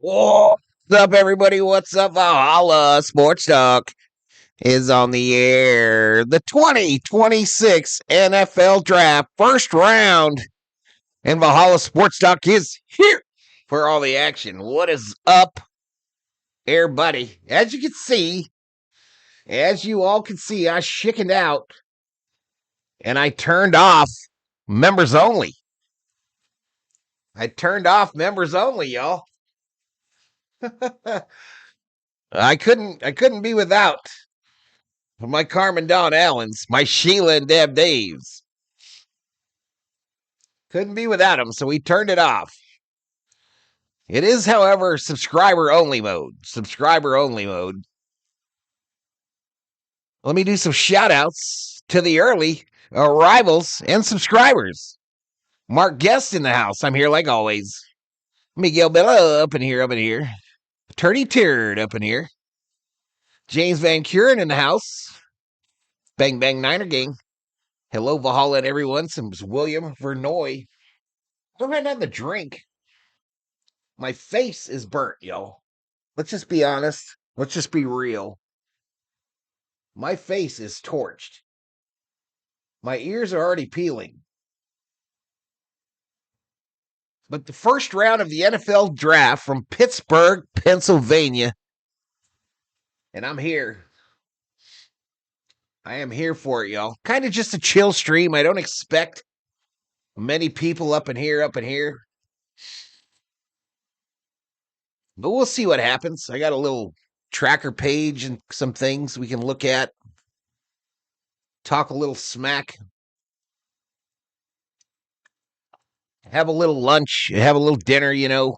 What's up, everybody? What's up? Valhalla Sports Talk is on the air. The 2026 NFL Draft first round, and Valhalla Sports Talk is here for all the action. What is up, everybody? As you all can see, I chickened out and I turned off members only. Y'all. I couldn't be without my Carmen Dawn Allens, my Sheila and Deb Daves. Couldn't be without them, so we turned it off. It is, however, subscriber only mode. Let me do some shout outs to the early arrivals and subscribers. Mark Guest in the house. I'm here like always. Miguel Bella up in here. Turdy Turd up in here. James Van Kuren in the house. Bang Bang Niner Gang. Hello, Valhalla and everyone. Some William Vernoy. I haven't had the drink. My face is burnt, yo. Let's just be honest. Let's just be real. My face is torched. My ears are already peeling. But the first round of the NFL draft from Pittsburgh, Pennsylvania. And I'm here. I am here for it, y'all. Kind of just a chill stream. I don't expect many people up in here. But we'll see what happens. I got a little tracker page and some things we can look at. Talk a little smack. Have a little lunch. Have a little dinner, you know.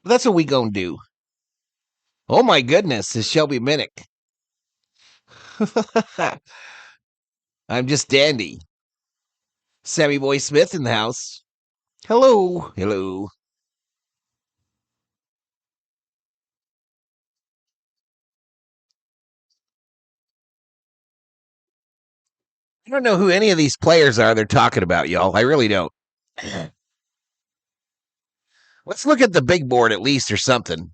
That's what we gonna do. Oh my goodness, is Shelby Minnick. I'm just dandy. Sammy Boy Smith in the house. Hello. I don't know who any of these players are they're talking about, y'all. I really don't. Let's look at the big board at least or something.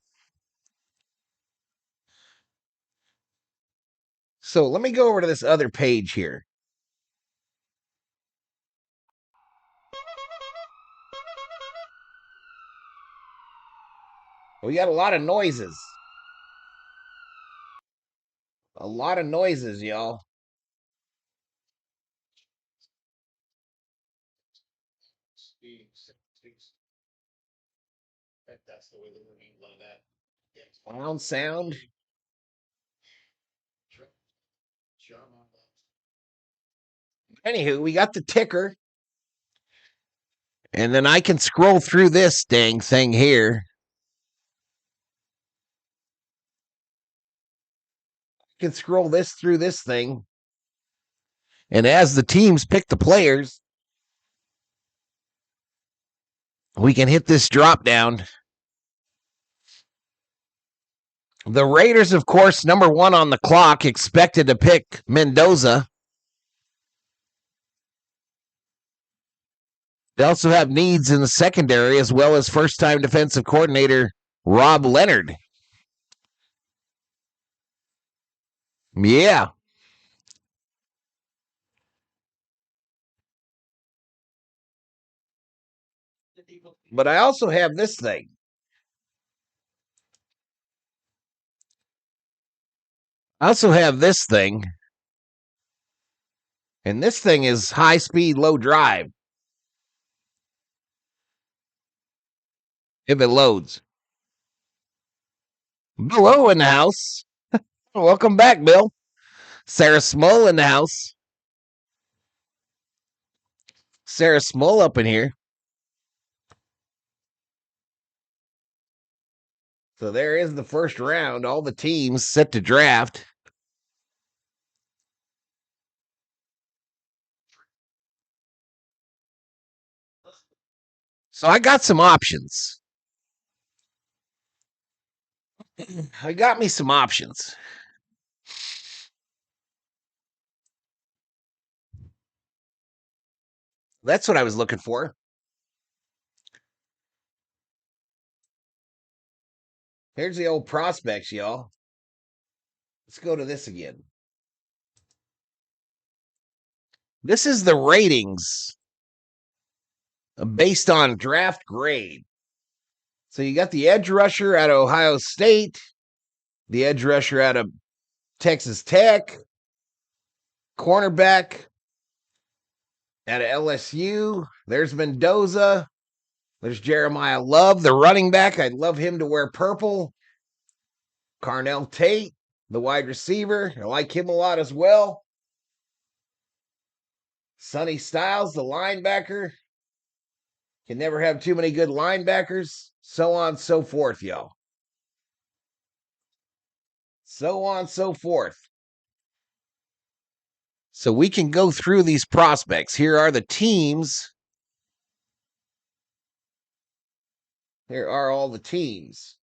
So let me go over to this other page here. We got a lot of noises. Y'all. Sound sound. Anywho, we got the ticker. And then I can scroll through this dang thing here. I can scroll through this thing. And as the teams pick the players, we can hit this drop down. The Raiders, of course, number one on the clock, expected to pick Mendoza. They also have needs in the secondary, as well as first-time defensive coordinator Rob Leonard. Yeah. But I also have this thing. And this thing is high speed, low drive. If it loads. Bill in the house. Welcome back, Bill. Sarah Small in the house. Sarah Small up in here. So there is the first round. All the teams set to draft. So I got some options. I got me some options. That's what I was looking for. Here's the old prospects, y'all. Let's go to this again. This is the ratings based on draft grade. So you got the edge rusher out of Ohio State, the edge rusher out of Texas Tech, cornerback out of LSU. There's Mendoza. There's Jeremiah Love, the running back. I'd love him to wear purple. Carnell Tate, the wide receiver. I like him a lot as well. Sonny Styles, the linebacker. Can never have too many good linebackers. So on, so forth, y'all. So on, so forth. So we can go through these prospects. Here are the teams. Here are all the teams.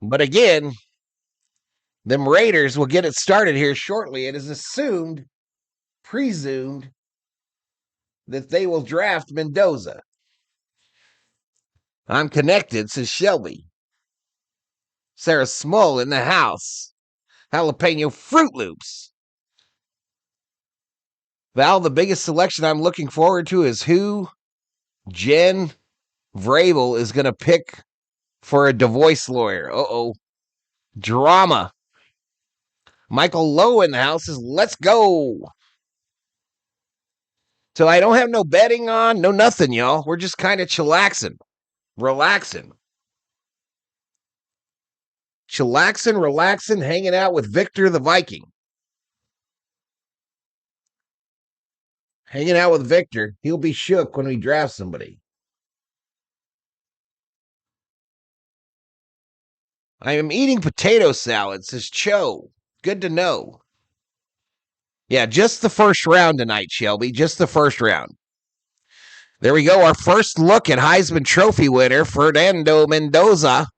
But again, them Raiders will get it started here shortly. It is presumed, that they will draft Mendoza. I'm connected, says Shelby. Sarah Small in the house. Jalapeno Fruit Loops. Val, the biggest selection I'm looking forward to is who Jen Vrabel is going to pick for a divorce lawyer. Uh-oh. Drama. Michael Lowe in the house says, let's go. So I don't have no betting on, no nothing, y'all. We're just kind of chillaxing, relaxing, hanging out with Victor the Viking. Hanging out with Victor. He'll be shook when we draft somebody. I am eating potato salad, says Cho. Good to know. Yeah, just the first round tonight, Shelby. Just the first round. There we go. Our first look at Heisman Trophy winner, Fernando Mendoza,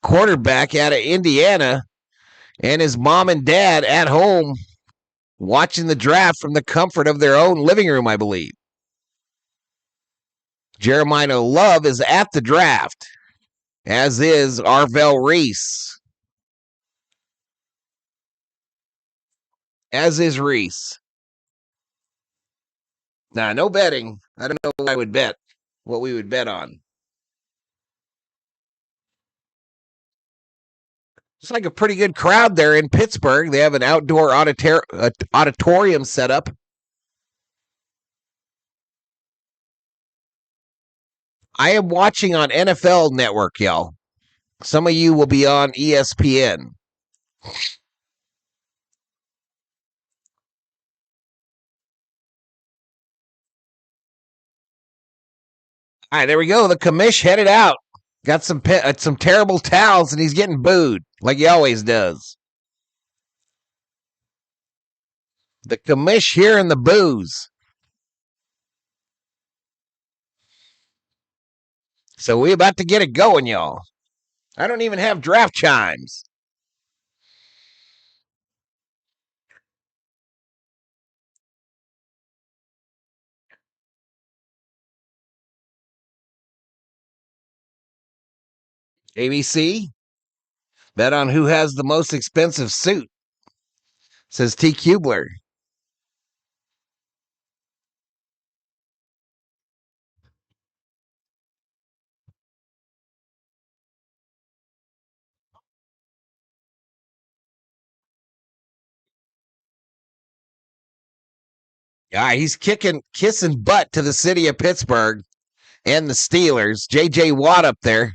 quarterback out of Indiana, and his mom and dad at home watching the draft from the comfort of their own living room, I believe. Jeremiah Love is at the draft, as is Arvell Reese. As is Reese. Nah, no betting. I don't know what I would bet, what we would bet on. It's like a pretty good crowd there in Pittsburgh. They have an outdoor auditorium set up. I am watching on NFL Network, y'all. Some of you will be on ESPN. All right, there we go. The commish headed out. Got some terrible towels, and he's getting booed like he always does. The commish here in the booze. So we about to get it going, y'all. I don't even have draft chimes. ABC, bet on who has the most expensive suit, says T. Kubler. Yeah, he's kissing butt to the city of Pittsburgh and the Steelers. J.J. Watt up there.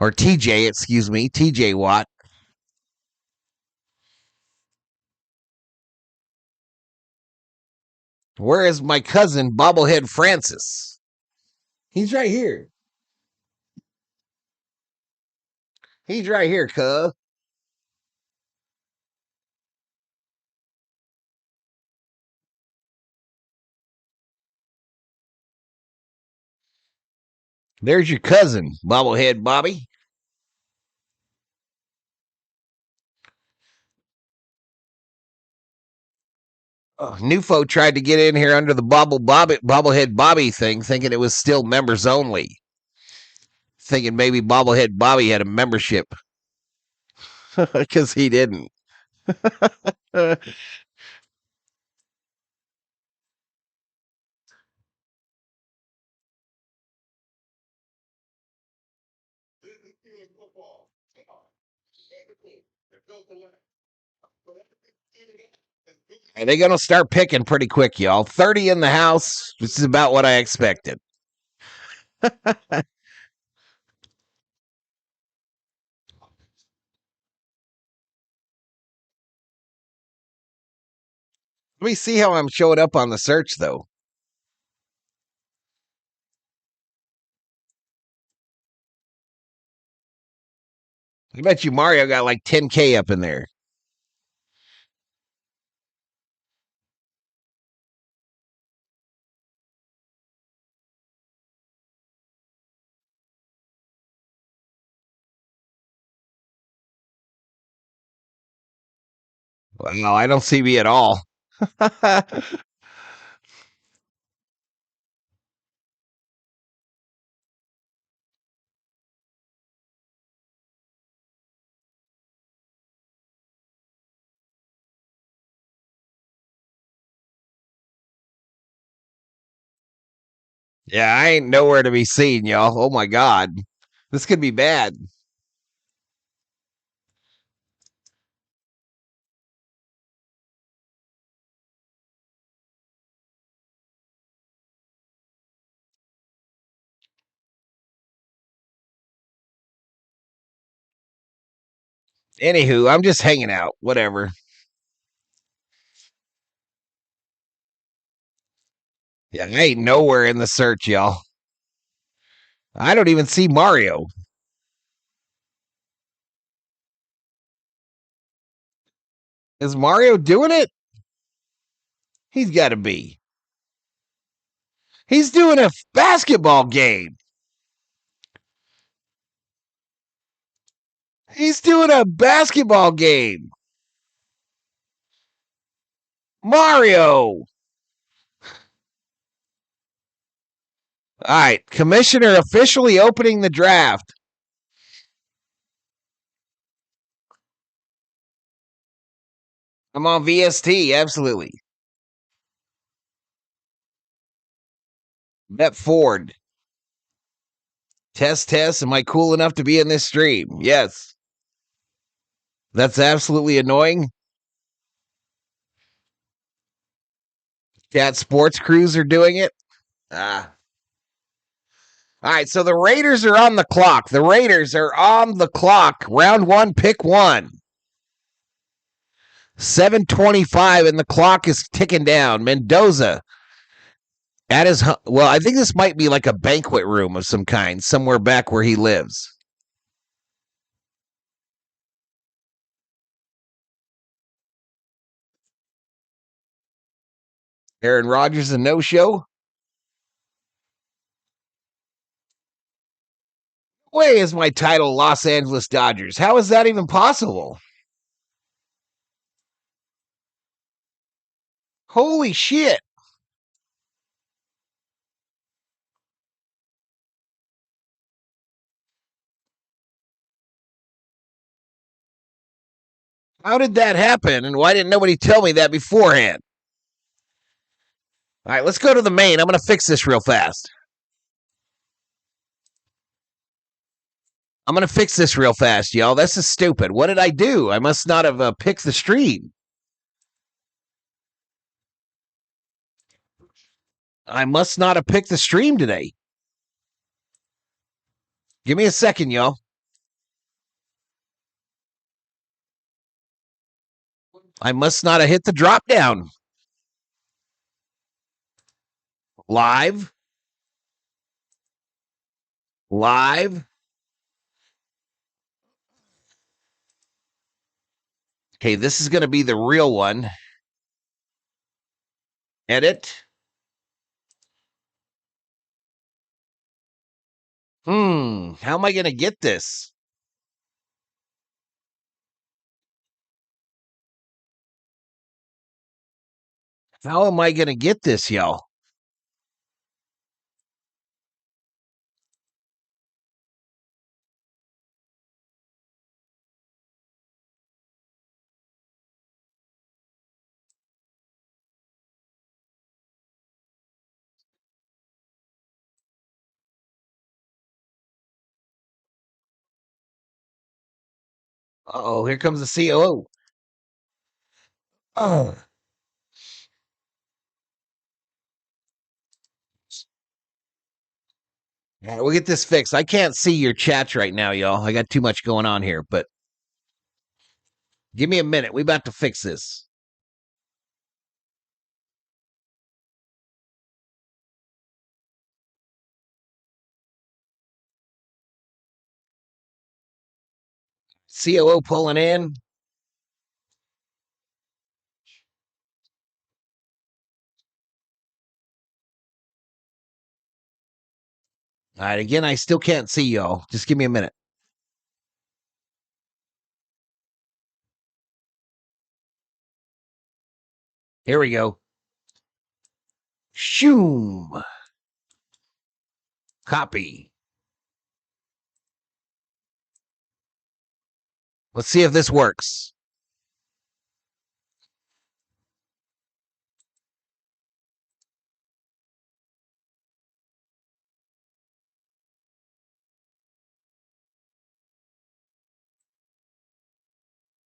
Or TJ, excuse me, TJ Watt. Where is my cousin, Bobblehead Francis? He's right here. He's right here, cuz. There's your cousin, Bobblehead Bobby. Nufo tried to get in here under the bobblehead Bobby thing, thinking it was still members only. Thinking maybe bobblehead Bobby had a membership. Because he didn't. Are they going to start picking pretty quick, y'all? 30 in the house. This is about what I expected. Let me see how I'm showing up on the search, though. I bet you Mario got like 10K up in there. Well, I don't see me at all. Yeah, I ain't nowhere to be seen, y'all. Oh my God. This could be bad. Anywho, I'm just hanging out. Whatever. Yeah, I ain't nowhere in the search, y'all. I don't even see Mario. Is Mario doing it? He's got to be. He's doing a basketball game. He's doing a basketball game. Mario. All right, commissioner officially opening the draft. I'm on VST, absolutely. Bet Ford. Test, test. Am I cool enough to be in this stream? Yes. That's absolutely annoying. Cat Sports Crews are doing it. Ah. All right, so the Raiders are on the clock. The Raiders are on the clock. Round one, pick one. 7:25, and the clock is ticking down. Mendoza at his well, I think this might be like a banquet room of some kind, somewhere back where he lives. Aaron Rodgers a no-show. Way is my title Los Angeles Dodgers. How is that even possible? Holy shit. How did that happen? And why didn't nobody tell me that beforehand? All right, let's go to the main. I'm going to fix this real fast. I'm going to fix this real fast, y'all. This is stupid. What did I do? I must not have picked the stream. I must not have picked the stream today. Give me a second, y'all. I must not have hit the drop down. Live. Live. Okay, this is going to be the real one. Edit. How am I going to get this? How am I going to get this, y'all? Uh-oh, here comes the COO. Oh. All right, we'll get this fixed. I can't see your chats right now, y'all. I got too much going on here, but give me a minute. We about to fix this. COO pulling in. All right, again, I still can't see y'all. Just give me a minute. Here we go. Shoom. Copy. Let's see if this works.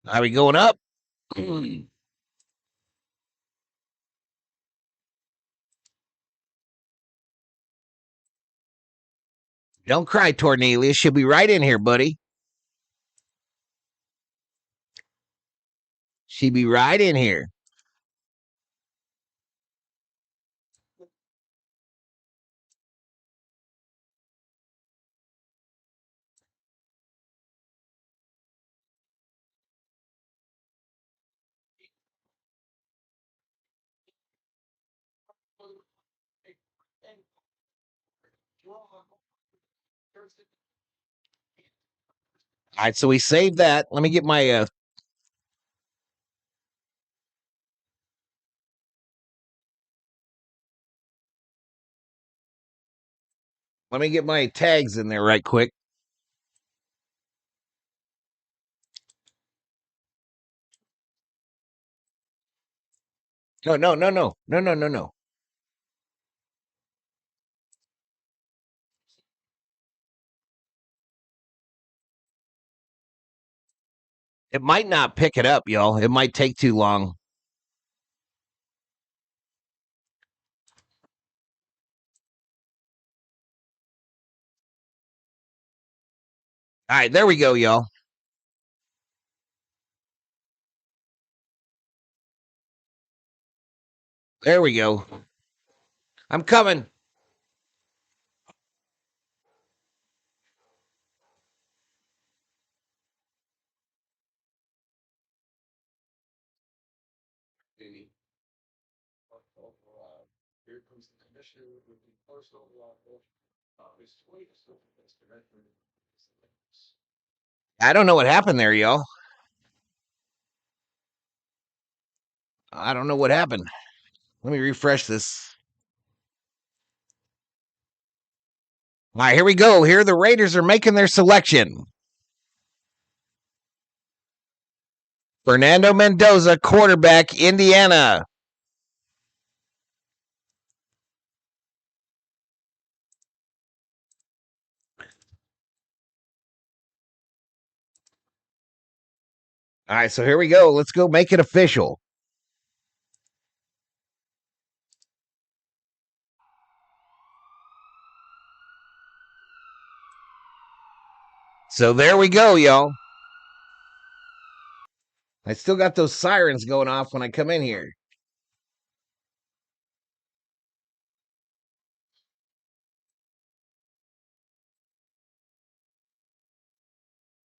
Are we going up? Don't cry, Tornelius. She'll be right in here, buddy. She'll be right in here. All right, so we saved that. Let me get my tags in there right quick. No. It might not pick it up, y'all. It might take too long. All right, there we go, y'all. There we go. I'm coming. I don't know what happened there, y'all. I don't know what happened. Let me refresh this. All right, here we go. Here the Raiders are making their selection. Fernando Mendoza, quarterback, Indiana. All right, so here we go. Let's go make it official. So there we go, y'all. I still got those sirens going off when I come in here.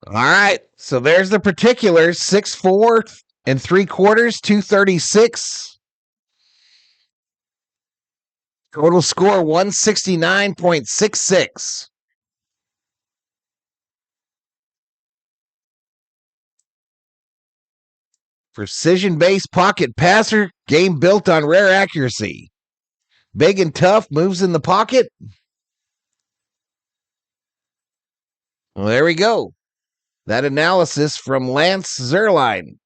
All right. So there's the particulars 6'4" and 3/4, 236. Total score 169.66. Precision based pocket passer, Game built on rare accuracy. Big and tough, moves in the pocket. Well, there we go. That analysis from Lance Zierlein.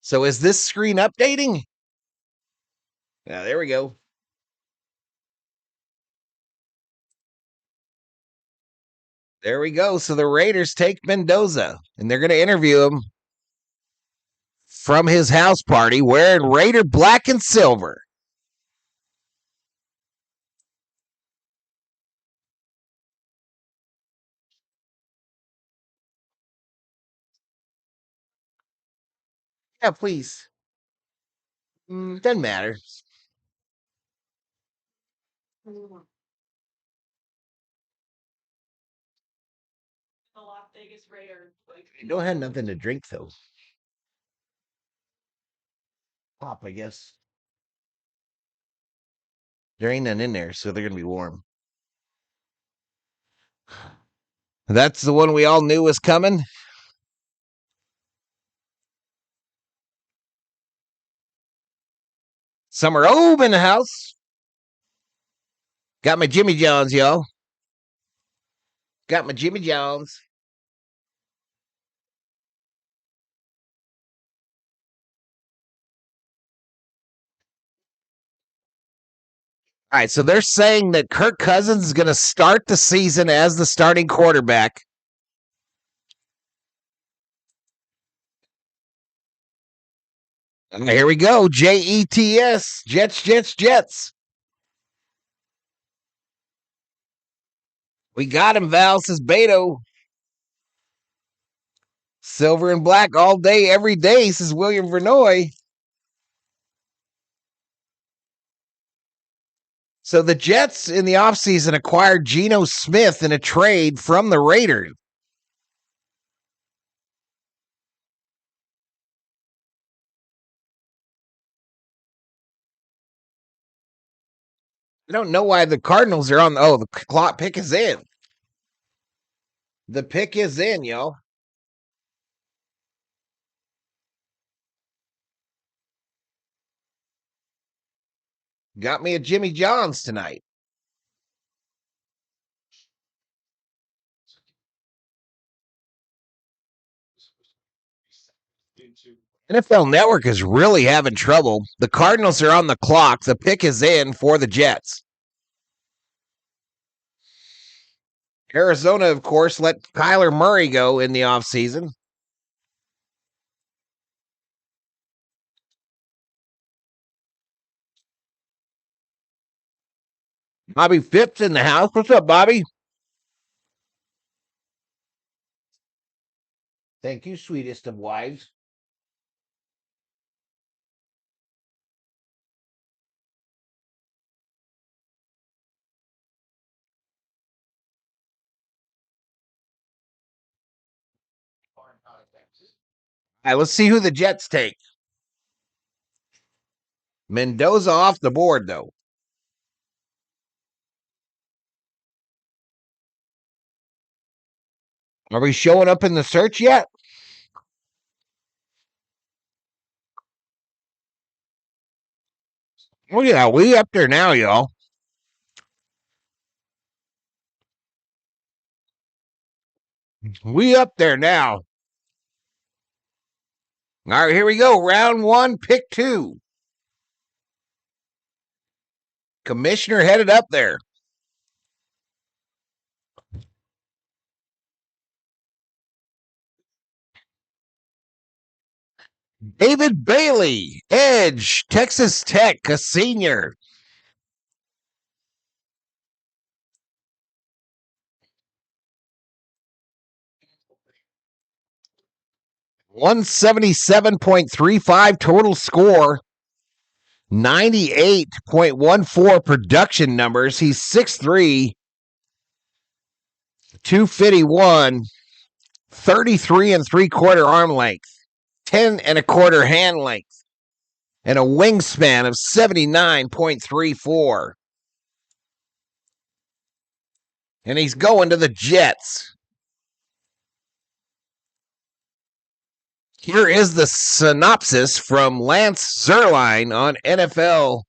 So is this screen updating? Yeah, there we go. There we go. So the Raiders take Mendoza, and they're going to interview him from his house party wearing Raider black and silver. Yeah, please. Doesn't matter. You don't have nothing to drink, though. Pop, I guess. There ain't none in there, so they're going to be warm. That's the one we all knew was coming. Summer Obe in the house. Got my Jimmy Johns, y'all. Got my Jimmy Johns. All right, so they're saying that Kirk Cousins is going to start the season as the starting quarterback. And here we go. Jets, Jets, Jets, Jets. We got him, Val, says Beto. Silver and black all day, every day, says William Vernoy. So the Jets in the offseason acquired Geno Smith in a trade from the Raiders. I don't know why the Cardinals are on. The clock pick is in. The pick is in, y'all. Got me a Jimmy John's tonight. NFL Network is really having trouble. The Cardinals are on the clock. The pick is in for the Jets. Arizona, of course, let Kyler Murray go in the offseason. Bobby Phipps in the house. What's up, Bobby? Thank you, sweetest of wives. All right, let's see who the Jets take. Mendoza off the board, though. Are we showing up in the search yet? Oh, yeah, we up there now, y'all. We up there now. All right, here we go. Round one, pick two. Commissioner headed up there. David Bailey, Edge, Texas Tech, a senior. $177.35 total score. 98.14 production numbers. He's 6'3", 251, 33 and 3/4 arm length, 10 and 1/4 hand length, and a wingspan of 79.34. And he's going to the Jets. Here is the synopsis from Lance Zierlein on NFL.com.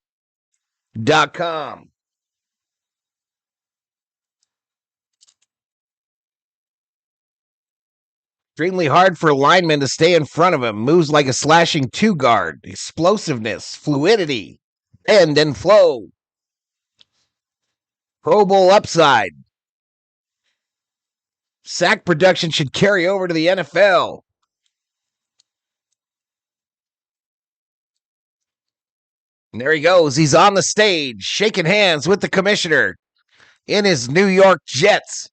Extremely hard for linemen to stay in front of him. Moves like a slashing two guard. Explosiveness, fluidity, bend and flow. Pro Bowl upside. Sack production should carry over to the NFL. And there he goes. He's on the stage, shaking hands with the commissioner in his New York Jets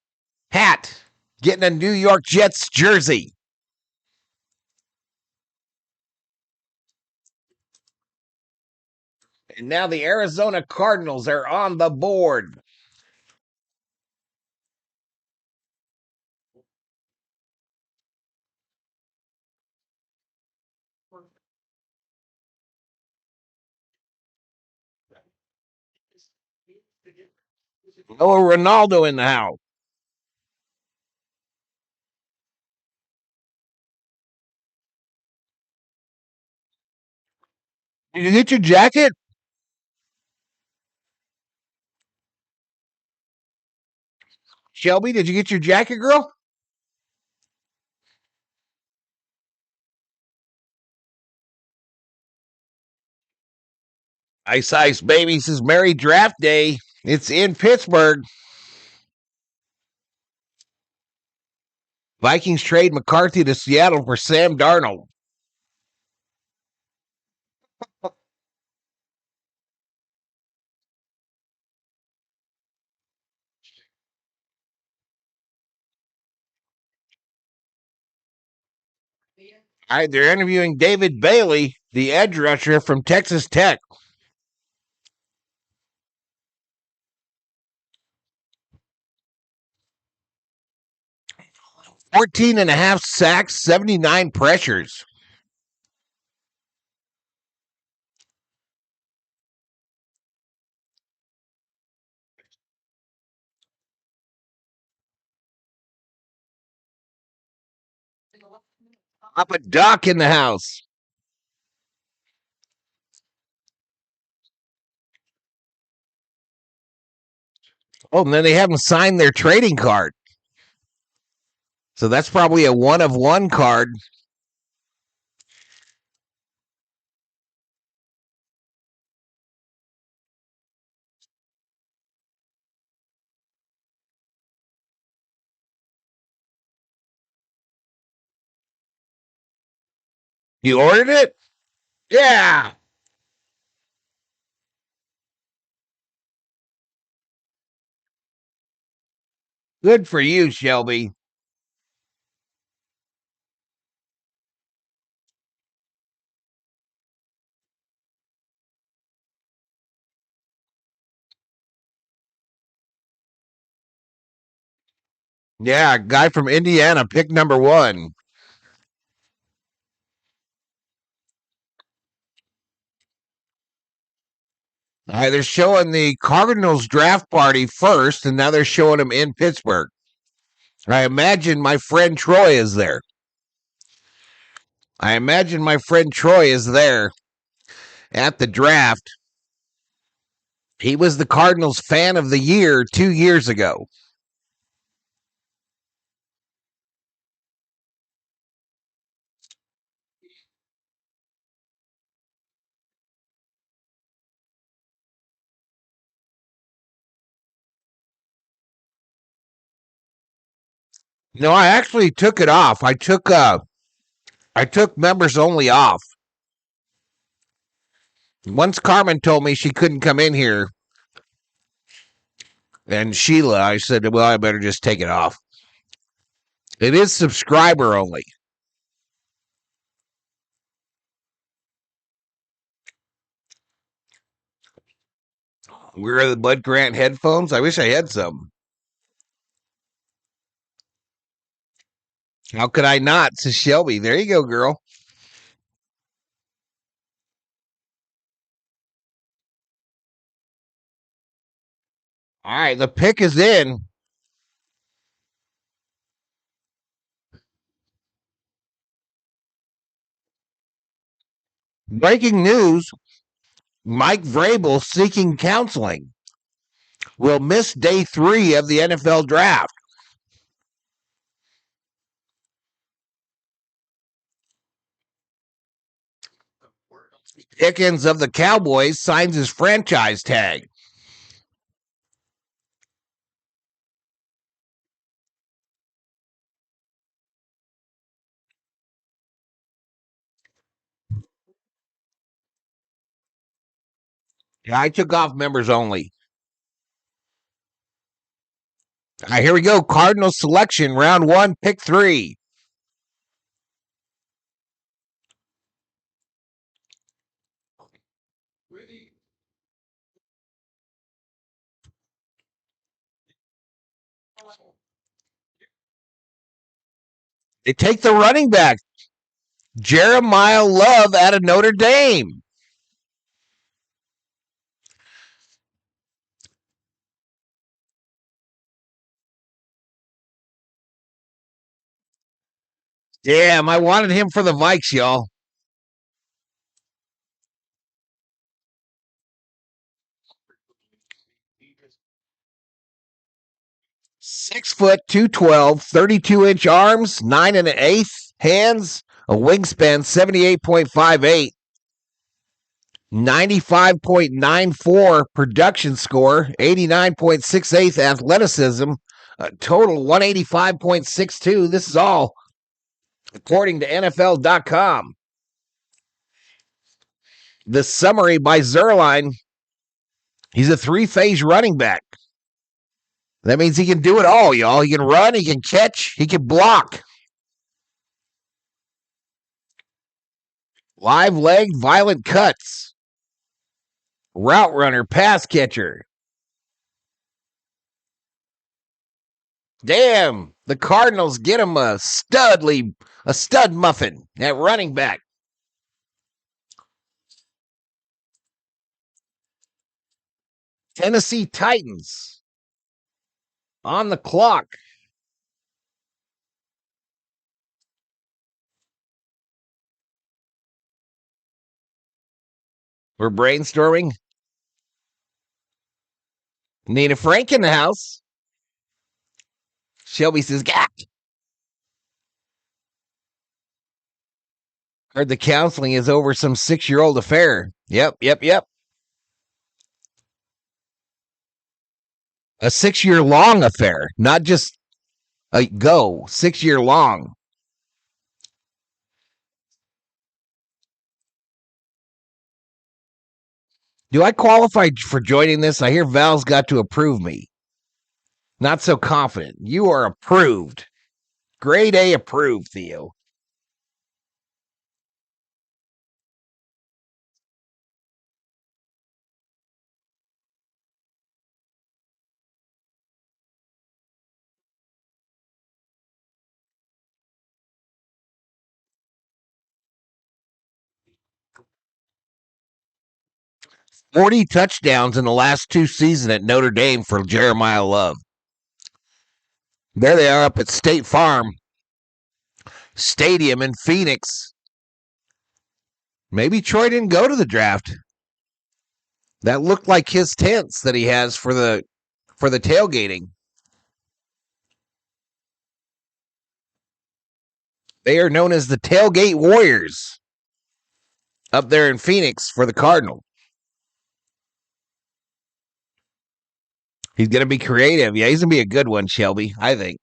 hat, getting a New York Jets jersey. And now the Arizona Cardinals are on the board. Oh, Ronaldo in the house. Did you get your jacket? Shelby, did you get your jacket, girl? Ice Ice Baby says Merry Draft Day. It's in Pittsburgh. Vikings trade McCarthy to Seattle for Sam Darnold. All right, they're interviewing David Bailey, the edge rusher from Texas Tech. 14 and a half sacks, 79 pressures. Up a Doc in the house. Oh, and then they haven't signed their trading card. So that's probably a one of one card. You ordered it? Yeah. Good for you, Shelby. Yeah, guy from Indiana, pick number one. All right, they're showing the Cardinals draft party first, and now they're showing them in Pittsburgh. I imagine my friend Troy is there. I imagine my friend Troy is there at the draft. He was the Cardinals fan of the year 2 years ago. No, I actually took it off. I took members only off. Once Carmen told me she couldn't come in here, and Sheila, I said, well, I better just take it off. It is subscriber only. Where are the Bud Grant headphones? I wish I had some. How could I not? Says Shelby. There you go, girl. All right, the pick is in. Breaking news, Mike Vrabel seeking counseling. Will miss day 3 of the NFL draft. Pickens of the Cowboys signs his franchise tag. Yeah, I took off members only. All right, here we go. Cardinals selection, round 1, pick 3. They take the running back, Jeremiah Love out of Notre Dame. Damn, I wanted him for the Vikes, y'all. 6', 212, 32-inch arms, 9 1/8 hands, a wingspan 78.58, 95.94 production score, 89.68 athleticism, a total 185.62. This is all according to NFL.com. The summary by Zerline, he's a 3-phase running back. That means he can do it all, y'all. He can run, he can catch, he can block. Live leg, violent cuts. Route runner, pass catcher. Damn, the Cardinals get him a stud muffin at running back. Tennessee Titans on the clock. We're brainstorming. Nina Frank in the house. Shelby says, "Gah." Heard the counseling is over some 6-year-old affair. Yep. A 6-year long affair, not just a 6-year long. Do I qualify for joining this? I hear Val's got to approve me. Not so confident. You are approved. Grade A approved, Theo. "40 touchdowns in the last 2 seasons at Notre Dame for Jeremiah Love." There they are up at State Farm Stadium in Phoenix. Maybe Troy didn't go to the draft. That looked like his tents that he has for the tailgating. They are known as the Tailgate Warriors up there in Phoenix for the Cardinals. He's going to be creative. Yeah, he's going to be a good one, Shelby, I think.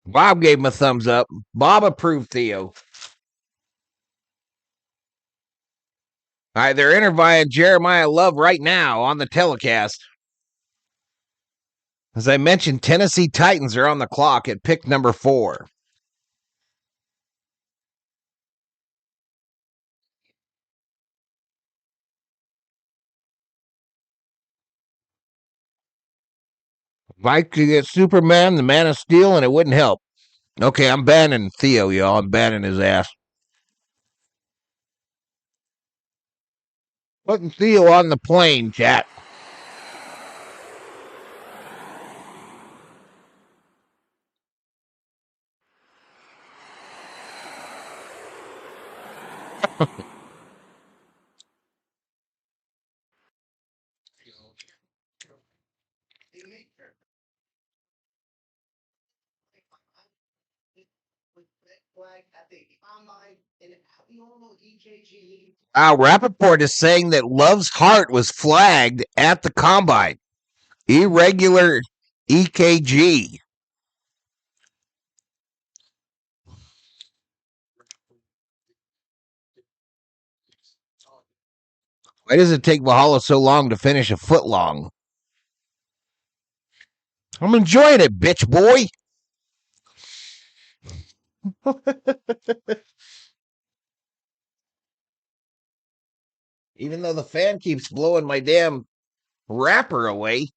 Bob gave him a thumbs up. Bob approved Theo. All right, they're interviewing Jeremiah Love right now on the telecast. As I mentioned, Tennessee Titans are on the clock at pick number 4. If I could get Superman, the Man of Steel, and it wouldn't help. Okay, I'm banning Theo, y'all. I'm banning his ass. Putting Theo on the plane, chat. Rappaport is saying that Love's heart was flagged at the combine. Irregular EKG. Why does it take Valhalla so long to finish a foot long? I'm enjoying it, bitch boy. Even though the fan keeps blowing my damn wrapper away.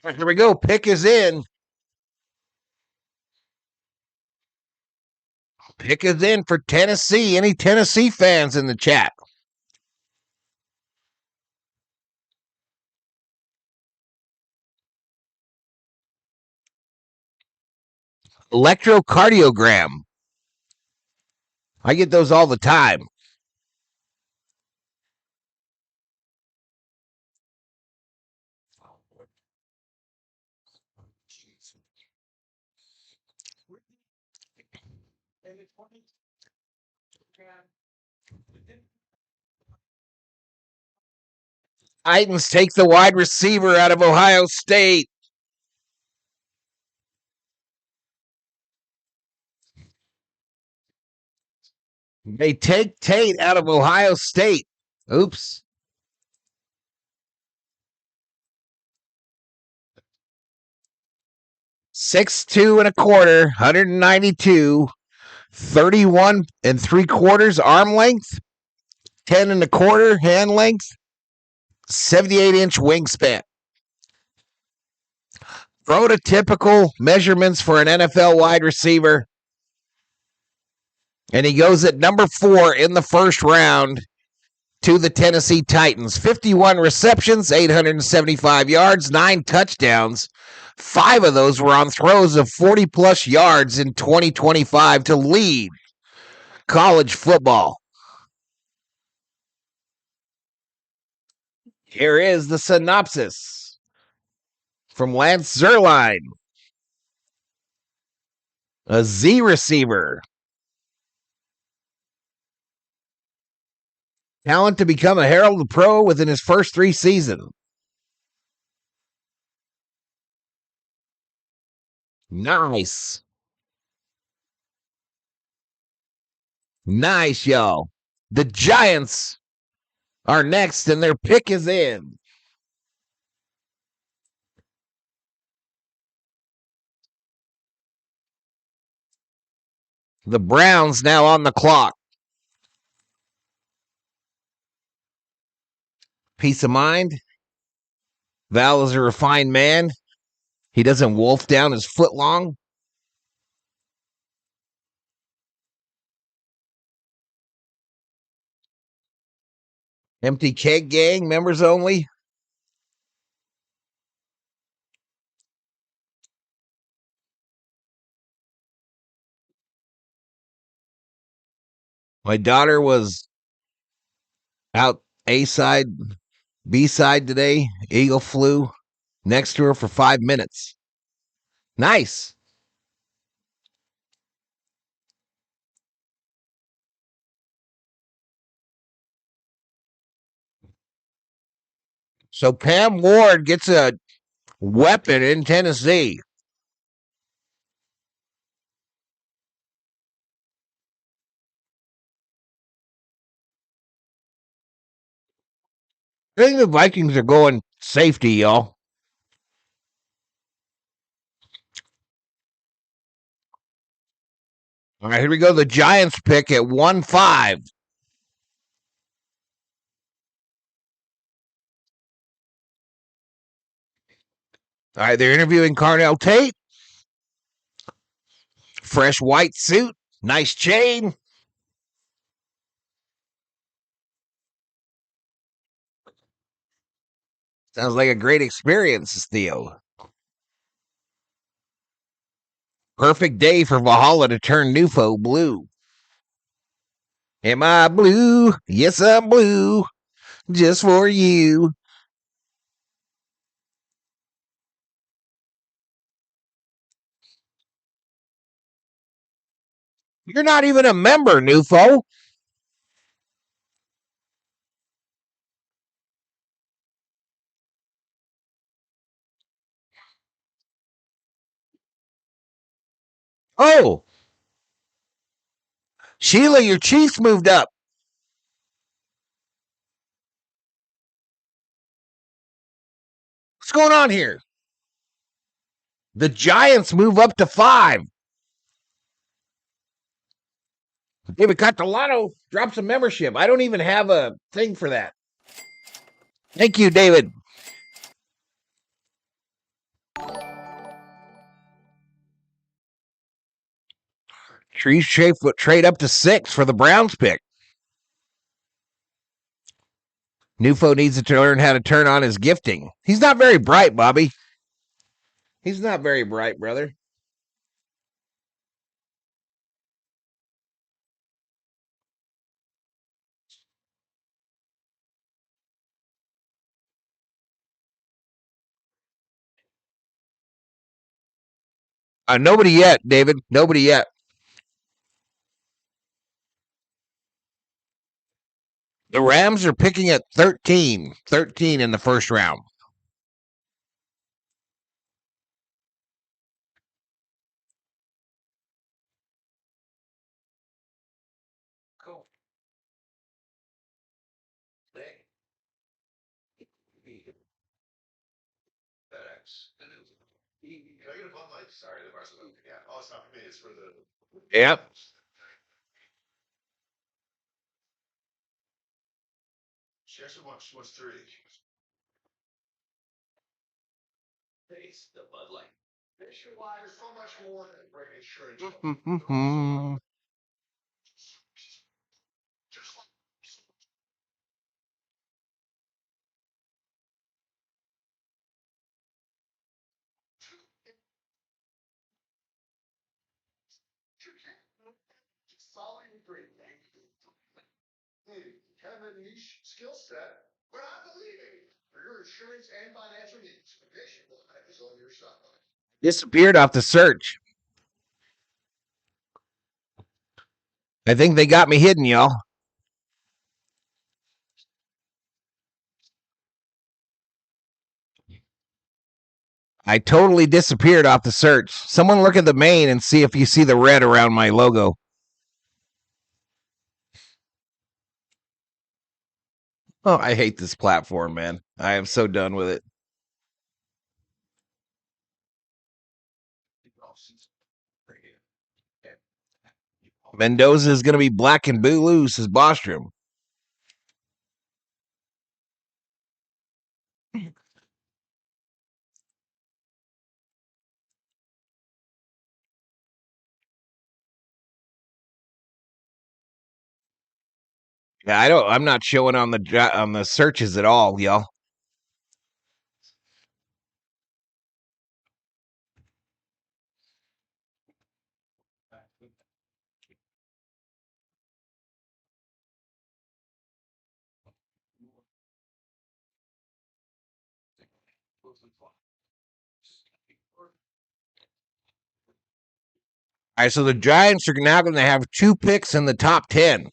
Here we go. Pick is in. Pick is in for Tennessee. Any Tennessee fans in the chat? Electrocardiogram. I get those all the time. Titans take the wide receiver out of Ohio State. They take Tate out of Ohio State. Oops. 6'2" and a quarter, 192, 31 and 3/4 arm length, 10 and a quarter hand length, 78-inch wingspan. Prototypical measurements for an NFL wide receiver. And he goes at number 4 in the first round to the Tennessee Titans. 51 receptions, 875 yards, 9 touchdowns. 5 of those were on throws of 40-plus yards in 2025 to lead college football. Here is the synopsis from Lance Zierlein. A Z receiver. Talent to become a heralded pro within his first 3 seasons. Nice. Nice, y'all. The Giants are next, and their pick is in. The Browns now on the clock. Peace of mind. Val is a refined man. He doesn't wolf down his foot long. Empty Keg Gang, members only. My daughter was out A side, B side today. Eagle flew next to her for 5 minutes. Nice. So Pam Ward gets a weapon in Tennessee. I think the Vikings are going safety, y'all. All right, here we go. The Giants pick at 1-5. All right, they're interviewing Carnell Tate. fresh white suit, nice chain. Sounds like a great experience, Theo. Perfect day for Valhalla to turn Nufo blue. Am I blue? Yes, I'm blue. Just for you. You're not even a member, Nufo. Oh, Sheila, your Chiefs moved up. What's going on here? The Giants move up to 5. David Catalano drops a membership. I don't even have a thing for that. Thank you, David. Trees trade up to 6 for the Browns pick. Nufo needs to learn how to turn on his gifting. He's not very bright, Bobby. He's not very bright, brother. Nobody yet, David. Nobody yet. The Rams are picking at 13. 13 in the first round. Cool. Yep. Disappeared off the search. I think they got me hidden, y'all. I totally disappeared off the search. Someone look at the main and see if you see the red around my logo. Oh, I hate this platform, man. I am so done with it. Mendoza is going to be black and blue, says Bostrom. Yeah, I'm not showing on the searches at all, y'all. All right, so the Giants are now going to have 2 picks in the top 10.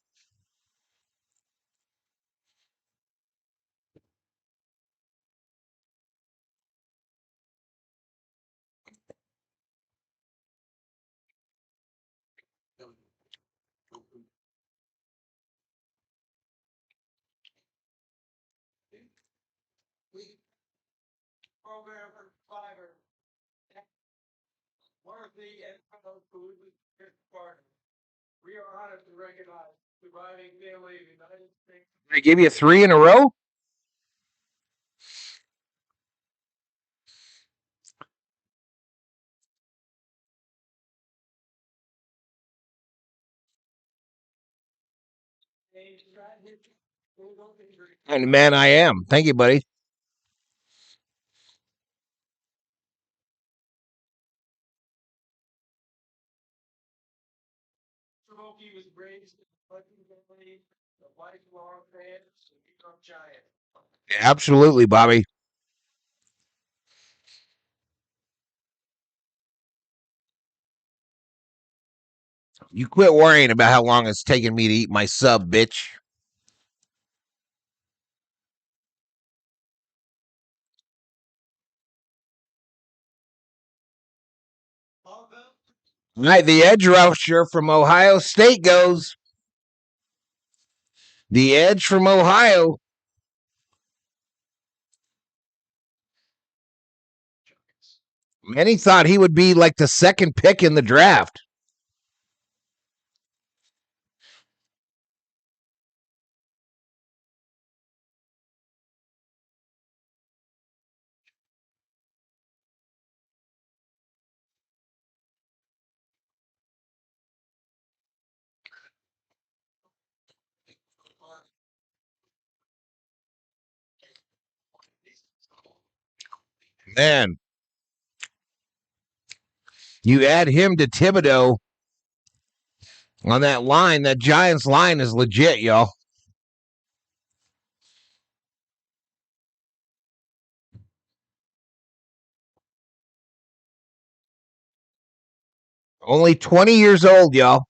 They give you 3 in a row? And man, I am. Thank you, buddy. Absolutely, Bobby. You quit worrying about how long it's taking me to eat my sub, bitch. All right, the edge rusher from Ohio State goes. The edge from Ohio. Many thought he would be like the second pick in the draft. Man, you add him to Thibodeau on that line. That Giants line is legit, y'all. Only 20 years old, y'all.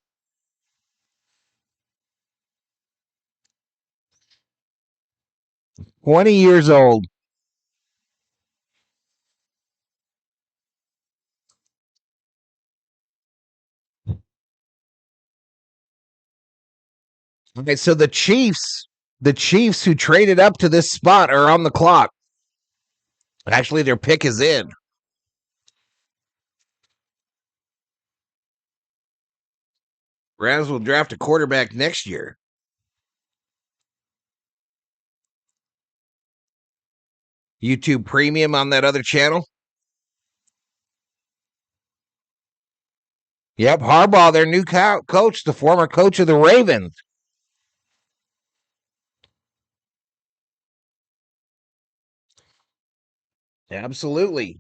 20 years old. Okay, so the Chiefs who traded up to this spot are on the clock. Actually, their pick is in. Rams will draft a quarterback next year. YouTube Premium on that other channel. Yep, Harbaugh, their new coach, the former coach of the Ravens. Absolutely.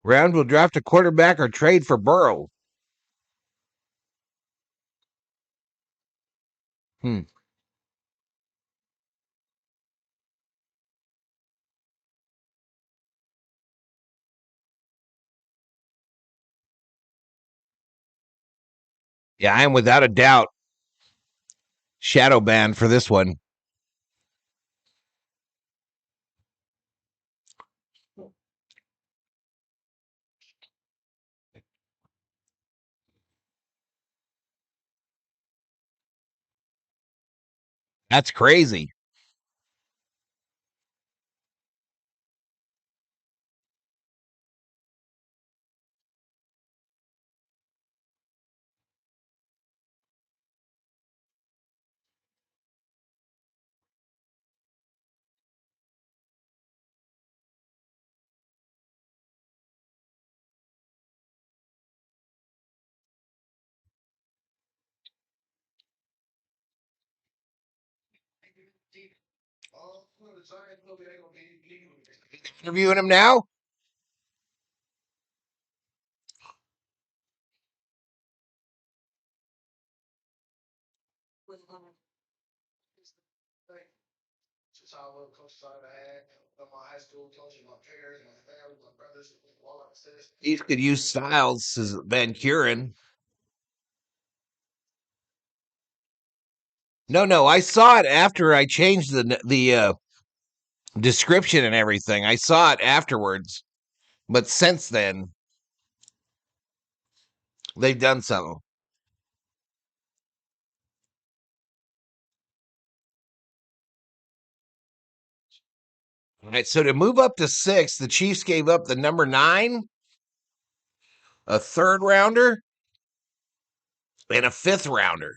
Rams will draft a quarterback or trade for Burrow. Hmm. Yeah, I am without a doubt shadow banned for this one. That's crazy. Interviewing him now? He could use Styles as Van Kuren. No, I saw it after I changed the description and everything. I saw it afterwards, but since then they've done something. All right, so to move up to 6, the Chiefs gave up the number 9, a third rounder, and a fifth rounder.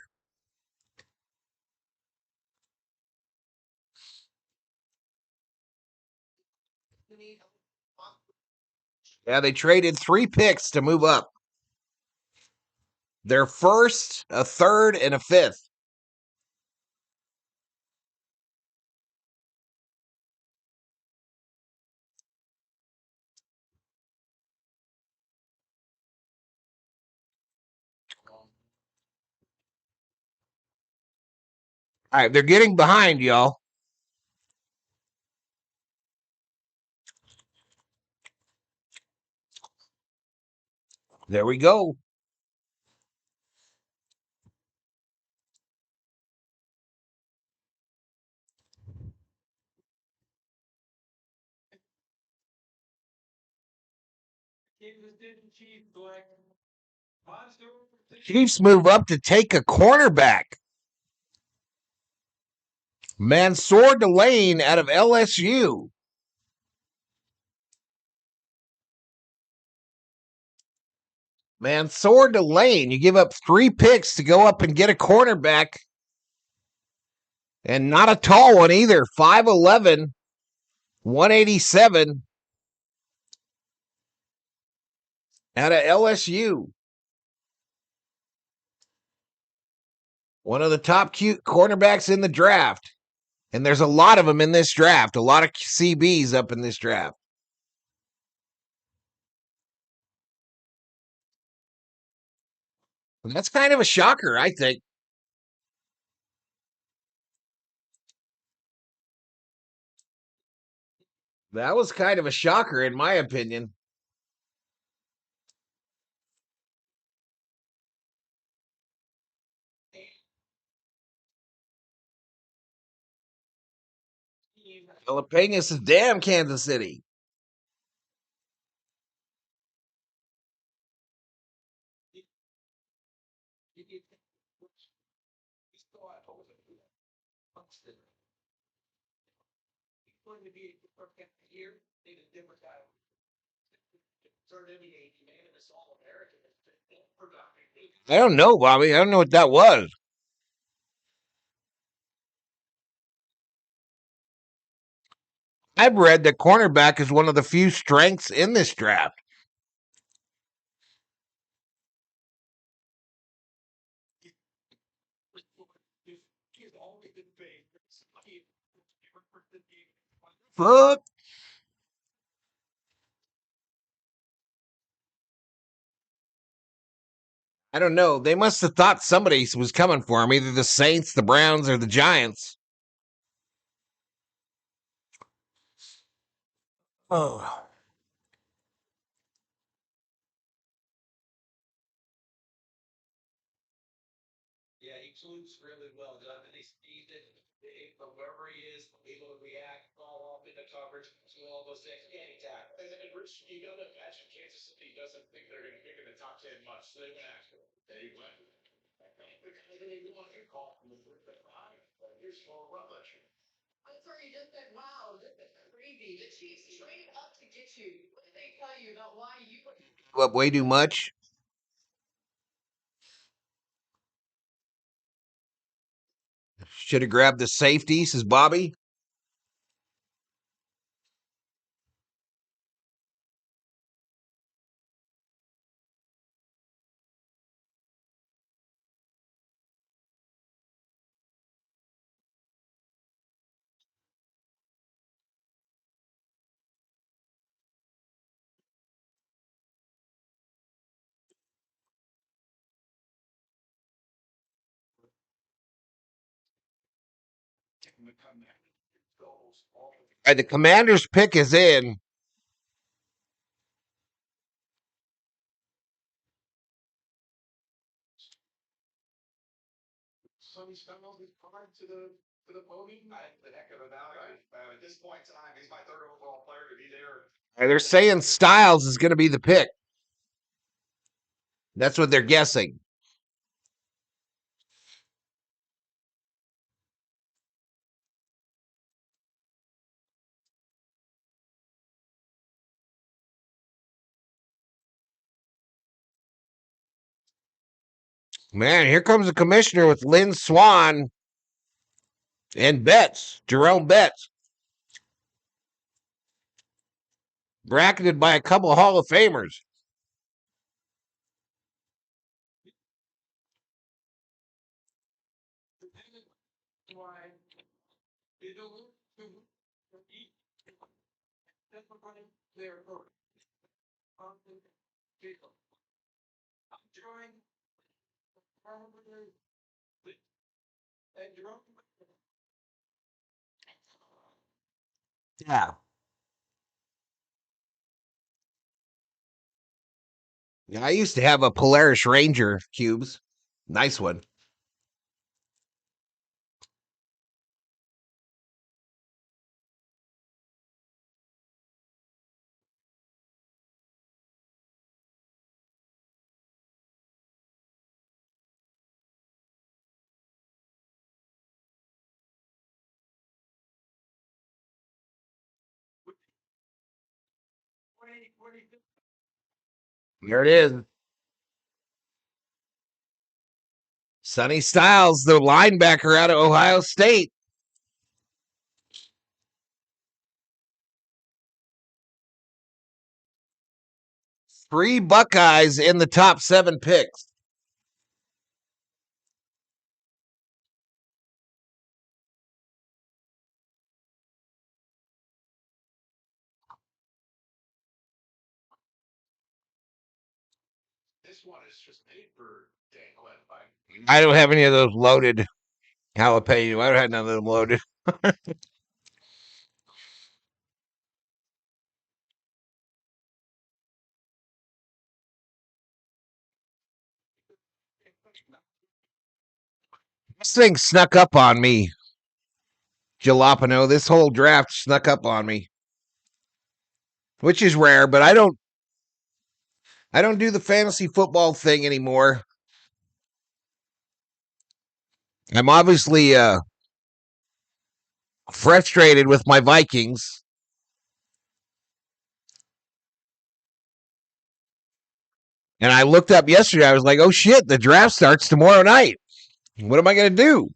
Yeah, they traded 3 picks to move up. Their first, a third, and a fifth. All right, they're getting behind, y'all. There we go. Chiefs move up to take a cornerback. Mansoor Delane out of LSU. Mansoor Delane. You give up 3 picks to go up and get a cornerback. And not a tall one either. 5'11", 187 out of LSU. One of the top cute cornerbacks in the draft. And there's a lot of them in this draft. A lot of CBs up in this draft. That's kind of a shocker, I think. That was kind of a shocker, in my opinion. Jalapenos is damn Kansas City. I don't know, Bobby. I don't know what that was. I've read that cornerback is one of the few strengths in this draft. Fuck. I don't know. They must have thought somebody was coming for him, either the Saints, the Browns, or the Giants. Oh. Up way too much. Should have grabbed the safety, says Bobby. The Commander's pick is in. Sonny Styles is coming to the podium. The heck of a value. At this point in time, he's my third overall player to be there. They're saying Styles is going to be the pick. That's what they're guessing. Man, here comes the commissioner with Lynn Swan and Betts, Jerome Betts. bracketed by a couple of Hall of Famers. Yeah. Yeah, I used to have a Polaris Ranger cubes. Nice one. There it is. Sonny Styles, the linebacker out of Ohio State. 3 Buckeyes in the top 7 picks. I don't have any of those loaded jalapeno. I don't have none of them loaded. This thing snuck up on me. Jalapeno. This whole draft snuck up on me. Which is rare, but I don't do the fantasy football thing anymore. I'm obviously frustrated with my Vikings. And I looked up yesterday. I was like, oh shit, the draft starts tomorrow night. What am I going to do?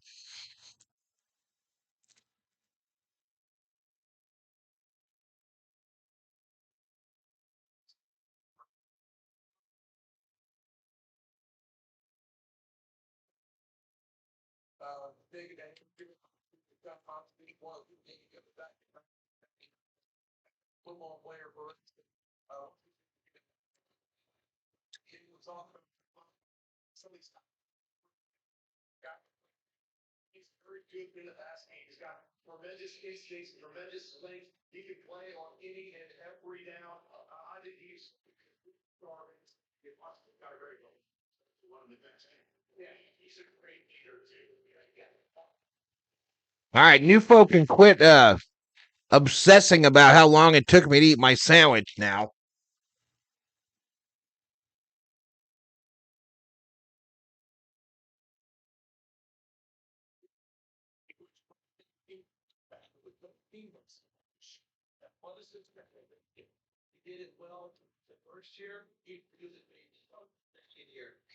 All right, new folk can quit obsessing about how long it took me to eat my sandwich now.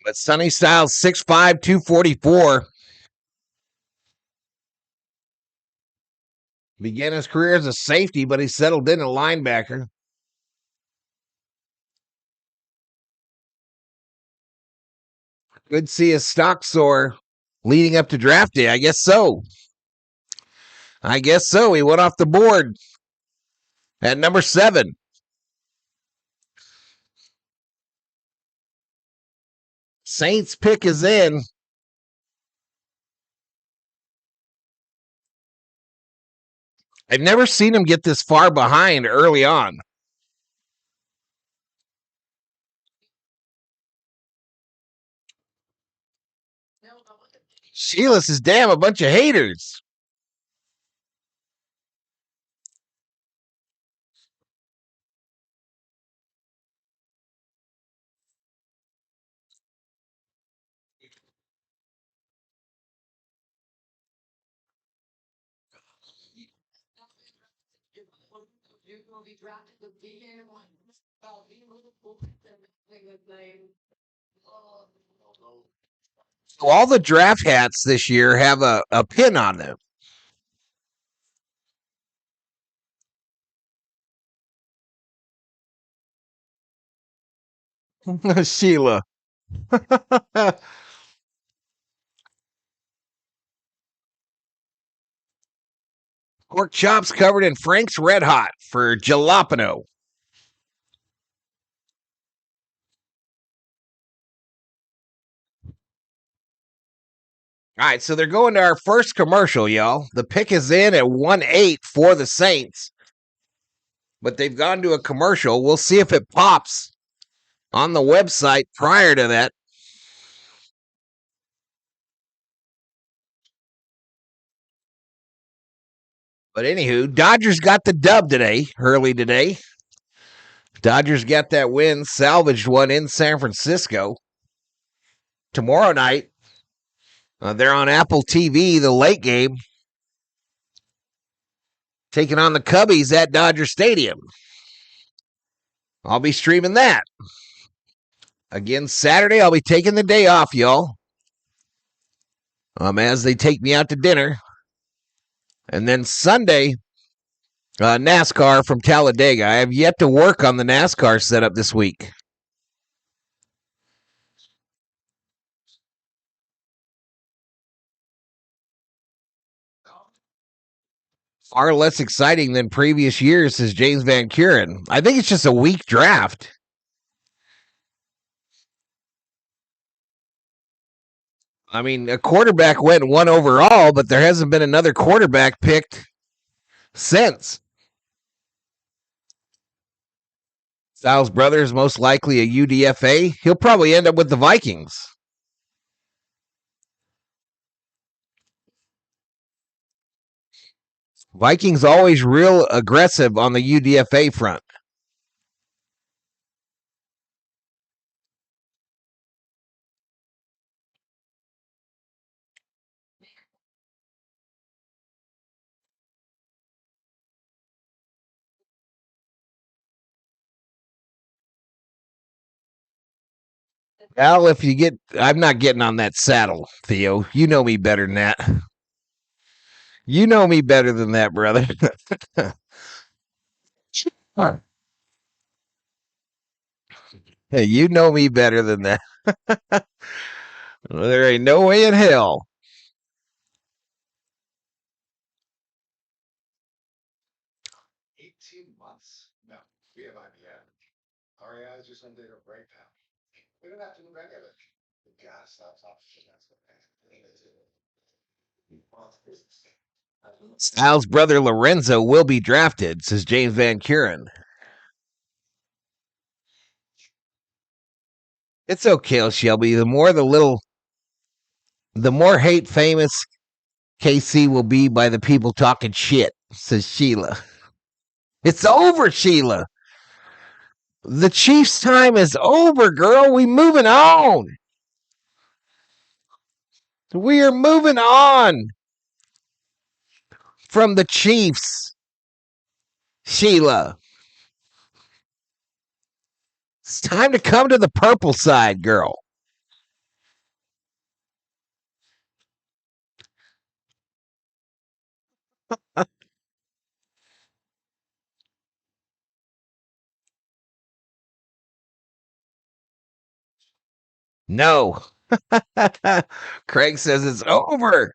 But Sonny Styles, 6'5", 244. Began his career as a safety, but he settled in a linebacker. Could see his stock soar leading up to draft day. I guess so. He went off the board at number 7. Saints pick is in. I've never seen him get this far behind early on. Sheila's is damn a bunch of haters. So all the draft hats this year have a pin on them. Sheila. Pork chops covered in Frank's Red Hot for jalapeno. All right, so they're going to our first commercial, y'all. The pick is in at 1-8 for the Saints, but they've gone to a commercial. We'll see if it pops on the website prior to that. But anywho, Dodgers got the dub today, early today. Dodgers got that win, salvaged one in San Francisco. Tomorrow night, they're on Apple TV, the late game, taking on the Cubbies at Dodger Stadium. I'll be streaming that. Again, Saturday, I'll be taking the day off, y'all. As they take me out to dinner. And then Sunday, NASCAR from Talladega. I have yet to work on the NASCAR setup this week. Far less exciting than previous years, says James Van Kuren. I think it's just a weak draft. I mean, a quarterback went 1 overall, but there hasn't been another quarterback picked since. Styles' brother is most likely a UDFA. He'll probably end up with the Vikings. Vikings always real aggressive on the UDFA front. Well, if you get, I'm not getting on that saddle, Theo. You know me better than that. You know me better than that, brother. Hey, you know me better than that. There ain't no way in hell. 18 months. No, we have IBM. REI is just on data right now. We don't have to move any of it. We gotta stop talking. Styles' brother Lorenzo will be drafted, says James Van Kuren. It's okay, Shelby. The more hate famous KC will be by the people talking shit, says Sheila. It's over, Sheila. The Chiefs' time is over, girl. We moving on. We are moving on from the Chiefs, Sheila. It's time to come to the purple side, girl. No. Craig says it's over.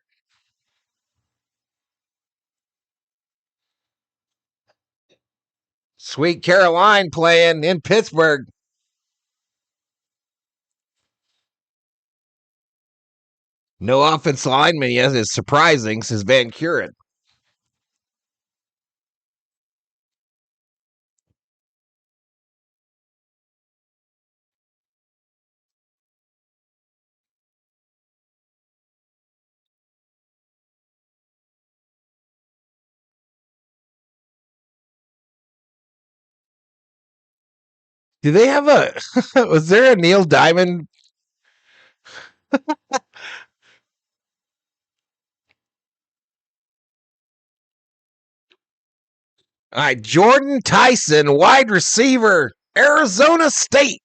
Sweet Caroline playing in Pittsburgh. No offensive lineman yet is surprising, says Van Kuren. Do they have a was there a Neil Diamond? All right, Jordan Tyson, wide receiver, Arizona State.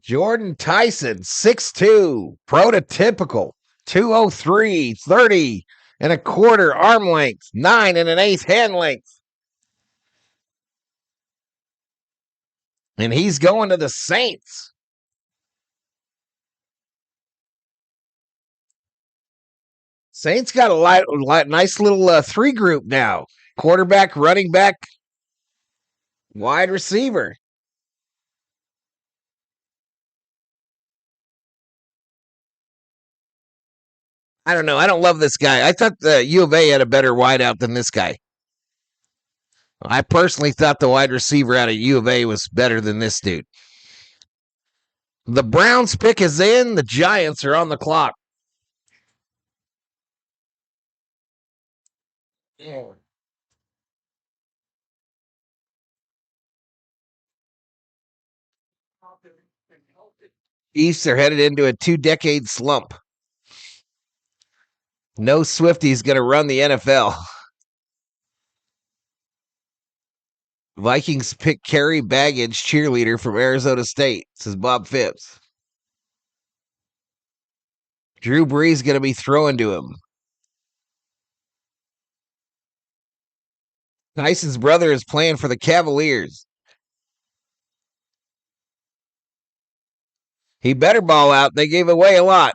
Jordan Tyson, 6'2", prototypical, 203, 30, and a quarter arm length, 9 and an eighth hand length. And he's going to the Saints. Saints got a nice little three group now. Quarterback, running back, wide receiver. I don't know. I don't love this guy. I thought the U of A had a better wideout than this guy. I personally thought the wide receiver out of U of A was better than this dude. The Browns pick is in. The Giants are on the clock. Chiefs are headed into a 2-decade slump. No Swifty's going to run the NFL. Vikings pick Carrie Baggage, cheerleader from Arizona State, says Bob Phipps. Drew Brees going to be throwing to him. Tyson's brother is playing for the Cavaliers. He better ball out. They gave away a lot.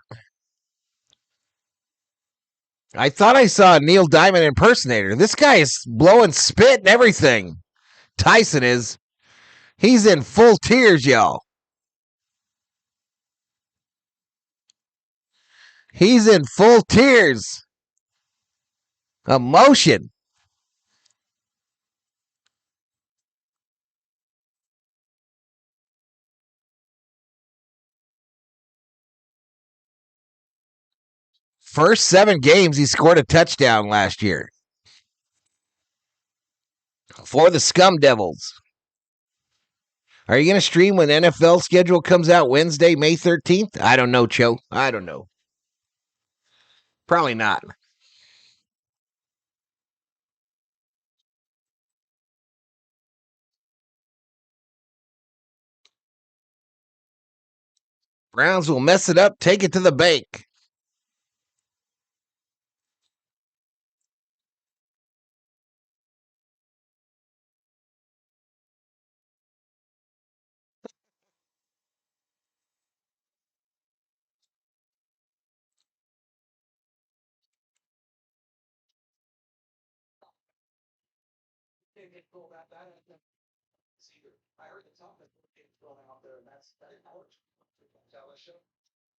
I thought I saw a Neil Diamond impersonator. This guy is blowing spit and everything. Tyson is. He's in full tears, y'all. He's in full tears. Emotion. First 7 games, he scored a touchdown last year. For the Scum Devils. Are you going to stream when the NFL schedule comes out Wednesday, May 13th? I don't know, Cho. I don't know. Probably not. Browns will mess it up, take it to the bank.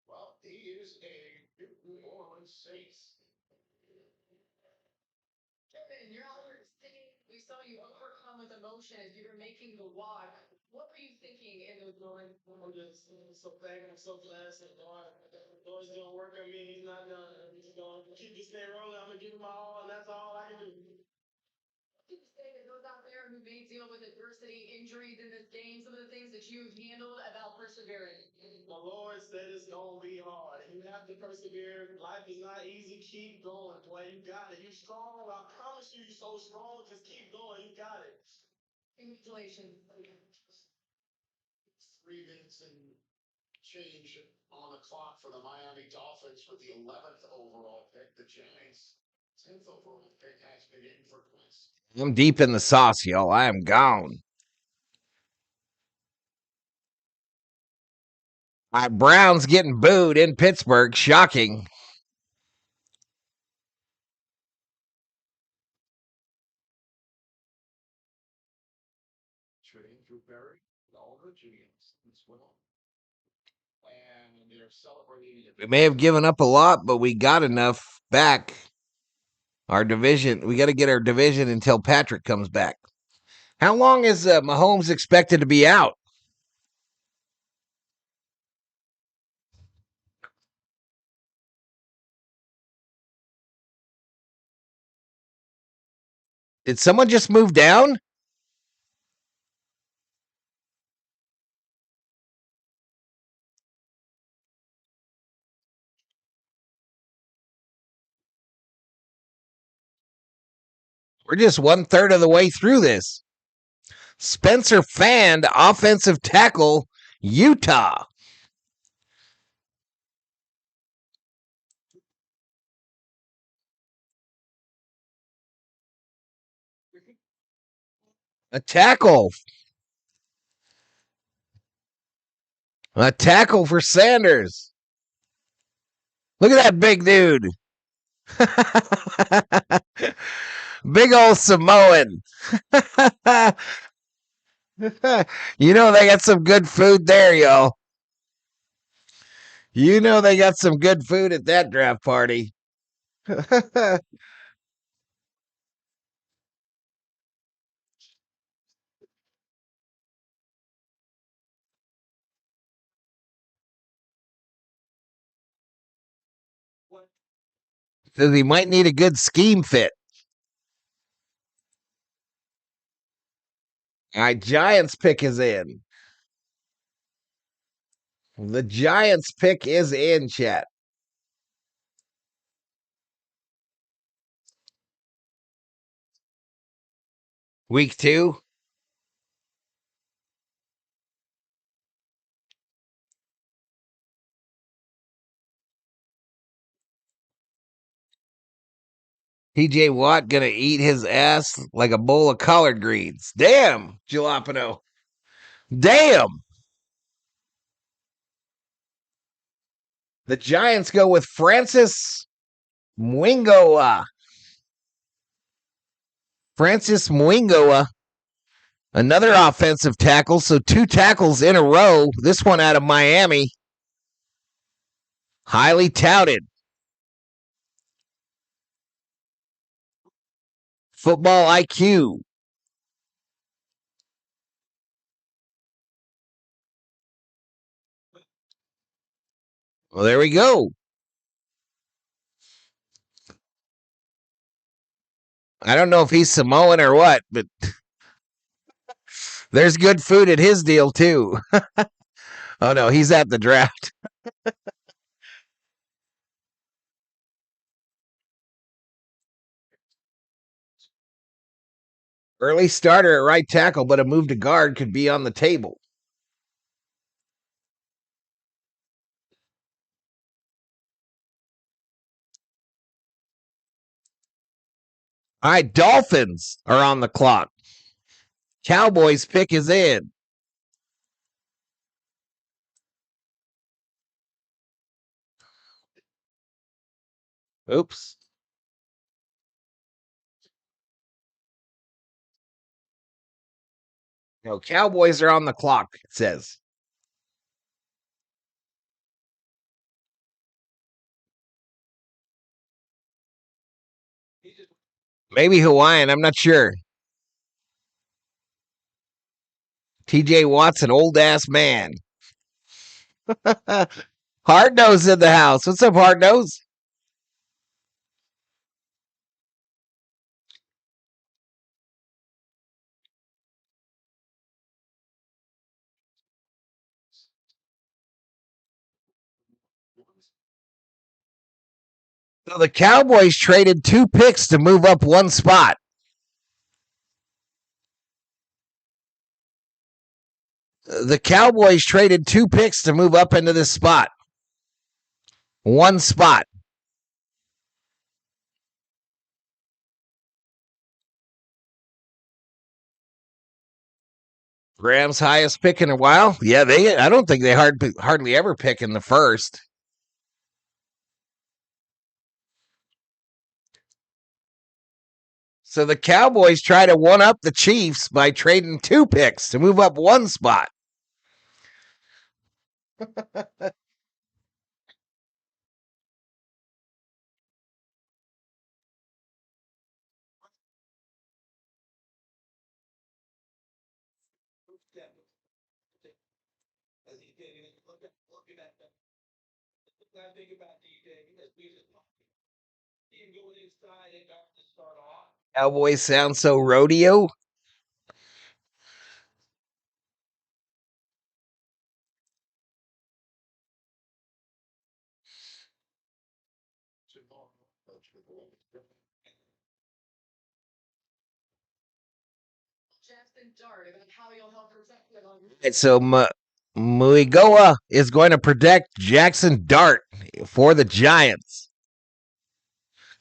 Well, he is a New Orleans Saint. Kevin, you're out there singing. We saw you overcome with emotion as you were making the walk. What were you thinking in those moments? I'm just so thankful. I'm so blessed. And Lord's doing work on me. He's not done. He's going to keep this thing rolling. I'm going to give him my all, and that's all I can do. What can you say to those out there who may deal with adversity, injuries in this game, some of the things that you've handled about persevering? The Lord said it's going to be hard. You have to persevere. Life is not easy. Keep going, boy. You got it. You're strong. I promise you, you're so strong. Just keep going. You got it. Congratulations. 3 minutes and change on the clock for the Miami Dolphins with the 11th overall pick. The Giants, 10th overall pick, has been in for points. I'm deep in the sauce, y'all. I am gone. My Browns getting booed in Pittsburgh. Shocking. Trading Drew Berry, all the GMs as well. And they're celebrating. We may have given up a lot, but we got enough back. Our division, we got to get our division until Patrick comes back. How long is Mahomes expected to be out? Did someone just move down? We're just 1/3 of the way through this. Spencer Fand, offensive tackle, Utah. A tackle. A tackle for Sanders. Look at that big dude. Big old Samoan. You know they got some good food there, y'all. You know they got some good food at that draft party. Says he might need a good scheme fit. All right, Giants pick is in. The Giants pick is in, chat. Week 2. TJ Watt gonna eat his ass like a bowl of collard greens. Damn, Jalapeno. Damn. The Giants go with Francis Mwingoa. Francis Mwingoa. Another offensive tackle. So 2 tackles in a row. This one out of Miami. Highly touted. Football IQ. Well, there we go. I don't know if he's Samoan or what, but there's good food at his deal, too. Oh, no, he's at the draft. Early starter at right tackle, but a move to guard could be on the table. All right, Dolphins are on the clock. Cowboys pick is in. Oops. No, Cowboys are on the clock, it says. Maybe Hawaiian, I'm not sure. TJ Watt's an old ass man. Hard Nose in the house. What's up, Hard Nose? So the Cowboys traded 2 picks to move up 1 spot. The Cowboys traded 2 picks to move up into this spot. 1 spot. Graham's highest pick in a while. Yeah, I don't think they hardly ever pick in the first. So the Cowboys try to one up the Chiefs by trading 2 picks to move up 1 spot. Cowboys sound so rodeo. And so Muigoa is going to protect Jackson Dart for the Giants.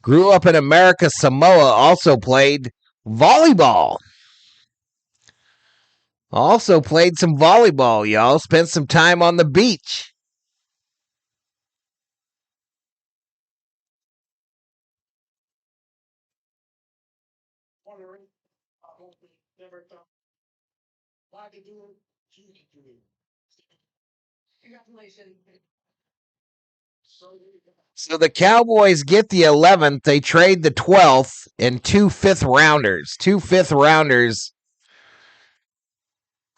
Grew up in America, Samoa, also played Volleyball. Also played some volleyball, y'all. Spent some time on the beach. Congratulations. So the Cowboys get the 11th. They trade the 12th and 2 5th rounders. 2 5th rounders.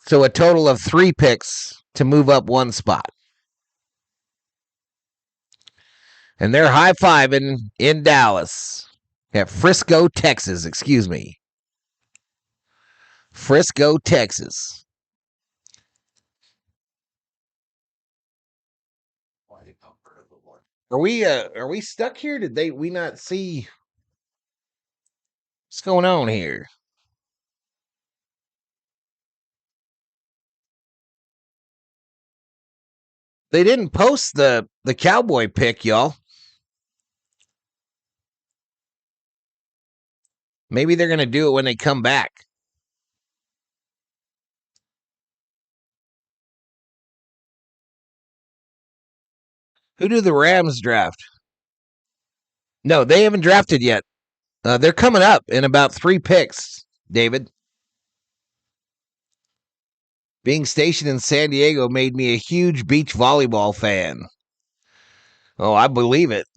So a total of 3 picks to move up one spot. And they're high fiving in Dallas. At Frisco, Texas, excuse me. Frisco, Texas. Are we stuck here? Did we not see what's going on here? They didn't post the Cowboy pick, y'all. Maybe they're gonna do it when they come back. Who do the Rams draft? No, they haven't drafted yet. They're coming up in about 3 picks, David. Being stationed in San Diego made me a huge beach volleyball fan. Oh, I believe it.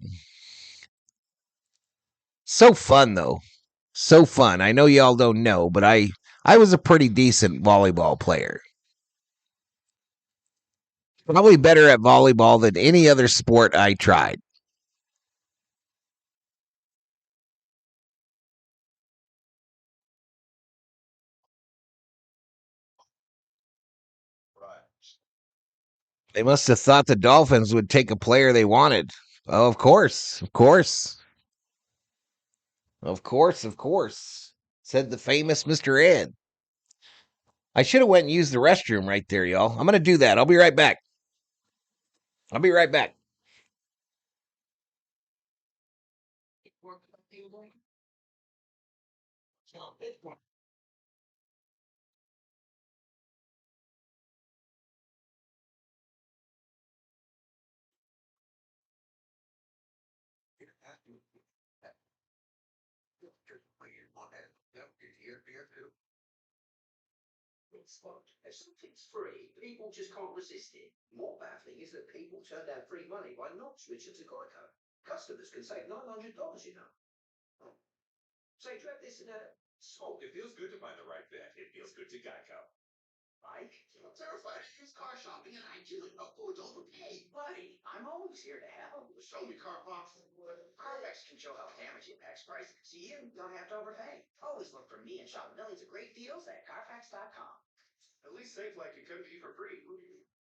So fun, though. So fun. I know y'all don't know, but I was a pretty decent volleyball player. Probably better at volleyball than any other sport I tried. They must have thought the Dolphins would take a player they wanted. Oh, of course. Of course. Of course. Of course. Said the famous Mr. Ed. I should have went and used the restroom right there, y'all. I'm going to do that. I'll be right back. I'll be right back. If something's free, people just can't resist it. More baffling is that people turn down free money by not switching to Geico. Customers can save $900, you know. So you have this in a... So it feels good to find the right fit. It feels good to Geico. Mike? I'm terrified of used car shopping and I do not afford to overpay. Buddy, I'm always here to help. Show me Carfax. Carfax can show how damage impacts price, so you don't have to overpay. Always look for me and shop millions of great deals at Carfax.com. At least SafeLight can come to you for free.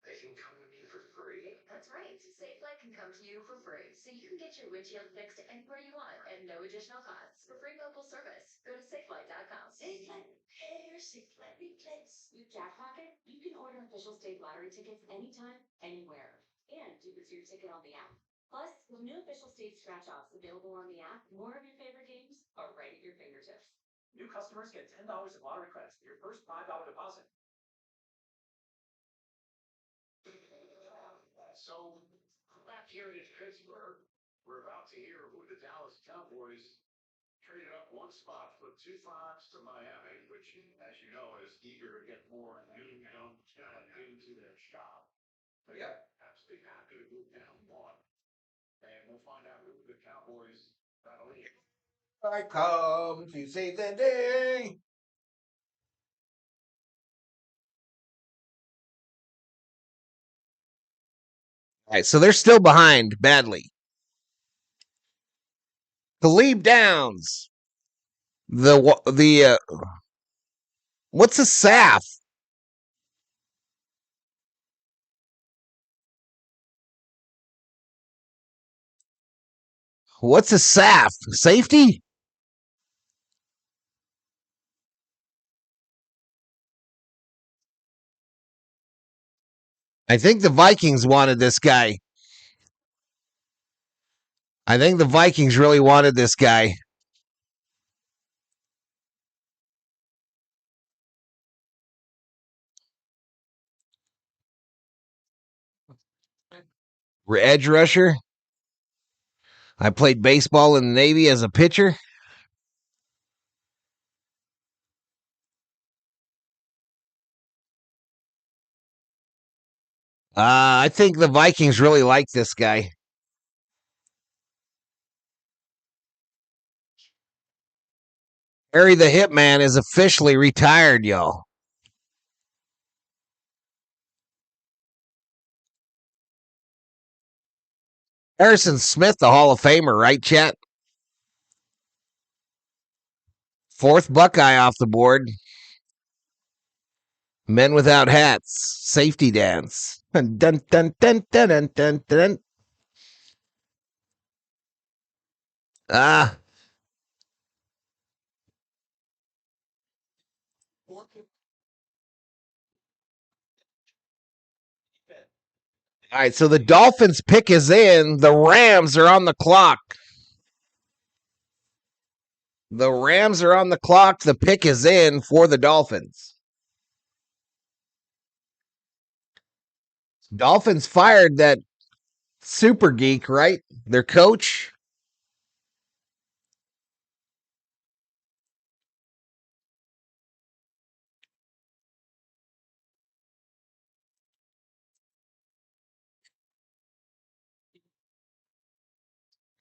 They can come to me for free. That's right. SafeLight can come to you for free, so you can get your windshield fixed anywhere you want at no additional cost. For free local service, go to SafeLight.com. SafeLight repair, SafeLight replace. With Jackpocket, you can order official state lottery tickets anytime, anywhere, and duplicate your ticket on the app. Plus, with new official state scratch-offs available on the app, more of your favorite games are right at your fingertips. New customers get $10 in lottery credits for your first $5 deposit. So, back here in Pittsburgh, we're about to hear who the Dallas Cowboys traded up one spot for 2 5s to Miami, which, as you know, is eager to get more new young talent into their shop. But yeah, absolutely happy to move down one. And we'll find out who the Cowboys battle is. I come to save the day. All right, so they're still behind badly. Talib Downs. The what's a SAF? What's a SAF? Safety? I think the Vikings wanted this guy. I think the Vikings really wanted this guy. Edge rusher. I played baseball in the Navy as a pitcher. I think the Vikings really like this guy. Harry the Hitman is officially retired, y'all. Harrison Smith, the Hall of Famer, right, chat? Fourth Buckeye off the board. Men Without Hats. Safety dance. Dun, dun, dun, dun, dun, dun, dun, dun. Ah. All right, so the Dolphins pick is in. The Rams are on the clock. The Rams are on the clock. The pick is in for the Dolphins. Dolphins fired that super geek, right? Their coach.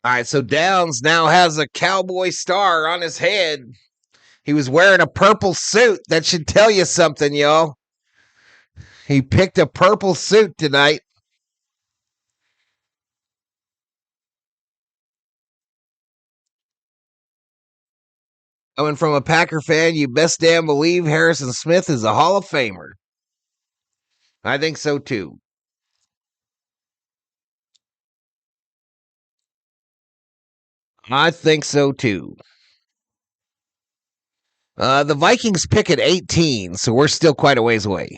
All right, so Downs now has a cowboy star on his head. He was wearing a purple suit. That should tell you something, y'all. He picked a purple suit tonight. Coming from a Packer fan, you best damn believe Harrison Smith is a Hall of Famer. I think so too. I think so too. The Vikings pick at 18, so we're still quite a ways away.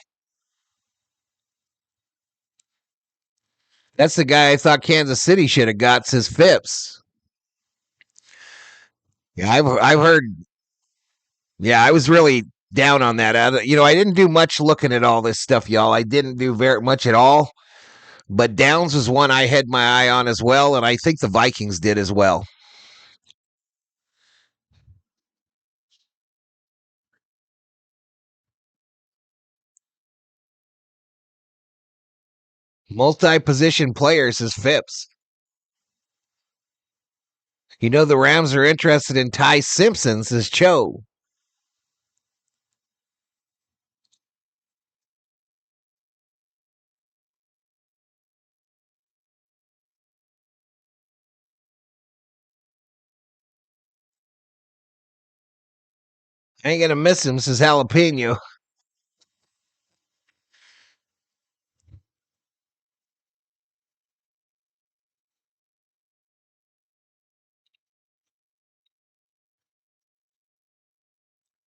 That's the guy I thought Kansas City should have got, says Phipps. Yeah, I've heard. Yeah, I was really down on that. I didn't do much looking at all this stuff, y'all. I didn't do very much at all. But Downs was one I had my eye on as well, and I think the Vikings did as well. Multi-position players, says Phipps. You know the Rams are interested in Ty Simpson, says Cho. I ain't gonna miss him, says Jalapeno.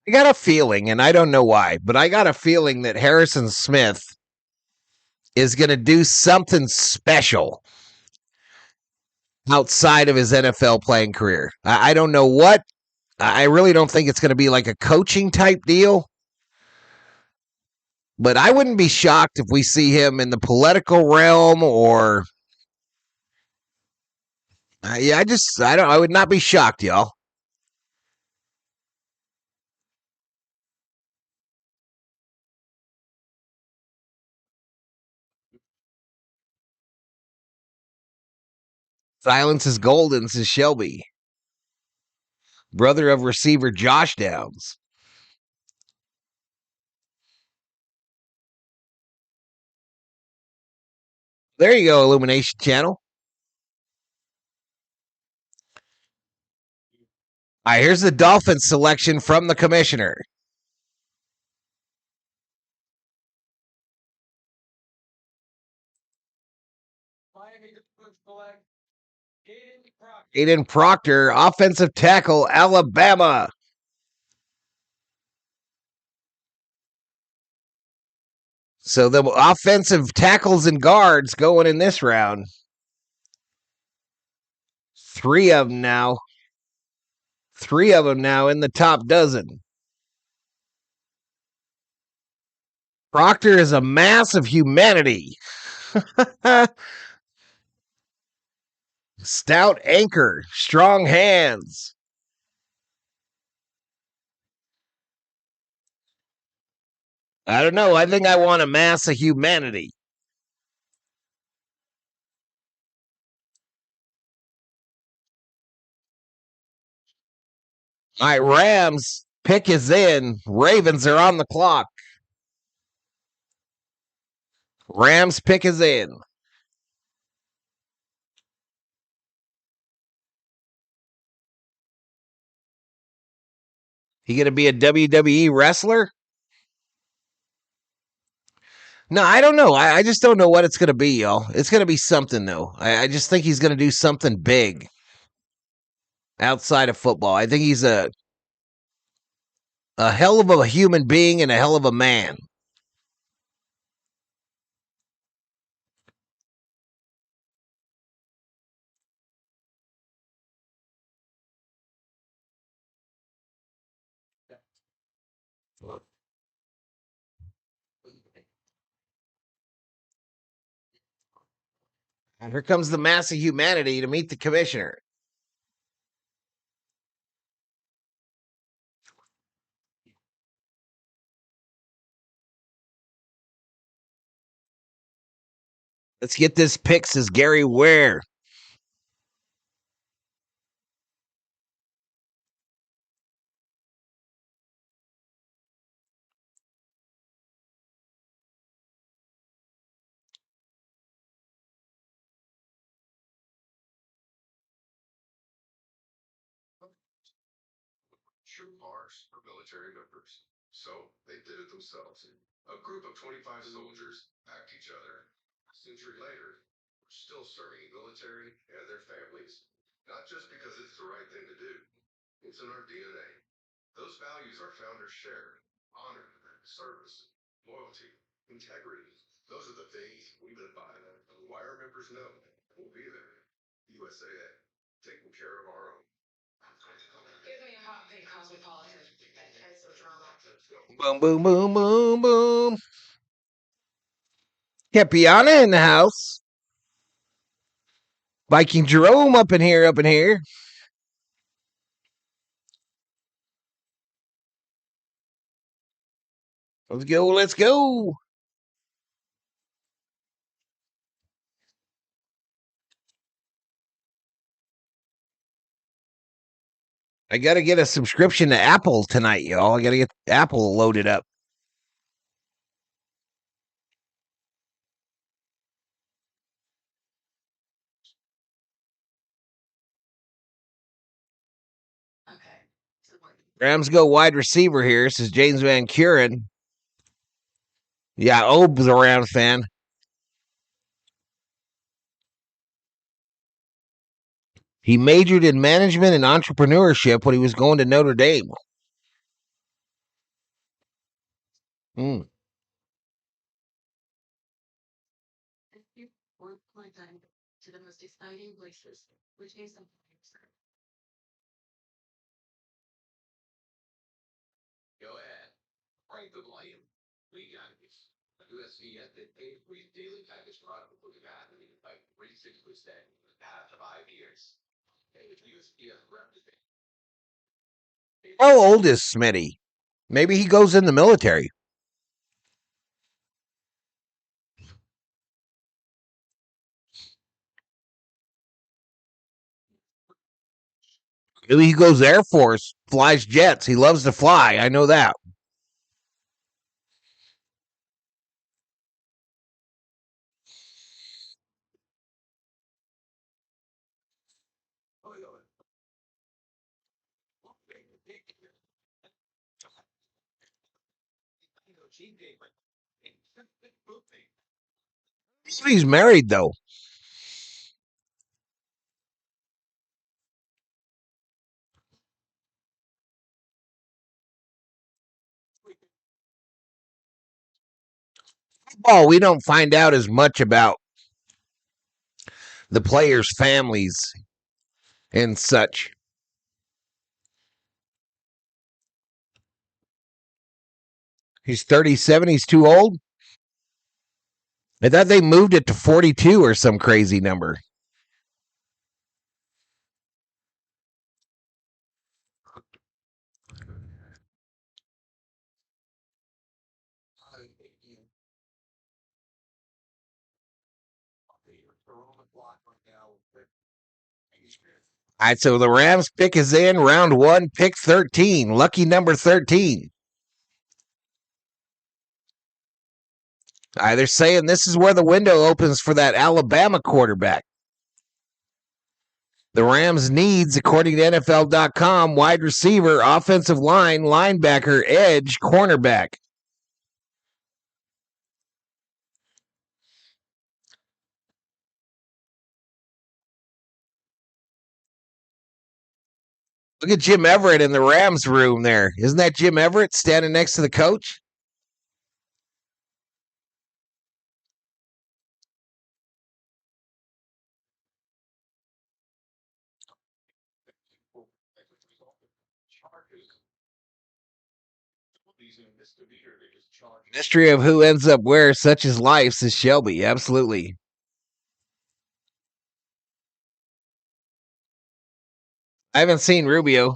I got a feeling, and I don't know why, but I got a feeling that Harrison Smith is going to do something special outside of his NFL playing career. I don't know what. I really don't think it's going to be like a coaching type deal. But I wouldn't be shocked if we see him in the political realm or. I would not be shocked, y'all. Silence is golden, says Shelby. Brother of receiver Josh Downs. There you go, Illumination Channel. All right, here's the Dolphins selection from the commissioner. Aiden Proctor, offensive tackle, Alabama. So the offensive tackles and guards going in this round. 3 of them now. 3 of them now in the top dozen. Proctor is a mass of humanity. Stout anchor, strong hands. I don't know. I think I want a mass of humanity. All right, Rams pick is in. Ravens are on the clock. Rams pick is in. He gonna be a WWE wrestler? No, I don't know. I just don't know what it's gonna be, y'all. It's gonna be something though. I just think he's gonna do something big outside of football. I think he's a hell of a human being and a hell of a man. And here comes the mass of humanity to meet the commissioner. Let's get this pick, says Gary Ware. True Mars are military members, so they did it themselves. A group of 25 soldiers backed each other. A century later, we're still serving the military and their families, not just because it's the right thing to do. It's in our DNA. Those values our founders shared: honor, service, loyalty, integrity. Those are the things we live by. Why our members know we'll be there. USAA, taking care of our own. Gives me a hot pink cosmopolitan. And so drama. Boom, boom, boom, boom, boom. Capiana in the house. Viking Jerome up in here, up in here. Let's go, let's go. I got to get a subscription to Apple tonight, y'all. I got to get Apple loaded up. Okay. Rams go wide receiver here, says James Van Kuren. Yeah, Obe's a Rams fan. He majored in management and entrepreneurship when he was going to Notre Dame. Mm. To the most exciting places, which is something. Go ahead. Rank the blame. We got this. USC at the free daily package product for the guy like 36% after 5 years. And with USPS represent. How old is Smitty? Maybe he goes in the military. Maybe he goes Air Force, flies jets. He loves to fly. I know that. He's married though. Oh, we don't find out as much about the players' families and such. He's 37. He's too old. I thought they moved it to 42 or some crazy number. All right, so the Rams pick is in round 1, pick 13, lucky number 13. All right, they're saying this is where the window opens for that Alabama quarterback. The Rams needs, according to NFL.com, wide receiver, offensive line, linebacker, edge, cornerback. Look at Jim Everett in the Rams room there. Isn't that Jim Everett standing next to the coach? Mystery of who ends up where, such as life, says Shelby. Absolutely. I haven't seen Rubio.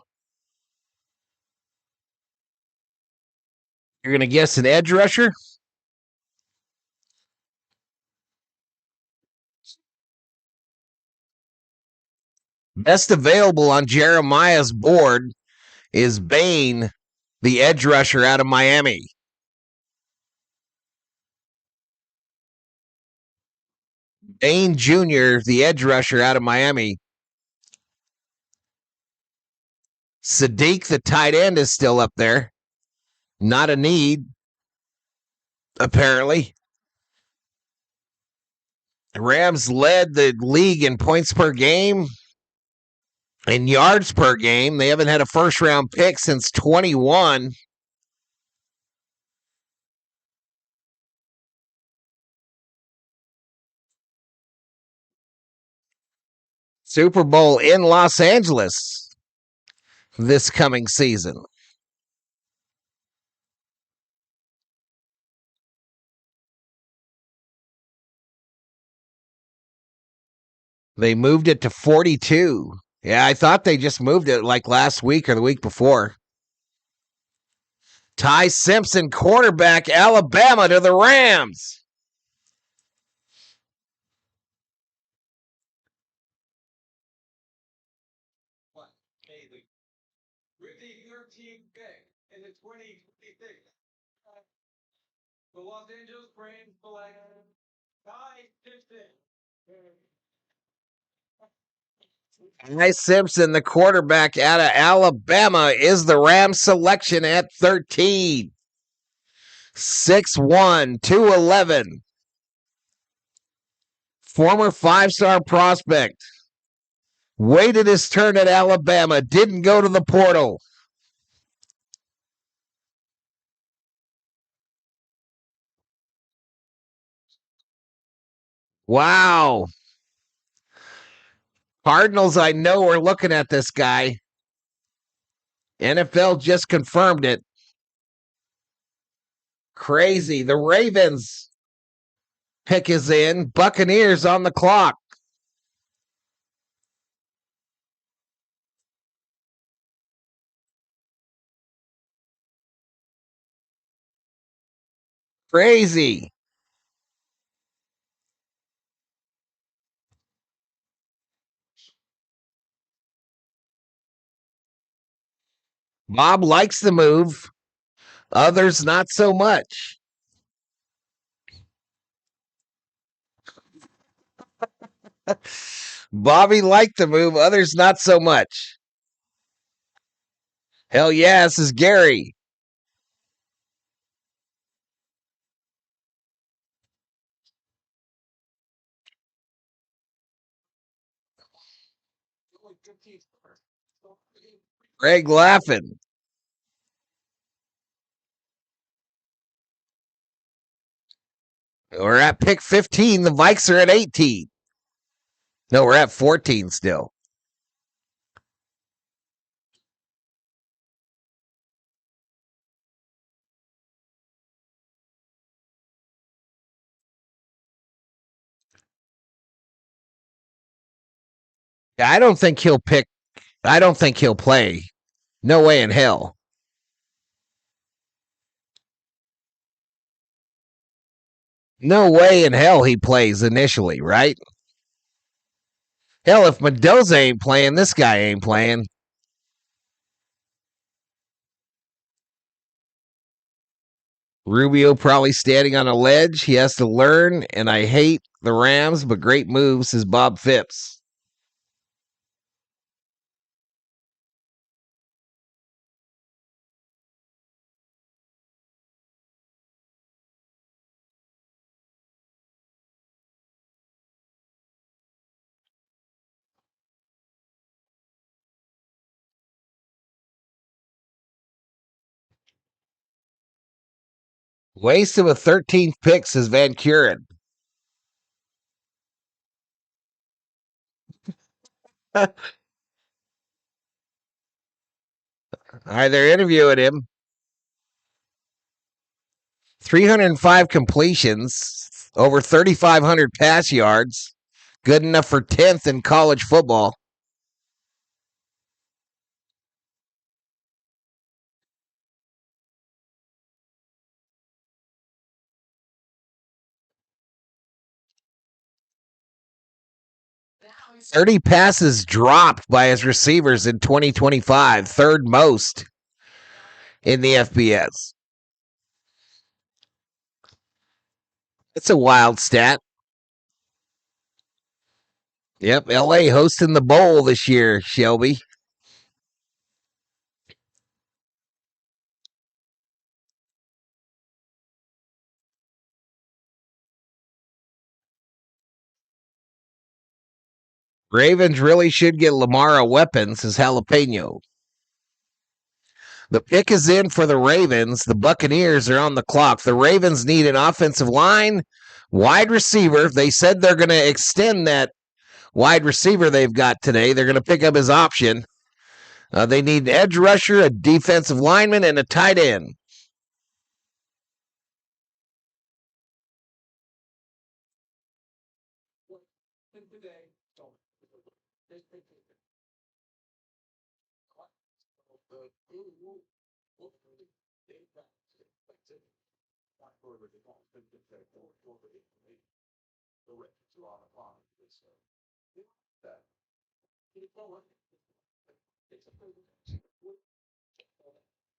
You're going to guess an edge rusher? Best available on Jeremiah's board is Bain, the edge rusher out of Miami. Bain Jr., the edge rusher out of Miami. Sadiq, the tight end, is still up there. Not a need, apparently. The Rams led the league in points per game and yards per game. They haven't had a first-round pick since 21. Super Bowl in Los Angeles this coming season. They moved it to 42. Yeah, I thought they just moved it like last week or the week before. Ty Simpson, quarterback, Alabama to the Rams. With the 13th pick in the 2026, the Los Angeles Rams select Ty Simpson. Ty Simpson, the quarterback out of Alabama, is the Rams selection at 13. 6'1", 211. Former 5-star prospect. Waited his turn at Alabama. Didn't go to the portal. Wow. Cardinals, I know, are looking at this guy. NFL just confirmed it. Crazy. The Ravens pick is in. Buccaneers on the clock. Crazy. Bob likes the move. Others not so much. Bobby liked the move. Others not so much. Hell yeah, this is Gary. Greg laughing. We're at pick 15. The Vikes are at 18. No, we're at 14 still. I don't think he'll pick. I don't think he'll play. No way in hell. No way in hell he plays initially, right? Hell, if Mendoza ain't playing, this guy ain't playing. Rubio probably standing on a ledge. He has to learn, and I hate the Rams, but great moves, says Bob Phipps. Waste of a 13th pick, says Van Kuren. All right, they're interviewing him. 305 completions, over 3,500 pass yards. Good enough for 10th in college football. Now 30 passes dropped by his receivers in 2025, third most in the FBS. It's a wild stat. Yep, LA hosting the bowl this year, Shelby. Ravens really should get Lamar a weapon, says Jalapeno. The pick is in for the Ravens. The Buccaneers are on the clock. The Ravens need an offensive line, wide receiver. They said they're going to extend that wide receiver they've got today. They're going to pick up his option. They need an edge rusher, a defensive lineman, and a tight end. today, don't.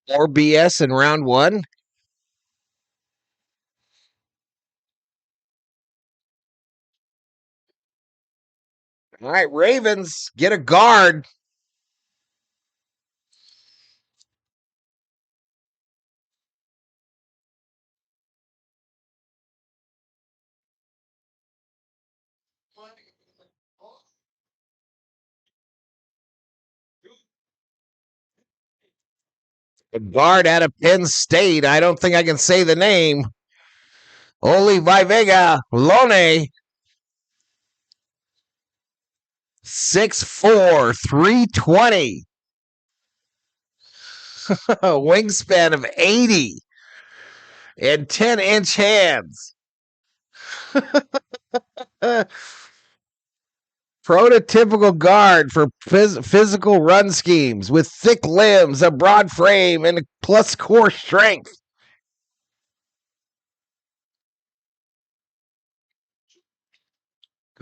More BS in round one. All right, Ravens, get a guard. A guard out of Penn State. I don't think I can say the name. Oli Vivega Lone. 6'4", 320. Wingspan of 80 and 10-inch hands. Prototypical guard for physical run schemes with thick limbs, a broad frame, and plus core strength.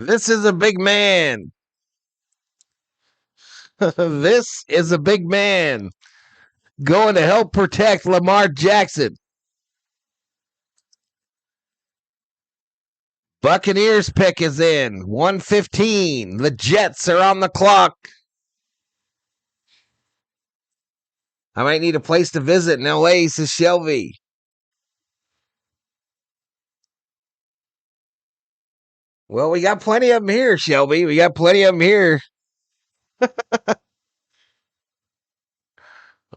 This is a big man. This is a big man going to help protect Lamar Jackson. Buccaneers pick is in. 115. The Jets are on the clock. I might need a place to visit in LA, says Shelby. Well, we got plenty of them here, Shelby. We got plenty of them here.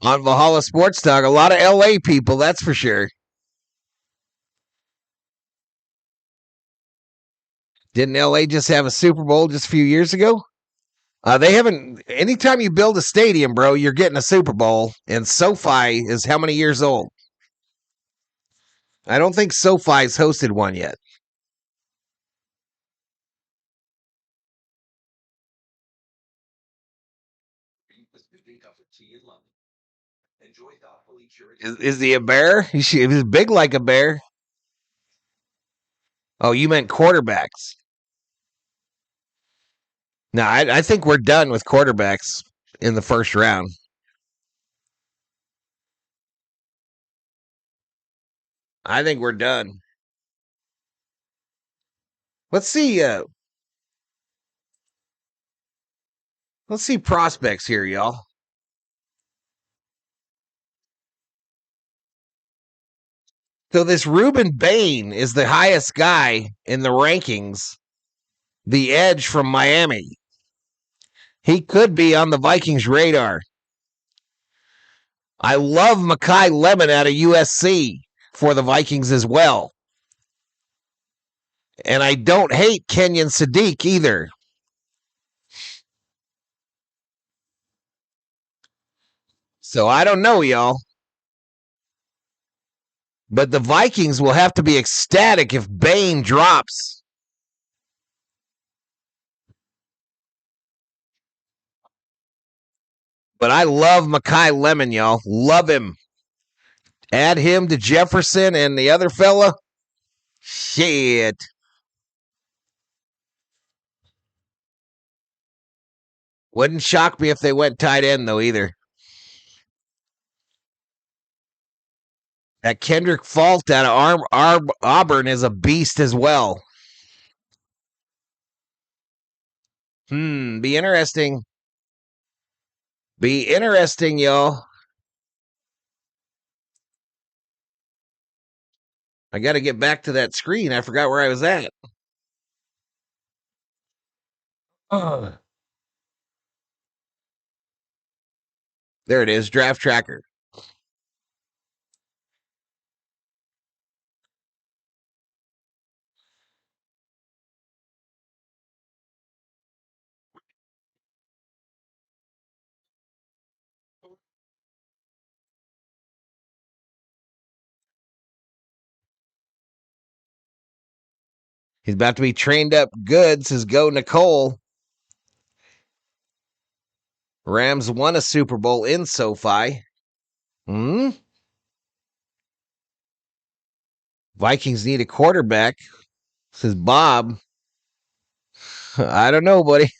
On Valhalla Sports Talk. A lot of LA people, that's for sure. Didn't LA just have a Super Bowl just a few years ago? They haven't. Anytime you build a stadium, bro, you're getting a Super Bowl. And SoFi is how many years old? I don't think SoFi's hosted one yet. Is he a bear? He's big like a bear. Oh, you meant quarterbacks. No, I think we're done with quarterbacks in the first round. I think we're done. Let's see. Let's see prospects here, y'all. So this Ruben Bain is the highest guy in the rankings. The edge from Miami. He could be on the Vikings' radar. I love Makai Lemon out of USC for the Vikings as well. And I don't hate Kenyon Sadiq either. So I don't know, y'all. But the Vikings will have to be ecstatic if Bain drops. But I love Makai Lemon, y'all. Love him. Add him to Jefferson and the other fella. Shit. Wouldn't shock me if they went tight end, though, either. That Kendrick Fault out of Auburn is a beast as well. Be interesting. Be interesting, y'all. I got to get back to that screen. I forgot where I was at. There it is, draft tracker. He's about to be trained up good, says go Nicole. Rams won a Super Bowl in SoFi. Vikings need a quarterback, says Bob. I don't know, buddy.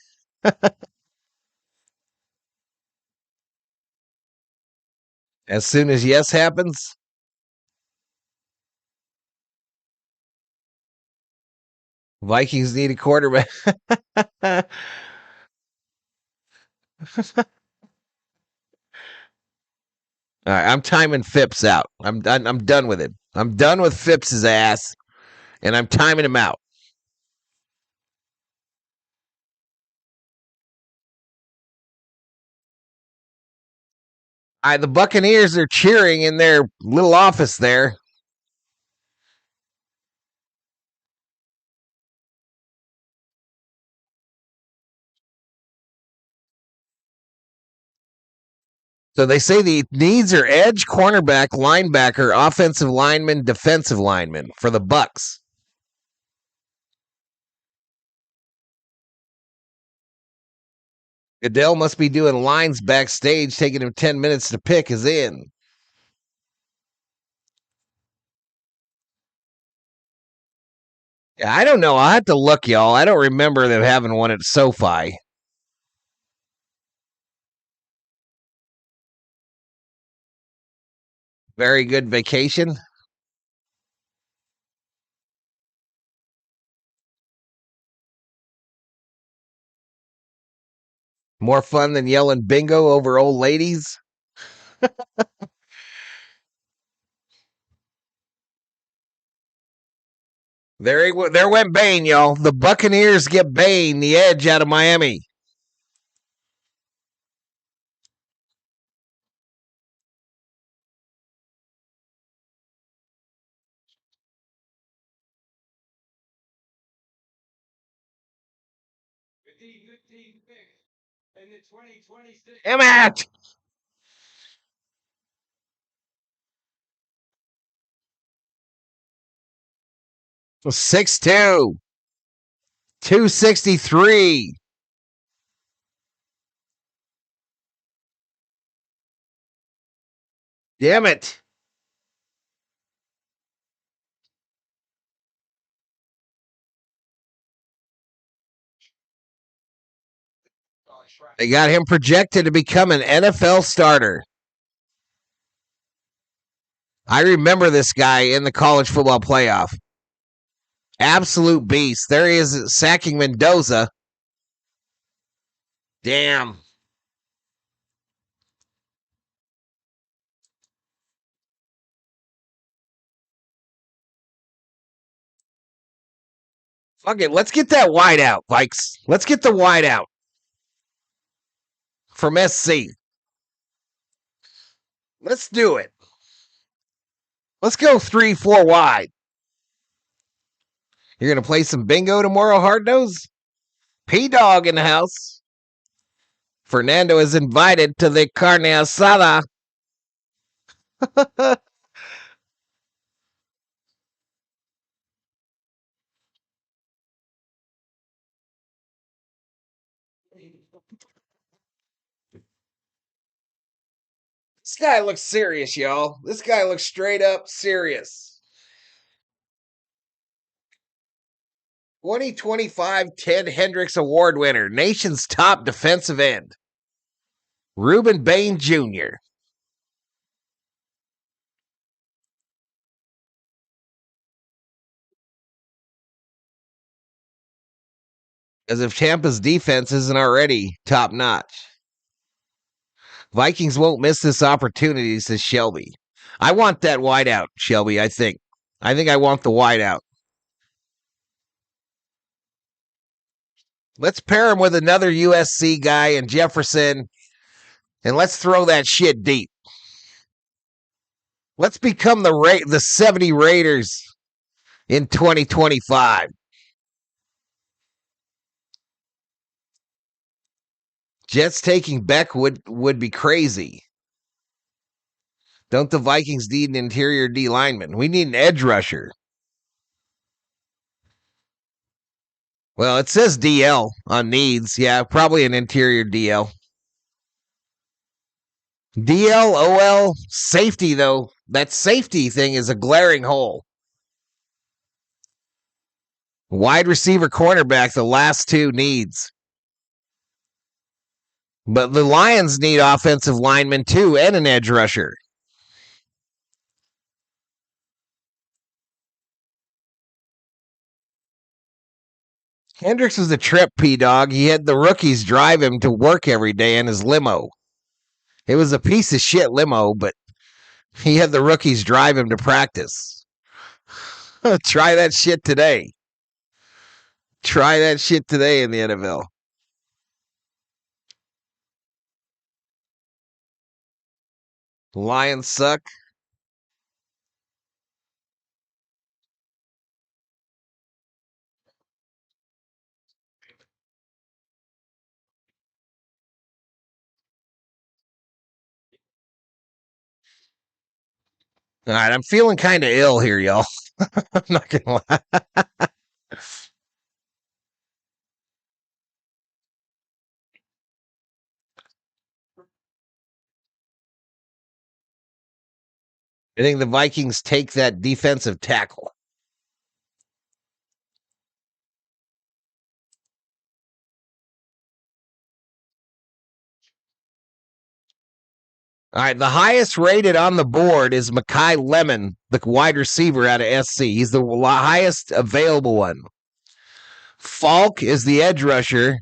As soon as yes happens, Vikings need a quarterback. All right, I'm timing Phipps out. I'm done with it. I'm done with Phipps's ass, and I'm timing him out. The Buccaneers are cheering in their little office there. So they say the needs are edge, cornerback, linebacker, offensive lineman, defensive lineman for the Bucks. Goodell must be doing lines backstage, taking him 10 minutes to pick is in. Yeah, I don't know. I'll have to look, y'all. I don't remember them having one at SoFi. Very good vacation. More fun than yelling bingo over old ladies. There went Bain, y'all. The Buccaneers get Bain, the edge out of Miami. Good team pick in the 2026. Damn it! 6'2", 263. Damn it. They got him projected to become an NFL starter. I remember this guy in the college football playoff. Absolute beast. There he is sacking Mendoza. Damn. Fuck it. Let's get that wide out, Vikes. Let's get the wide out from SC. Let's do it. Let's go 3-4 wide. You're going to play some bingo tomorrow, Hard Nose? P-Dog in the house. Fernando is invited to the carne asada. This guy looks serious, y'all. This guy looks straight up serious. 2025 Ted Hendricks Award winner, nation's top defensive end, Reuben Bain Jr. As if Tampa's defense isn't already top notch. Vikings won't miss this opportunity, says Shelby. I want that wideout, Shelby, I think. I want the wideout. Let's pair him with another USC guy and Jefferson, and let's throw that shit deep. Let's become the 70 Raiders in 2025. Jets taking Beck would be crazy. Don't the Vikings need an interior D lineman? We need an edge rusher. Well, it says DL on needs. Yeah, probably an interior DL. DL, OL, safety, though. That safety thing is a glaring hole. Wide receiver, cornerback, the last two needs. But the Lions need offensive linemen, too, and an edge rusher. Hendricks was a trip, P-Dog. He had the rookies drive him to work every day in his limo. It was a piece of shit limo, but he had the rookies drive him to practice. Try that shit today. Try that shit today in the NFL. Lions suck. All right, I'm feeling kind of ill here, y'all. I'm not gonna lie. I think the Vikings take that defensive tackle. All right, the highest rated on the board is Mekhi Lemon, the wide receiver out of SC. He's the highest available one. Falk is the edge rusher.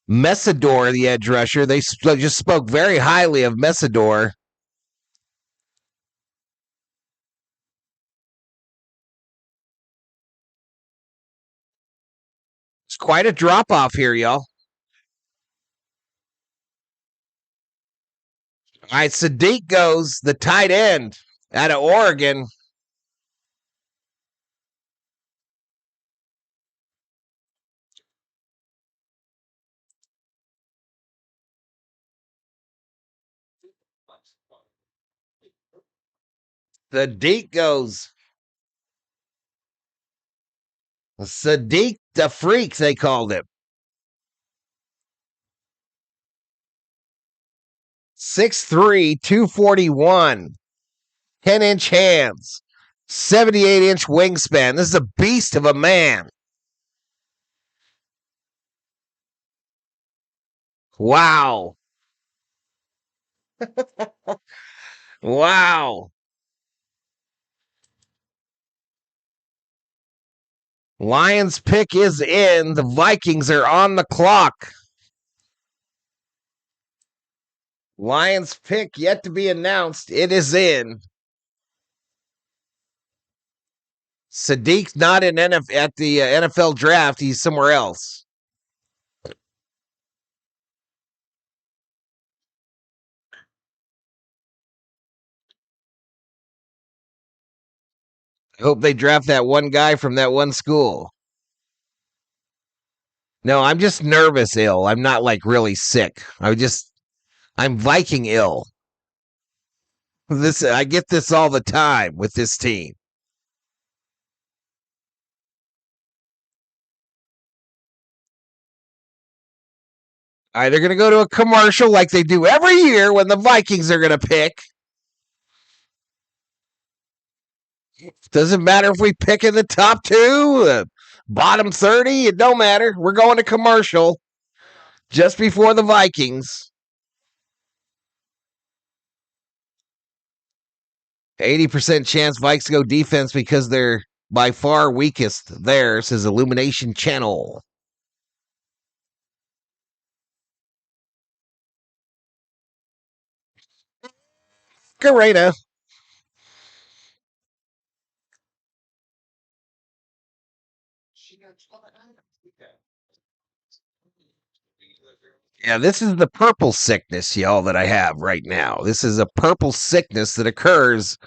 Messidor, the edge rusher. They just spoke very highly of Messidor. It's quite a drop off here, y'all. All right, Sadiq goes, the tight end out of Oregon. Sadiq goes. Sadiq the Freak, they called him. 6'3", 241. 10-inch hands. 78-inch wingspan. This is a beast of a man. Wow. Wow. Lions pick is in. The Vikings are on the clock. Lions pick yet to be announced. It is in. Sadiq's not in at the NFL draft. He's somewhere else. I hope they draft that one guy from that one school. No, I'm just nervous ill. I'm not like really sick. I'm Viking ill. I get this all the time with this team. They're going to go to a commercial like they do every year when the Vikings are going to pick. Doesn't matter if we pick in the top 2, bottom 30. It don't matter. We're going to commercial just before the Vikings. 80% chance Vikes go defense because they're by far weakest there, says Illumination Channel. Garena. Yeah, this is the purple sickness, y'all, that I have right now. This is a purple sickness that occurs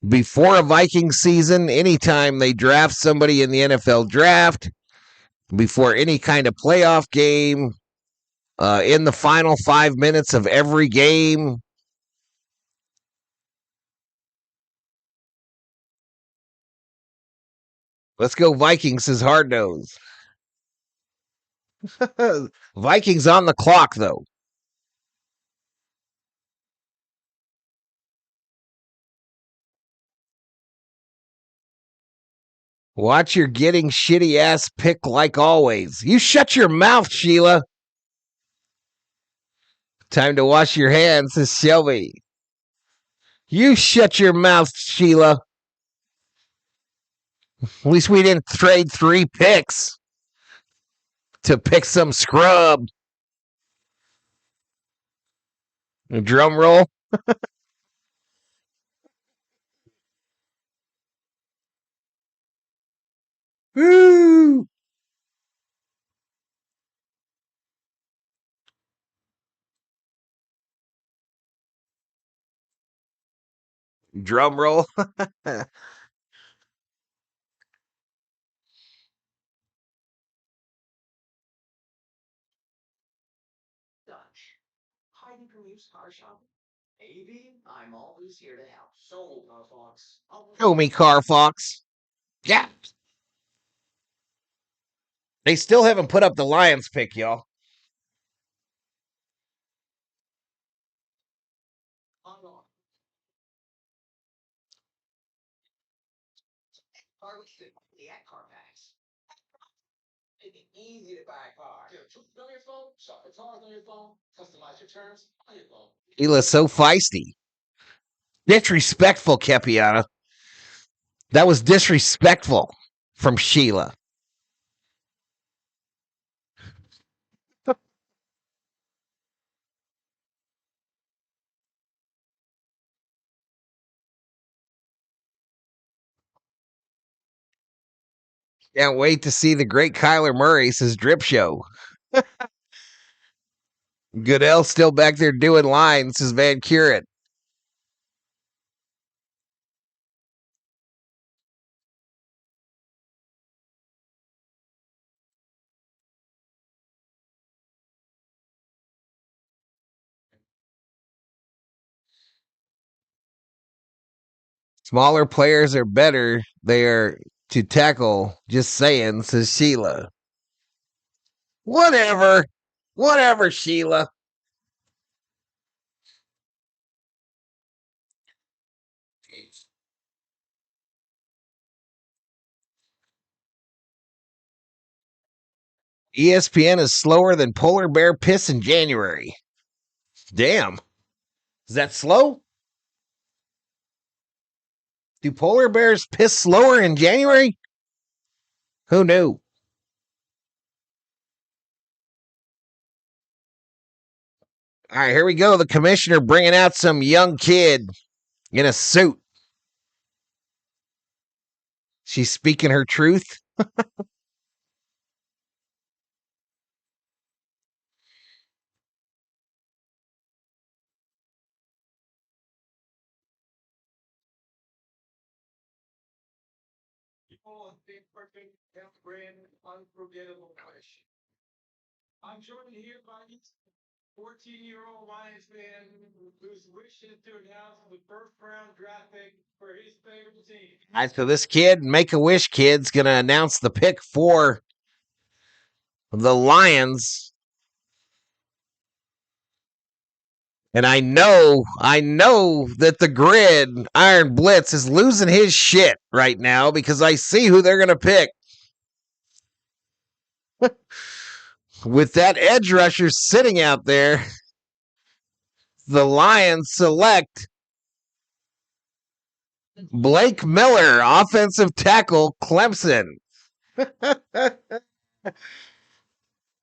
before a Viking season, anytime they draft somebody in the NFL draft, before any kind of playoff game, in the final 5 minutes of every game. Let's go Vikings, says Hard Nose. Vikings on the clock, though. Watch your getting shitty ass pick like always. You shut your mouth, Sheila. Time to wash your hands, says Shelby. You shut your mouth, Sheila. At least we didn't trade 3 picks to pick some scrub. Drum roll. Woo! Drum roll. Dutch. Hiding from used car shopping? Maybe. I'm always here to help. So, Fox. Show me, Car Fox. Yeah. They still haven't put up the Lions pick, y'all. The at car packs. Make it easy to buy a car. Get a truth on your phone, shop for cars on your phone, customize your terms on your phone. Sheila's so feisty. Disrespectful, Kepiana. That was disrespectful from Sheila. Can't wait to see the great Kyler Murray, says Drip Show. Goodell still back there doing lines, says Van Curet. Smaller players are better. They are to tackle. Just saying, says Sheila. Whatever. Whatever, Sheila. ESPN is slower than polar bear piss in January. Damn. Is that slow? Do polar bears piss slower in January? Who knew? All right, here we go. The commissioner bringing out some young kid in a suit. She's speaking her truth. People think perfect, grand, unforgettable wish. I'm joined here by 14-year-old Lions fan whose wish is to announce the first round draft pick for his favorite team. All right, so this kid, Make-A-Wish kid's going to announce the pick for the Lions. And I know that the grid, Iron Blitz, is losing his shit right now because I see who they're going to pick. With that edge rusher sitting out there, the Lions select Blake Miller, offensive tackle, Clemson.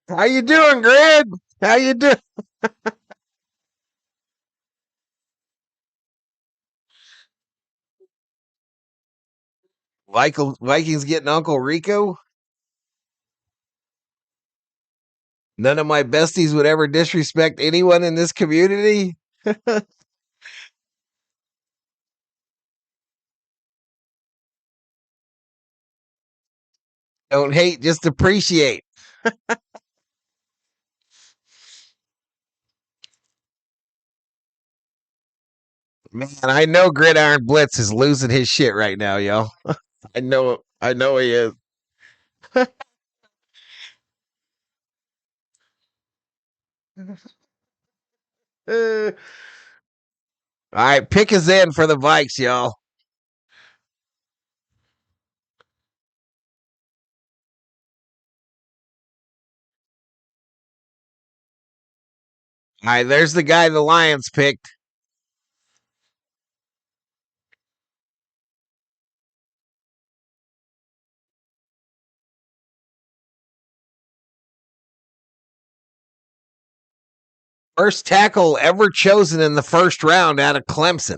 How you doing, Grid? How you doing? Vikings getting Uncle Rico? None of my besties would ever disrespect anyone in this community. Don't hate, just appreciate. Man, I know Gridiron Blitz is losing his shit right now, yo. I know he is. All right, pick is in for the Vikes, y'all. All right, there's the guy the Lions picked. First tackle ever chosen in the first round out of Clemson.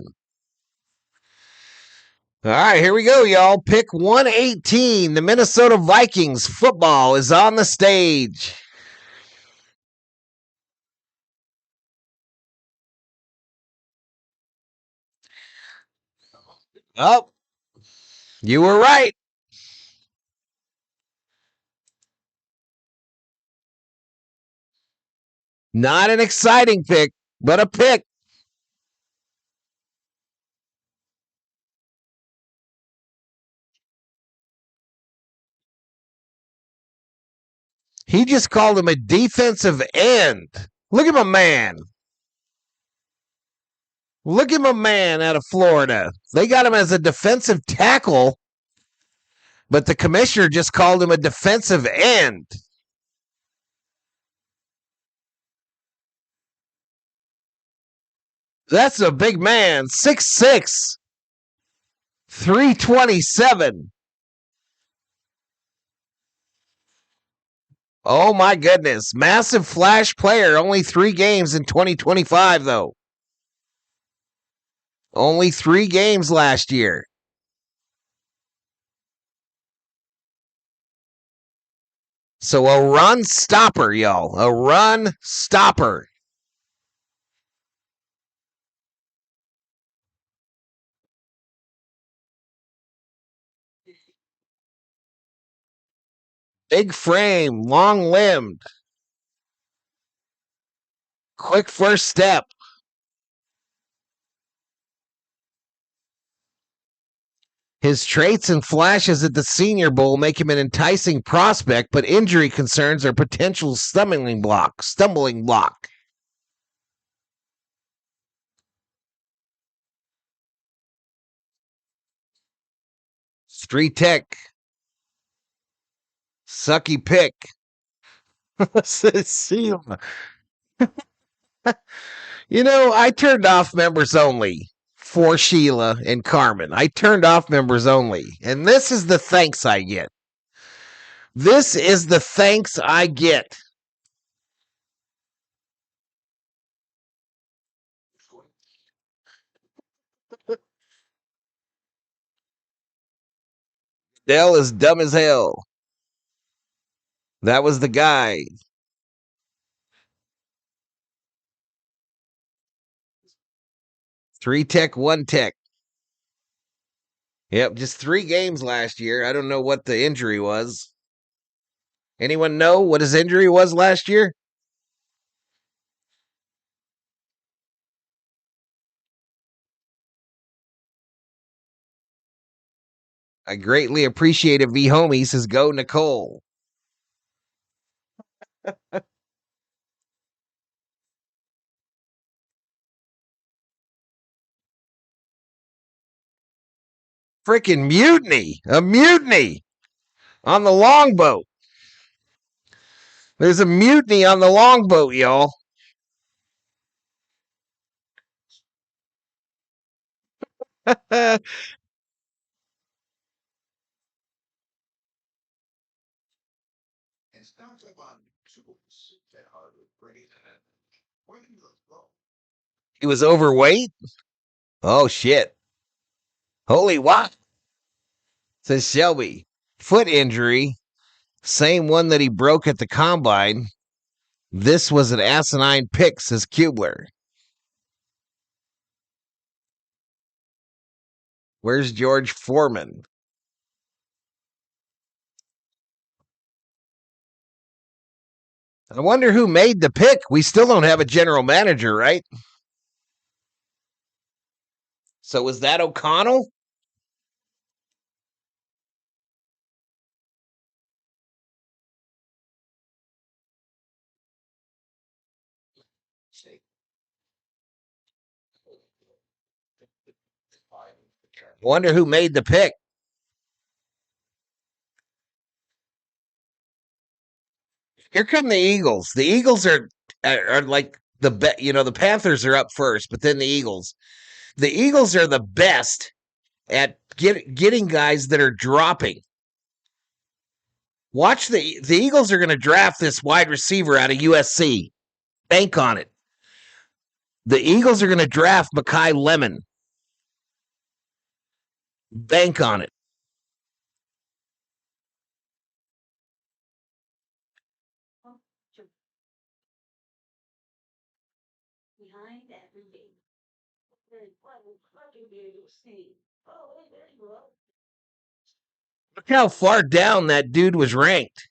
All right, here we go, y'all. Pick 118. The Minnesota Vikings football is on the stage. Oh, you were right. Not an exciting pick, but a pick. He just called him a defensive end. Look at my man. Look at my man out of Florida. They got him as a defensive tackle, but the commissioner just called him a defensive end. That's a big man. 6'6", 327. Oh my goodness. Massive flash player. Only 3 games in 2025, though. Only 3 games last year. So a run stopper, y'all. A run stopper. Big frame, long limbed. Quick first step. His traits and flashes at the Senior Bowl make him an enticing prospect, but injury concerns are potential stumbling block. 3 tech. Sucky pick. Sheila. I turned off members only for Sheila and Carmen. I turned off members only. And this is the thanks I get. This is the thanks I get. Dell is dumb as hell. That was the guy. 3 tech, 1 tech. Yep, just 3 games last year. I don't know what the injury was. Anyone know what his injury was last year? I greatly appreciate it. V Homie says, go Nicole. Freaking mutiny. A mutiny on the longboat. There's a mutiny on the longboat, y'all. It's not about tools that are great. Where do you go? He was overweight? Oh, shit. Holy what? Says Shelby. Foot injury. Same one that he broke at the combine. This was an asinine pick, says Kubler. Where's George Foreman? I wonder who made the pick. We still don't have a general manager, right? So was that O'Connell? I wonder who made the pick. Here come the Eagles. The Eagles are like the Panthers are up first, but then the Eagles. The Eagles are the best at getting guys that are dropping. Watch the Eagles are going to draft this wide receiver out of USC. Bank on it. The Eagles are going to draft Mekhi Lemon. Bank on it. Behind every game. Look how far down that dude was ranked.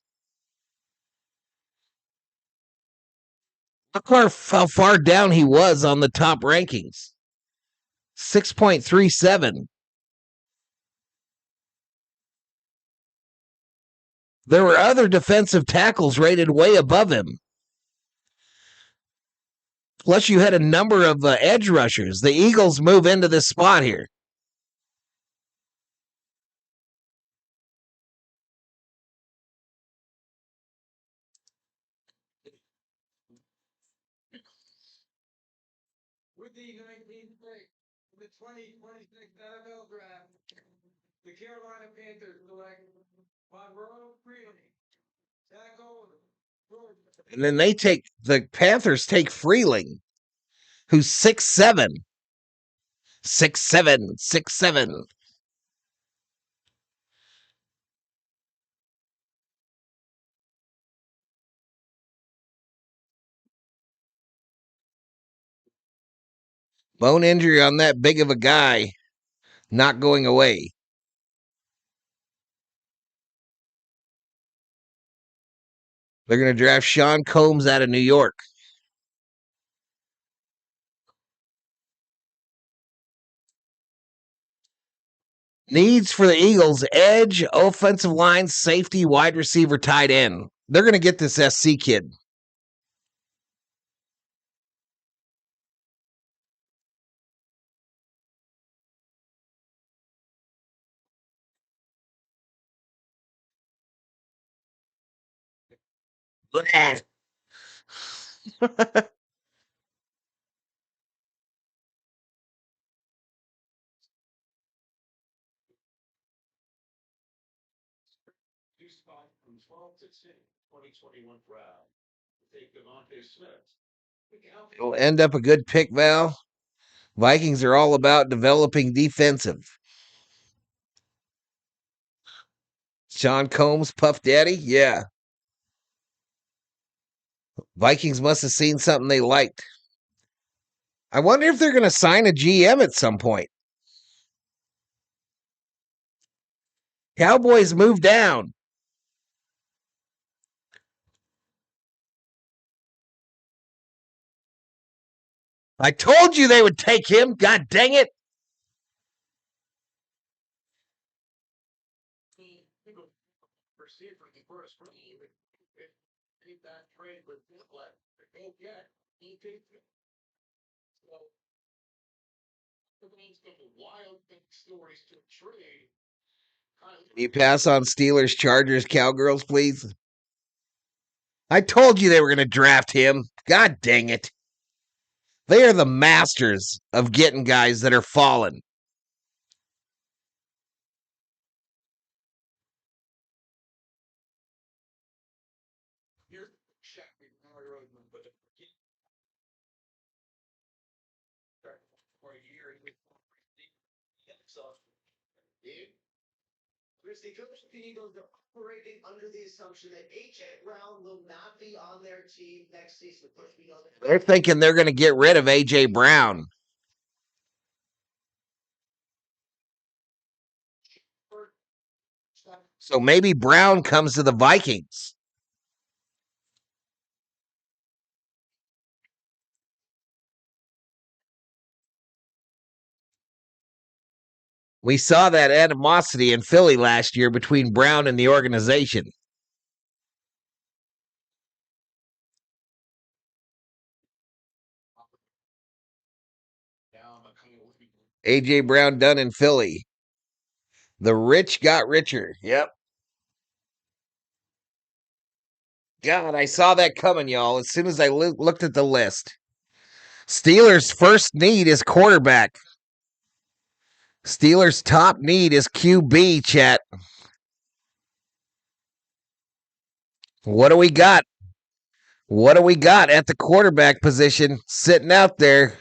Look how far down he was on the top rankings. 6.37. There were other defensive tackles rated way above him. Plus, you had a number of edge rushers. The Eagles move into this spot here. With the 19th pick, the 2026 NFL draft, the Carolina Panthers select Monroe Freeling, tackle, Georgia. And then the Panthers take Freeling, who's 6'7". 6'7", 6'7". Bone injury on that big of a guy, not going away. They're going to draft Sean Combs out of New York. Needs for the Eagles: edge, offensive line, safety, wide receiver, tight end. They're going to get this SC kid. Bleh. Two spot from 12 to 10, 2021 draft. Take Devontae Smith. It'll end up a good pick, Val. Vikings are all about developing defensive. Sean Combs, Puff Daddy, yeah. Vikings must have seen something they liked. I wonder if they're going to sign a GM at some point. Cowboys move down. I told you they would take him. God dang it. Receiver the first round. If that trade with Whitlock to go get EJ. So the man's got a wild stories to trade. You pass on Steelers, Chargers, Cowgirls, please. I told you they were going to draft him. God dang it. They are the masters of getting guys that are fallen. Here's Shaq McMillan, but for a year, so Christy, Coach Eagles are operating under the assumption that H.A. Brown will not be on their team next season. Of course, we know that. They're thinking they're going to get rid of A.J. Brown. So maybe Brown comes to the Vikings. We saw that animosity in Philly last year between Brown and the organization. A.J. Brown done in Philly. The rich got richer. Yep. God, I saw that coming, y'all, as soon as I looked at the list. Steelers' first need is quarterback. Steelers' top need is QB, chat. What do we got? What do we got at the quarterback position sitting out there?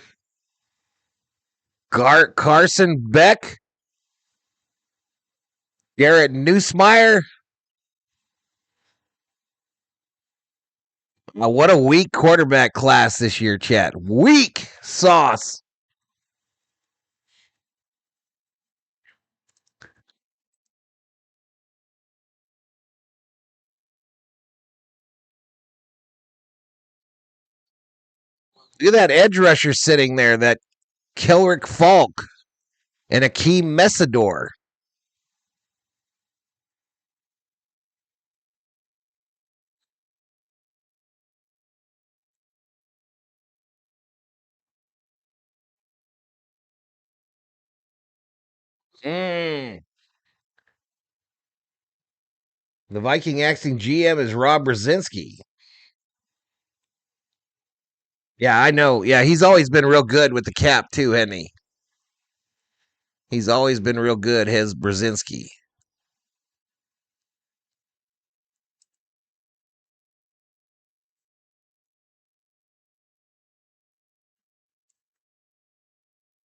Carson Beck? Garrett Nussmeyer? What a weak quarterback class this year, chat. Weak sauce. Look at that edge rusher sitting there, that Kelrick Falk and Akeem Messador. The Viking acting GM is Rob Brzezinski. Yeah, I know. Yeah, he's always been real good with the cap too, hasn't he? He's always been real good, has Brzezinski.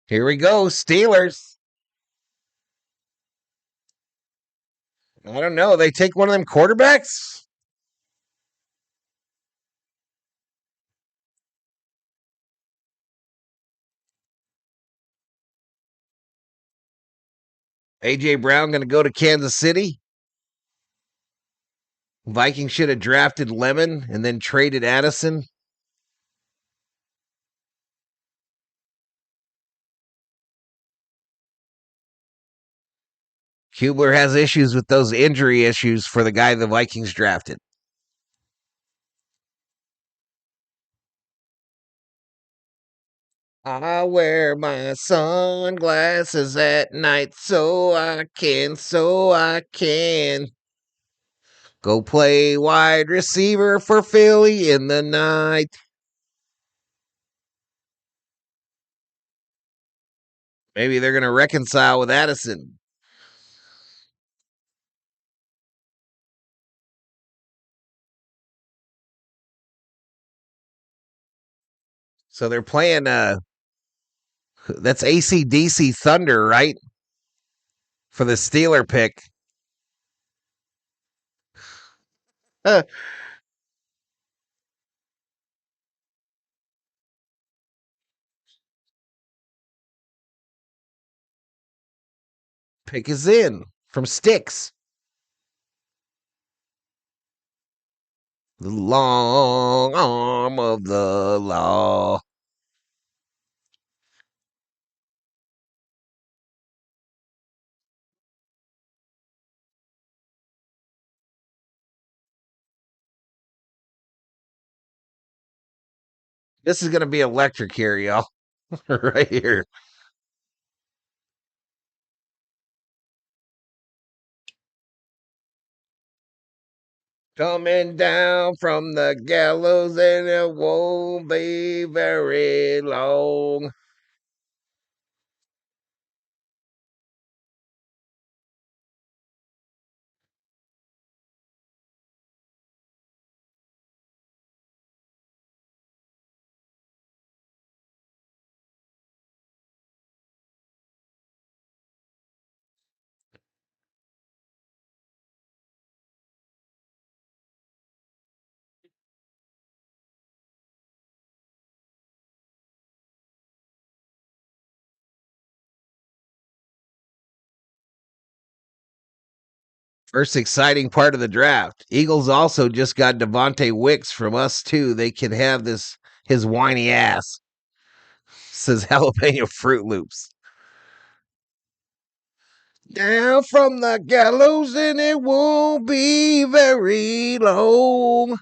Here we go, Steelers. I don't know. They take one of them quarterbacks? A.J. Brown going to go to Kansas City? Vikings should have drafted Lemon and then traded Addison. Kubler has issues with those injury issues for the guy the Vikings drafted. I wear my sunglasses at night so I can. Go play wide receiver for Philly in the night. Maybe they're going to reconcile with Addison. So they're playing that's AC/DC Thunder, right? For the Steeler pick. Pick is in from Sticks. The long arm of the law. This is going to be electric here, y'all. Right here. Coming down from the gallows and it won't be very long. First exciting part of the draft. Eagles also just got Devontae Wicks from us too. They can have his whiny ass. Says jalapeno Fruit Loops. Down from the gallows and it won't be very long.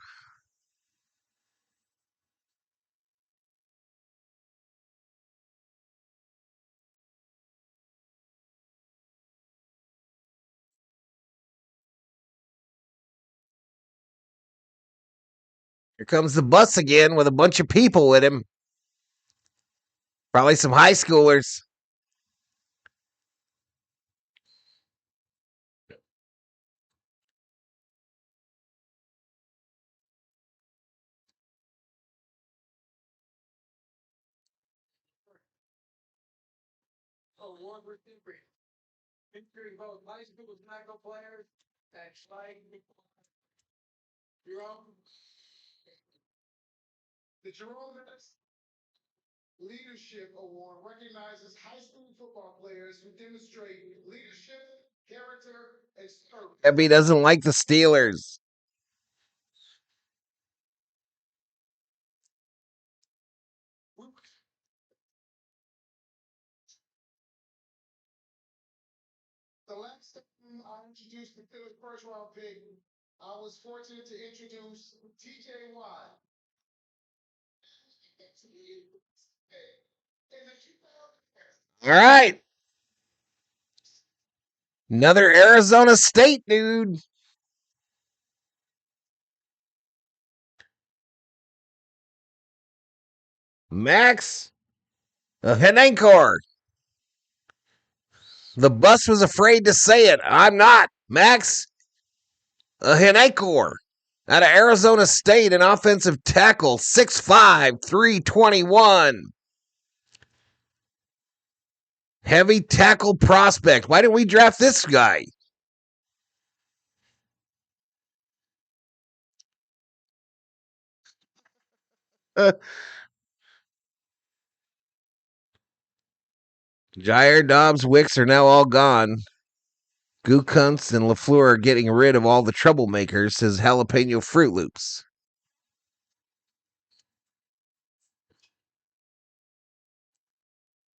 Here comes the bus again with a bunch of people with him. Probably some high schoolers. Award recipient. Featuring both high school tackle players and flag Jerome. The Jerome Leadership Award recognizes high school football players who demonstrate leadership, character, and service. Debbie doesn't like the Steelers. The last time I introduced the Phillies first round pick, I was fortunate to introduce TJ Watt. All right. Another Arizona State dude. Max Henenkor. The bus was afraid to say it. I'm not. Max Henenkor. Out of Arizona State, an offensive tackle, 6'5", 321. Heavy tackle prospect. Why didn't we draft this guy? Jair, Dobbs, Wicks are now all gone. Gukunst and LaFleur are getting rid of all the troublemakers, says Jalapeno Fruit Loops.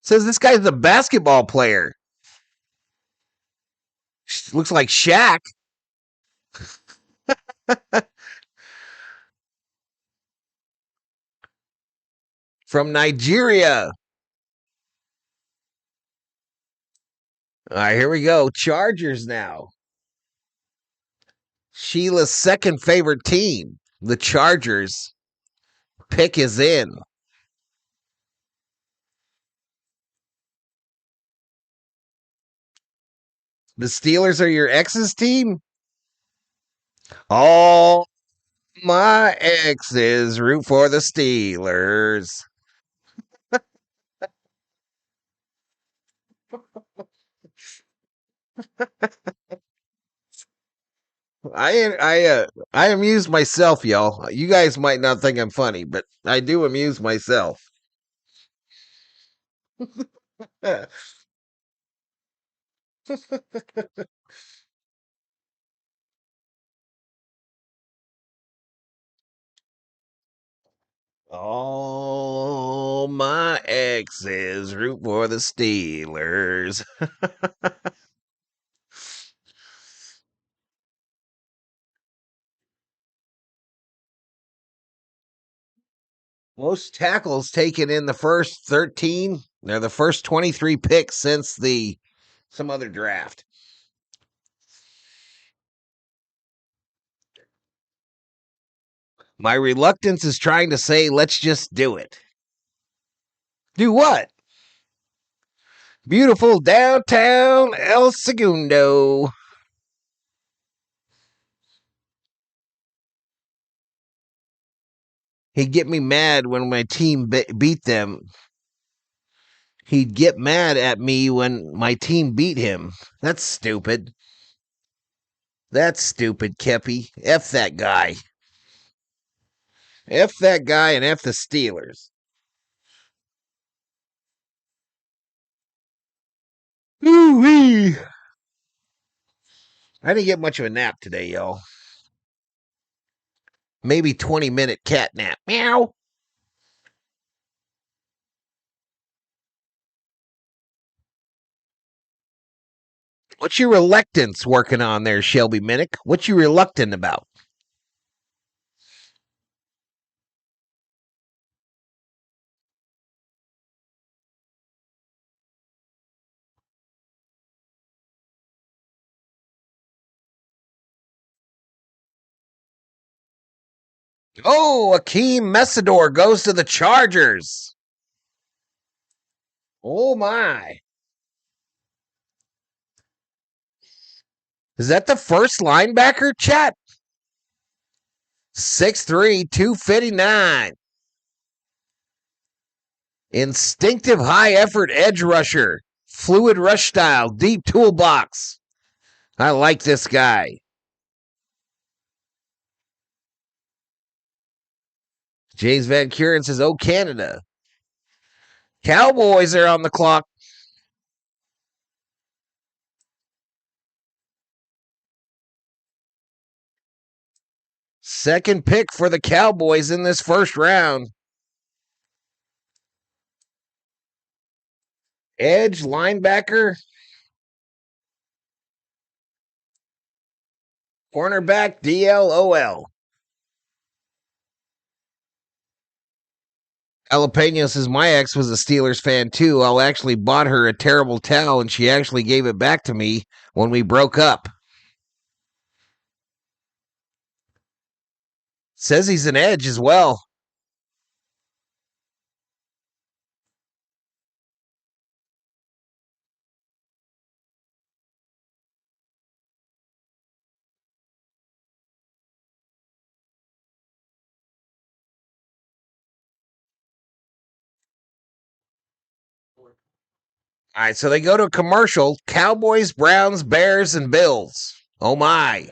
Says this guy's a basketball player. Looks like Shaq. From Nigeria. All right, here we go. Chargers now. Sheila's second favorite team, the Chargers. Pick is in. The Steelers are your ex's team? All my exes root for the Steelers. I amuse myself, y'all. You guys might not think I'm funny, but I do amuse myself. All my exes root for the Steelers. Most tackles taken in the first 13. They're the first 23 picks since some other draft. My reluctance is trying to say, let's just do it. Do what? Beautiful downtown El Segundo. He'd get me mad when my team beat them. He'd get mad at me when my team beat him. That's stupid. That's stupid, Keppy. F that guy. F that guy and F the Steelers. Ooh-wee. I didn't get much of a nap today, y'all. Maybe 20-minute cat nap. Meow. What's your reluctance working on there, Shelby Minnick? What you reluctant about? Oh, Akeem Messidor goes to the Chargers. Oh, my. Is that the first linebacker, chat? 6'3", 259. Instinctive high-effort edge rusher. Fluid rush style. Deep toolbox. I like this guy. James Van Kuren says, oh, Canada. Cowboys are on the clock. Second pick for the Cowboys in this first round. Edge, linebacker, cornerback, DLOL. Jalapeno says, my ex was a Steelers fan too. I actually bought her a terrible towel and she actually gave it back to me when we broke up. Says he's an edge as well. All right, so they go to a commercial. Cowboys, Browns, Bears, and Bills. Oh, my.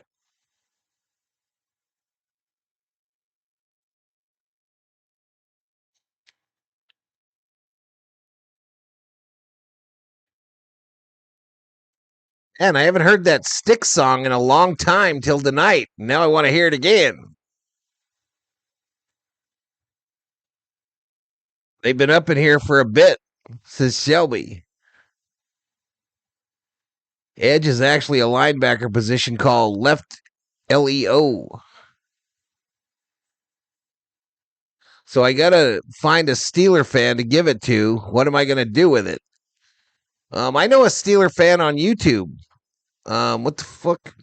And I haven't heard that Stick song in a long time till tonight. Now I want to hear it again. They've been up in here for a bit, says Shelby. Edge is actually a linebacker position called left LEO. So I got to find a Steeler fan to give it to. What am I going to do with it? I know a Steeler fan on YouTube. What the fuck?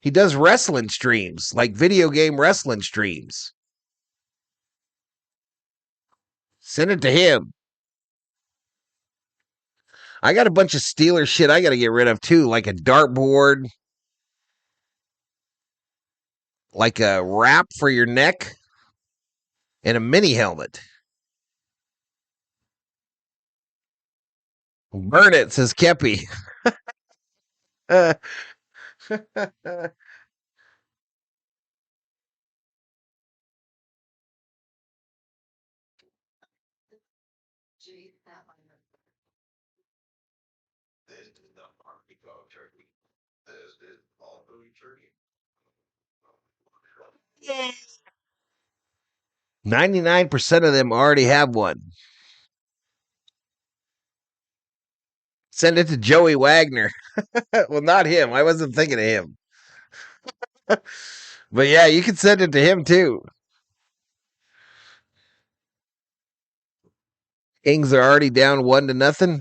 He does wrestling streams, like video game wrestling streams. Send it to him. I got a bunch of Steeler shit I got to get rid of too, like a dartboard, like a wrap for your neck, and a mini helmet. Burn it, says Kepi. Gee, that one. This is the barbecue turkey. This is all food turkey. 99% of them already have one. Send it to Joey Wagner. Well, not him. I wasn't thinking of him. But yeah, you can send it to him too. Kings are already down 1-0.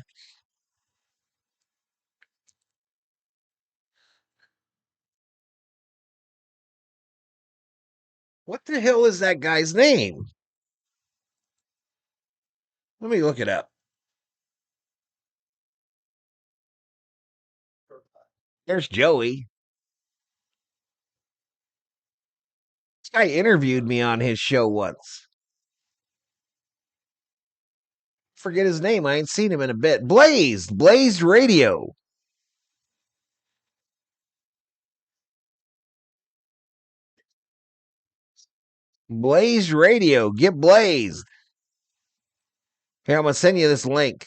What the hell is that guy's name? Let me look it up. There's Joey. This guy interviewed me on his show once. Forget his name. I ain't seen him in a bit. Blazed Radio. Blazed Radio. Get blazed. Here, I'm going to send you this link.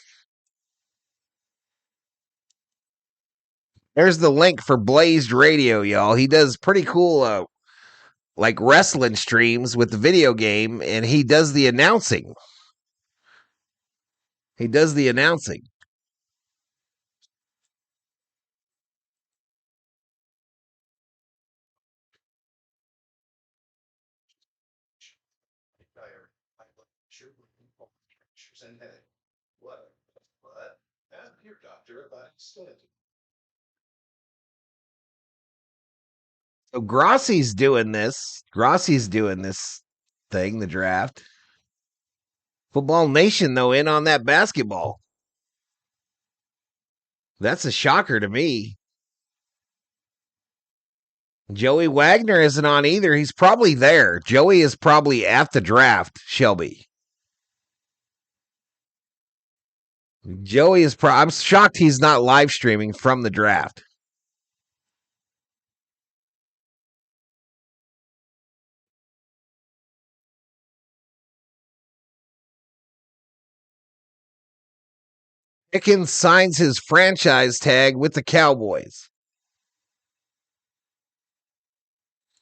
There's the link for Blazed Radio, y'all. He does pretty cool, like wrestling streams with the video game, and he does the announcing. He does the announcing. What? I'm your doctor about extent. So Grossi's doing this. Grossi's doing this thing, the draft. Football Nation, though, in on that basketball. That's a shocker to me. Joey Wagner isn't on either. He's probably there. Joey is probably at the draft, Shelby. Joey is I'm shocked he's not live streaming from the draft. Pickens signs his franchise tag with the Cowboys.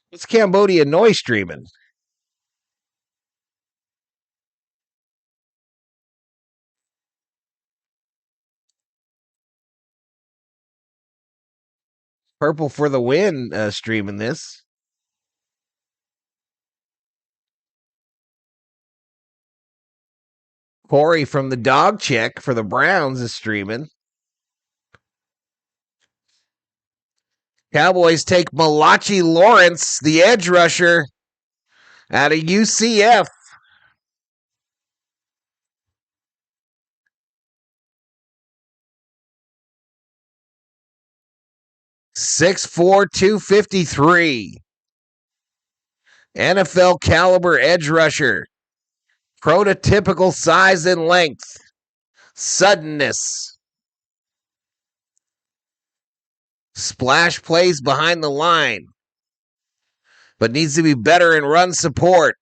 What's Cambodia noise streaming? Purple for the win streaming this. Corey from the Dog Check for the Browns is streaming. Cowboys take Malachi Lawrence, the edge rusher, out of UCF. (6'4", 253. NFL caliber edge rusher. Prototypical size and length. Suddenness. Splash plays behind the line, but needs to be better in run support.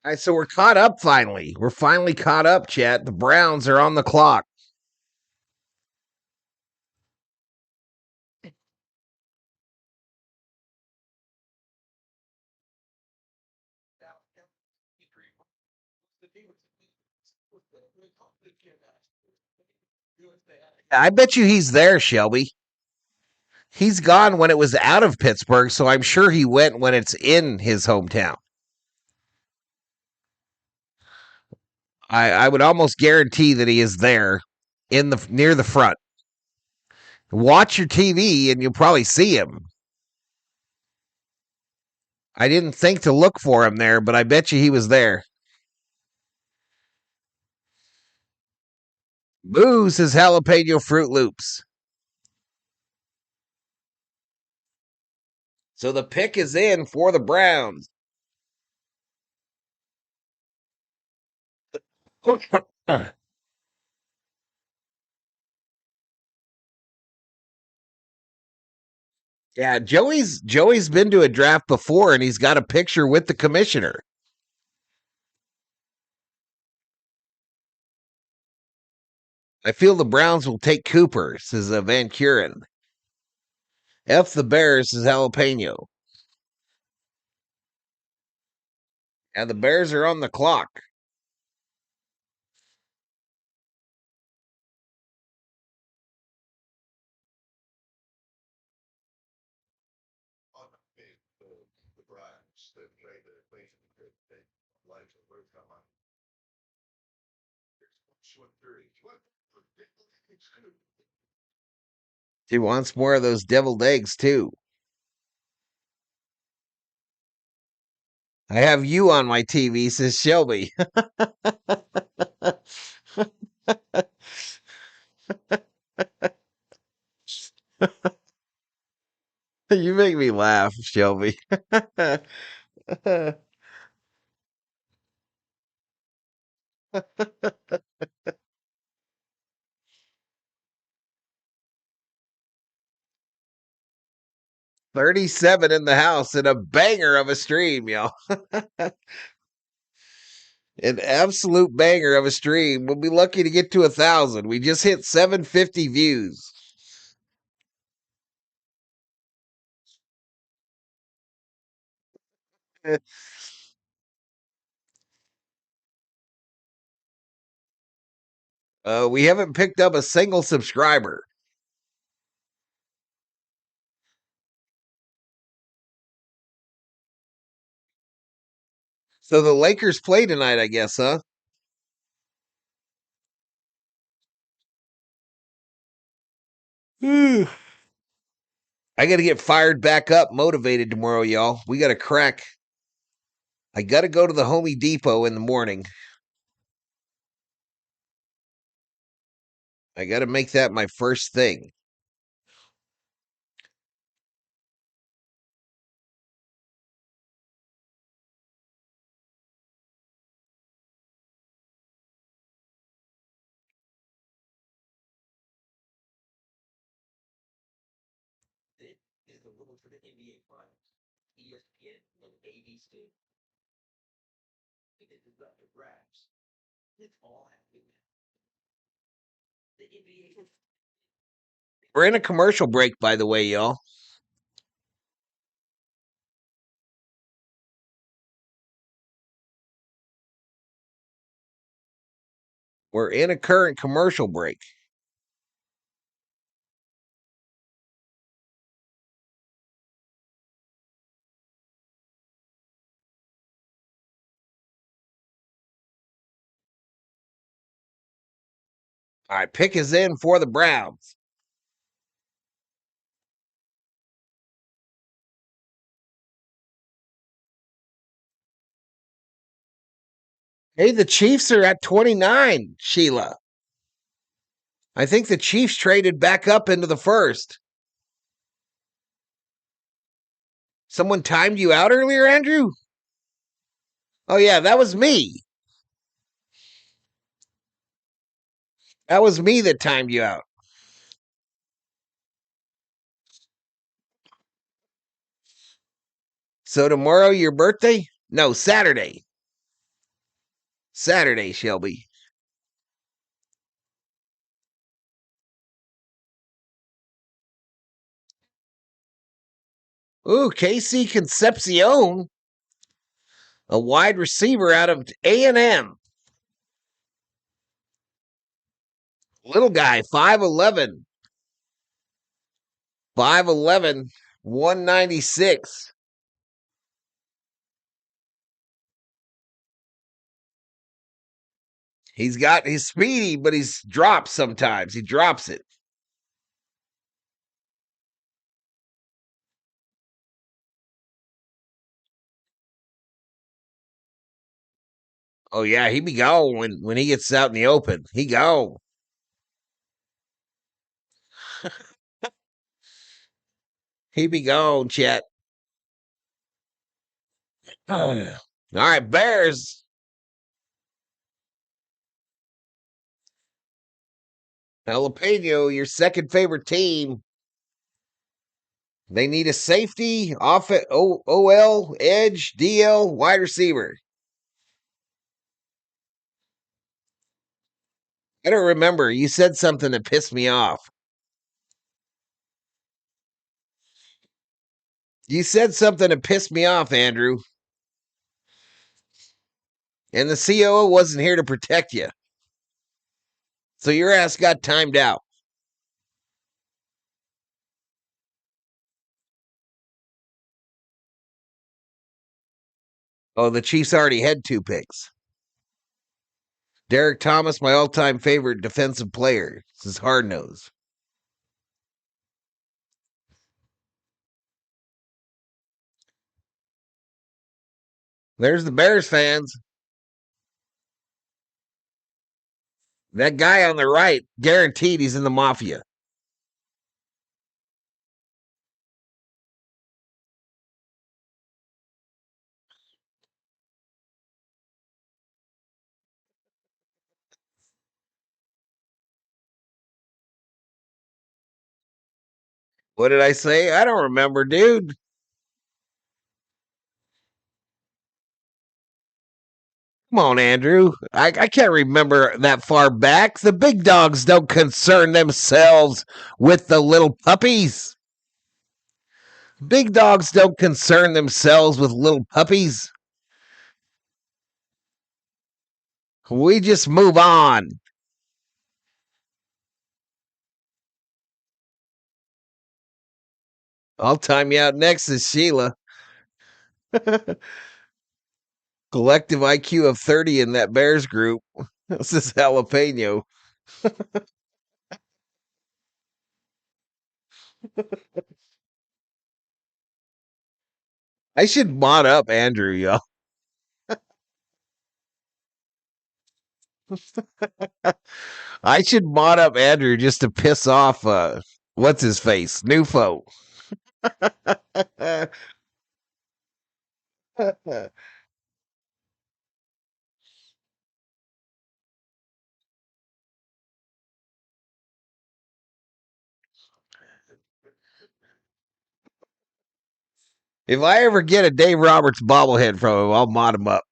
All right, so we're caught up finally. We're finally caught up, chat. The Browns are on the clock. I bet you he's there, Shelby. He's gone when it was out of Pittsburgh, so I'm sure he went when it's in his hometown. I would almost guarantee that he is there in the near the front. Watch your TV and you'll probably see him. I didn't think to look for him there, but I bet you he was there. Boo, says Jalapeno Fruit Loops. So the pick is in for the Browns. Yeah, Joey's been to a draft before and he's got a picture with the commissioner. I feel the Browns will take Cooper, says Van Kuren. F the Bears, says Jalapeno. And the Bears are on the clock. The Browns that play the equation that life will come on. Short 30. He wants more of those deviled eggs, too. I have you on my TV, says Shelby. You make me laugh, Shelby. 37 in the house and a banger of a stream, y'all. An absolute banger of a stream. We'll be lucky to get to 1,000. We just hit 750 views. We haven't picked up a single subscriber. So the Lakers play tonight, I guess, huh? I got to get fired back up, motivated tomorrow, y'all. We got to crack. I got to go to the Home Depot in the morning. I got to make that my first thing. Is the rule for the NBA Finals. ESPN and ABC. It is up to grabs. It's all happening now. The NBA. We're in a commercial break, by the way, y'all. We're in a current commercial break. All right, pick is in for the Browns. Hey, the Chiefs are at 29, Sheila. I think the Chiefs traded back up into the first. Someone timed you out earlier, Andrew? Oh, yeah, that was me. That was me that timed you out. So tomorrow, your birthday? No, Saturday. Saturday, Shelby. Ooh, KC Concepcion, a wide receiver out of A&M. Little guy, 5'11. 5'11, 196. He's speedy, but he's dropped sometimes. He drops it. Oh yeah, he be gone when he gets out in the open. He gone. He be gone, chat. All right, Bears. Jalapeno, your second favorite team. They need a safety, OL, edge, DL, wide receiver. I don't remember. You said something that pissed me off. You said something that pissed me off, Andrew. And the COO wasn't here to protect you. So your ass got timed out. Oh, the Chiefs already had 2 picks. Derek Thomas, my all-time favorite defensive player. This is hard nose. There's the Bears fans. That guy on the right, guaranteed he's in the mafia. What did I say? I don't remember, dude. Come on, Andrew. I can't remember that far back. The big dogs don't concern themselves with the little puppies. Big dogs don't concern themselves with little puppies. We just move on. I'll time you out next is Sheila. Collective IQ of 30 in that Bears group. This is jalapeno. I should mod up Andrew, y'all. I should mod up Andrew just to piss off what's his face? Nufo. If I ever get a Dave Roberts bobblehead from him, I'll mod him up.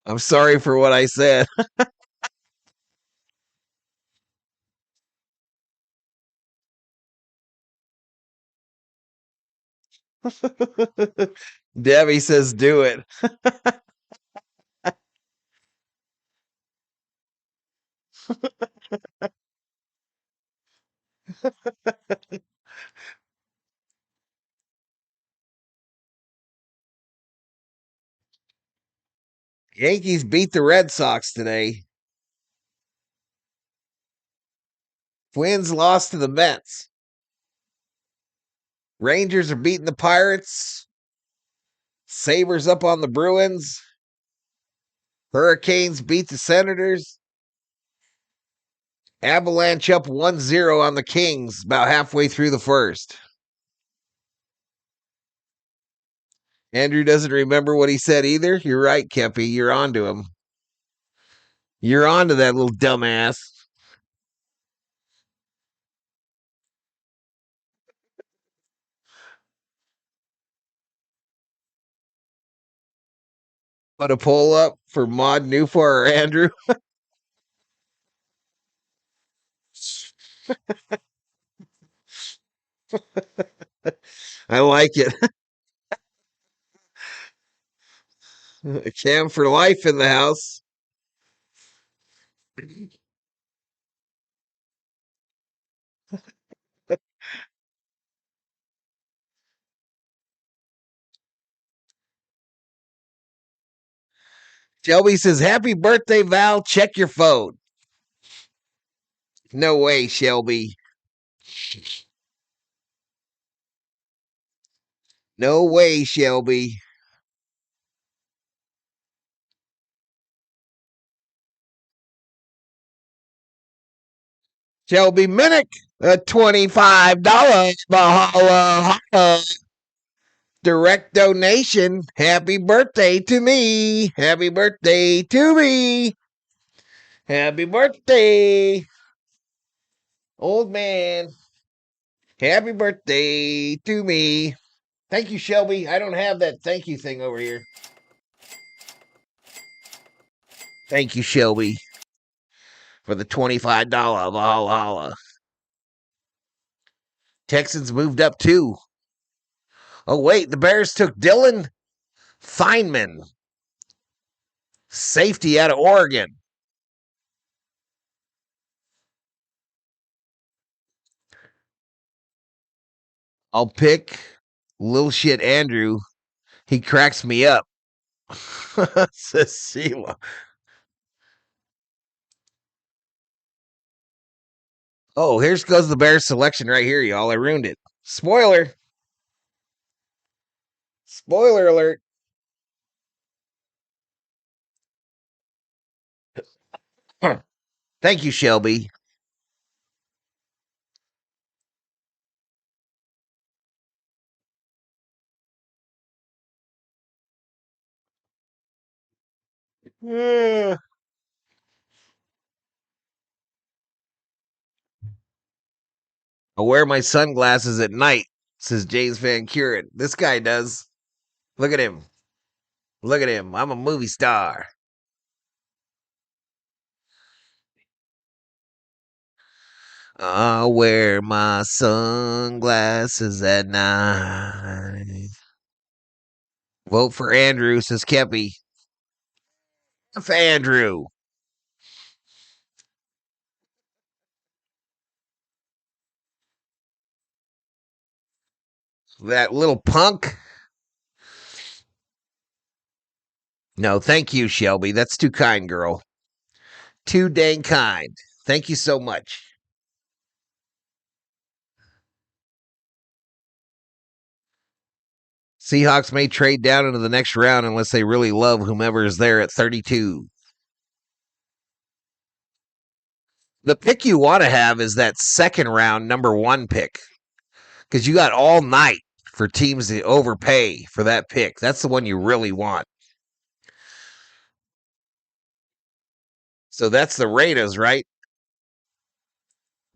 I'm sorry for what I said. Debbie says do it. Yankees beat the Red Sox today. Twins lost to the Mets. Rangers are beating the Pirates. Sabres up on the Bruins. Hurricanes beat the Senators. Avalanche up 1-0 on the Kings about halfway through the first. Andrew doesn't remember what he said either. You're right, Kempy. You're on to him. You're on to that little dumbass. Put a poll up for Mod Newfor or Andrew. I like it. Cam for life in the house. Shelby says, "Happy birthday, Val. Check your phone." No way, Shelby. No way, Shelby. Shelby Minnick, a $25 Valhalla direct donation. Happy birthday to me. Happy birthday to me. Happy birthday, old man. Happy birthday to me. Thank you, Shelby. I don't have that thank you thing over here. Thank you, Shelby, for the $25 Valhalla. Texans moved up too. Oh, wait, the Bears took Dylan Feynman, safety out of Oregon. I'll pick little shit Andrew. He cracks me up. Says Sheila. Oh, here's goes the Bears selection right here, y'all. I ruined it. Spoiler. Spoiler alert. Thank you, Shelby. I wear my sunglasses at night, says James Van Curen. This guy does. Look at him. Look at him. I'm a movie star. I'll wear my sunglasses at night. Vote for Andrew, says Keppy. For Andrew. That little punk. No, thank you, Shelby. That's too kind, girl. Too dang kind. Thank you so much. Seahawks may trade down into the next round unless they really love whomever is there at 32. The pick you want to have is that second round number 1 pick because you got all night for teams to overpay for that pick. That's the one you really want. So that's the Raiders, right?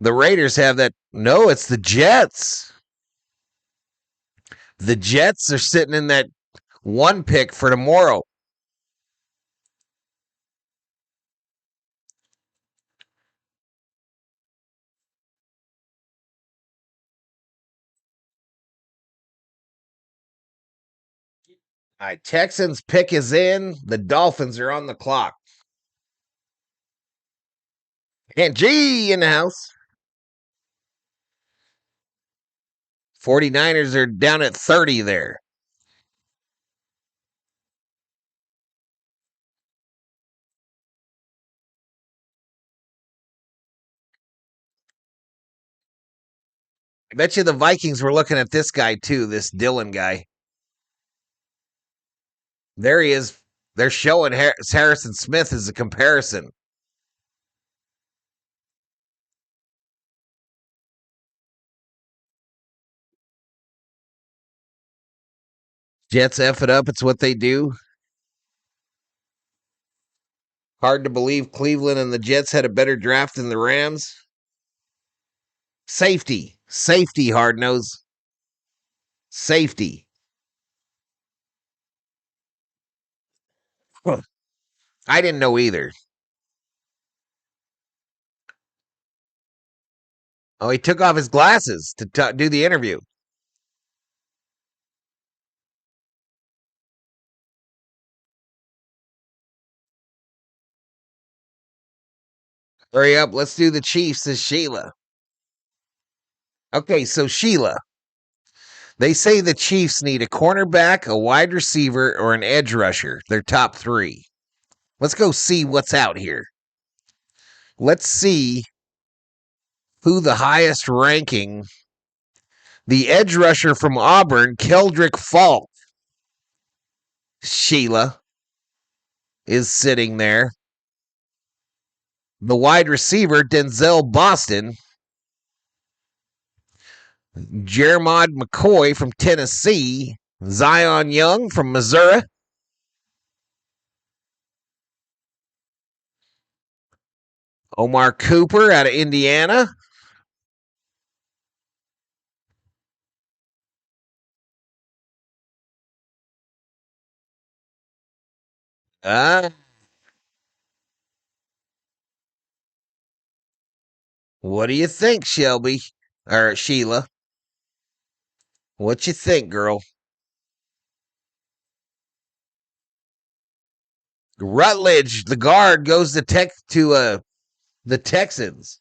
The Raiders have that. No, it's the Jets. The Jets are sitting in that 1 pick for tomorrow. All right, Texans pick is in. The Dolphins are on the clock. And G in the house. 49ers are down at 30 there. I bet you the Vikings were looking at this guy too, this Dylan guy. There he is. They're showing Harrison Smith as a comparison. Jets F it up. It's what they do. Hard to believe Cleveland and the Jets had a better draft than the Rams. Safety. Safety, hard nose. Safety. Huh. I didn't know either. Oh, he took off his glasses to do the interview. Hurry up. Let's do the Chiefs, says Sheila. Okay, so Sheila. They say the Chiefs need a cornerback, a wide receiver, or an edge rusher. Their top three. Let's go see what's out here. Let's see who the highest ranking. The edge rusher from Auburn, Keldrick Falk, Sheila, is sitting there. The wide receiver, Denzel Boston. Jermod McCoy from Tennessee. Zion Young from Missouri. Omar Cooper out of Indiana. What do you think, Shelby? Or Sheila? What you think, girl? Rutledge, the guard, goes to the Texans.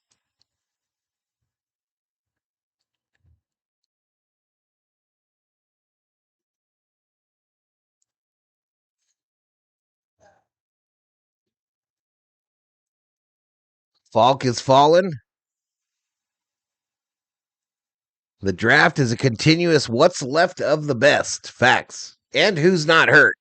Falk is fallen. The draft is a continuous what's left of the best. Facts. And who's not hurt.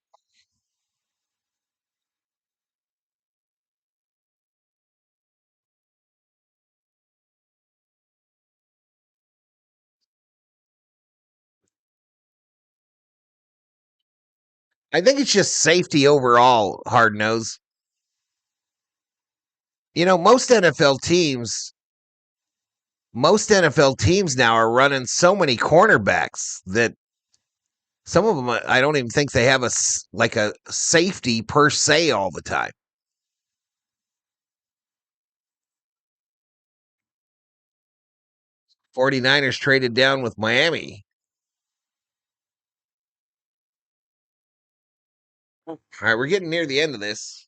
I think it's just safety overall, hard nose. You know, most NFL teams now are running so many cornerbacks that some of them I don't even think they have a safety per se all the time. 49ers traded down with Miami. All right, we're getting near the end of this.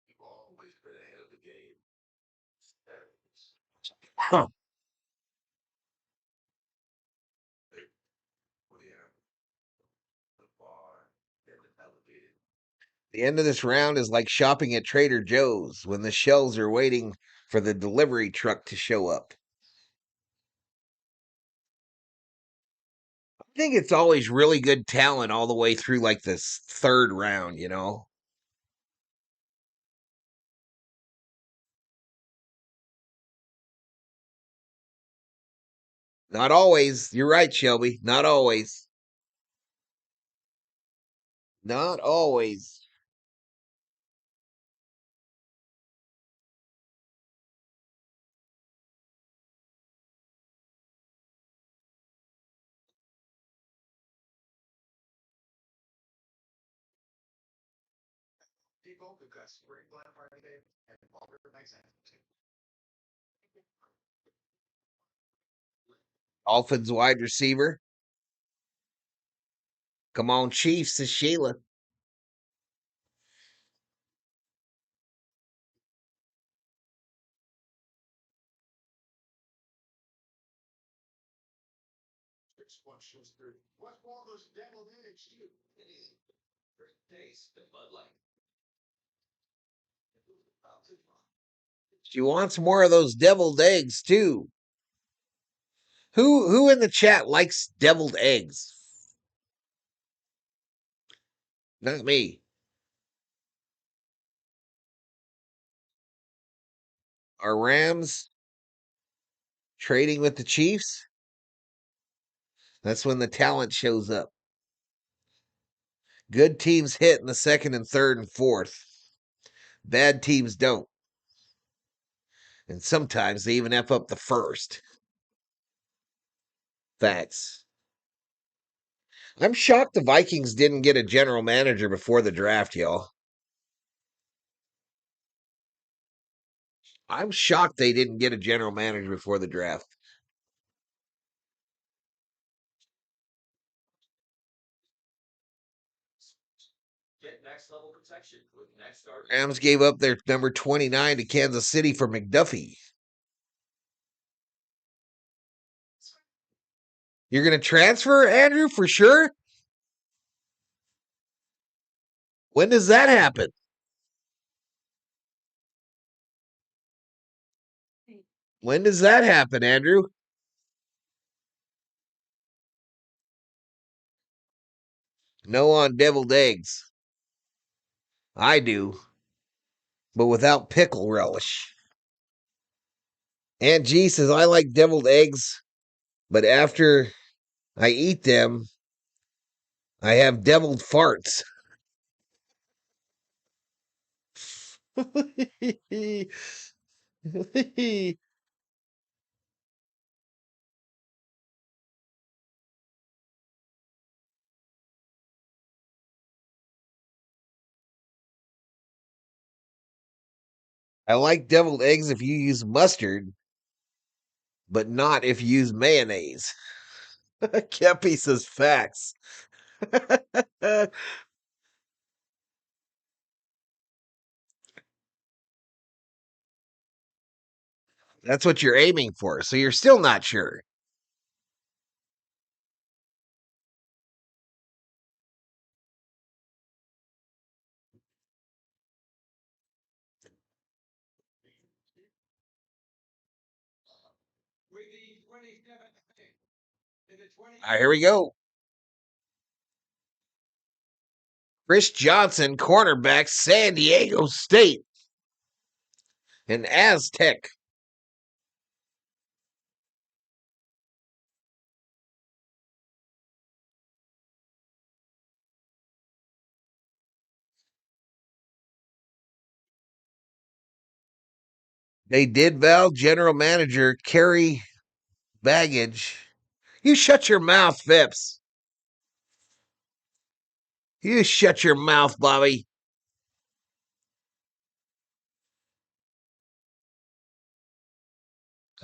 You've always been ahead of the game. Huh. The bar and the elevated. The end of this round is like shopping at Trader Joe's when the shelves are waiting for the delivery truck to show up. I think it's always really good talent all the way through like this third round, you know? Not always. You're right, Shelby. Not always. Not always. People who got spring plan party day and longer nights and Dolphins wide receiver. Come on, Chiefs, says Sheila. what's all those deviled eggs too? Great taste, the Bud Light. She wants more of those deviled eggs too. Who in the chat likes deviled eggs? Not me. Are Rams trading with the Chiefs? That's when the talent shows up. Good teams hit in the second and third and fourth. Bad teams don't. And sometimes they even F up the first. Facts. I'm shocked the Vikings didn't get a general manager before the draft, y'all. I'm shocked they didn't get a general manager before the draft. Get next level protection with Next Guard. Rams gave up their number 29 to Kansas City for McDuffie. You're going to transfer, Andrew, for sure? When does that happen? When does that happen, Andrew? No on deviled eggs. I do, but without pickle relish. Aunt G says, I like deviled eggs, but after I eat them, I have deviled farts. I like deviled eggs if you use mustard, but not if you use mayonnaise. Kepi says facts. That's what you're aiming for, so you're still not sure. With the 27th pick in the 20. All right, here we go. Chris Johnson, cornerback, San Diego State. An Aztec. They did Val general manager carry baggage. You shut your mouth, Phipps. You shut your mouth, Bobby.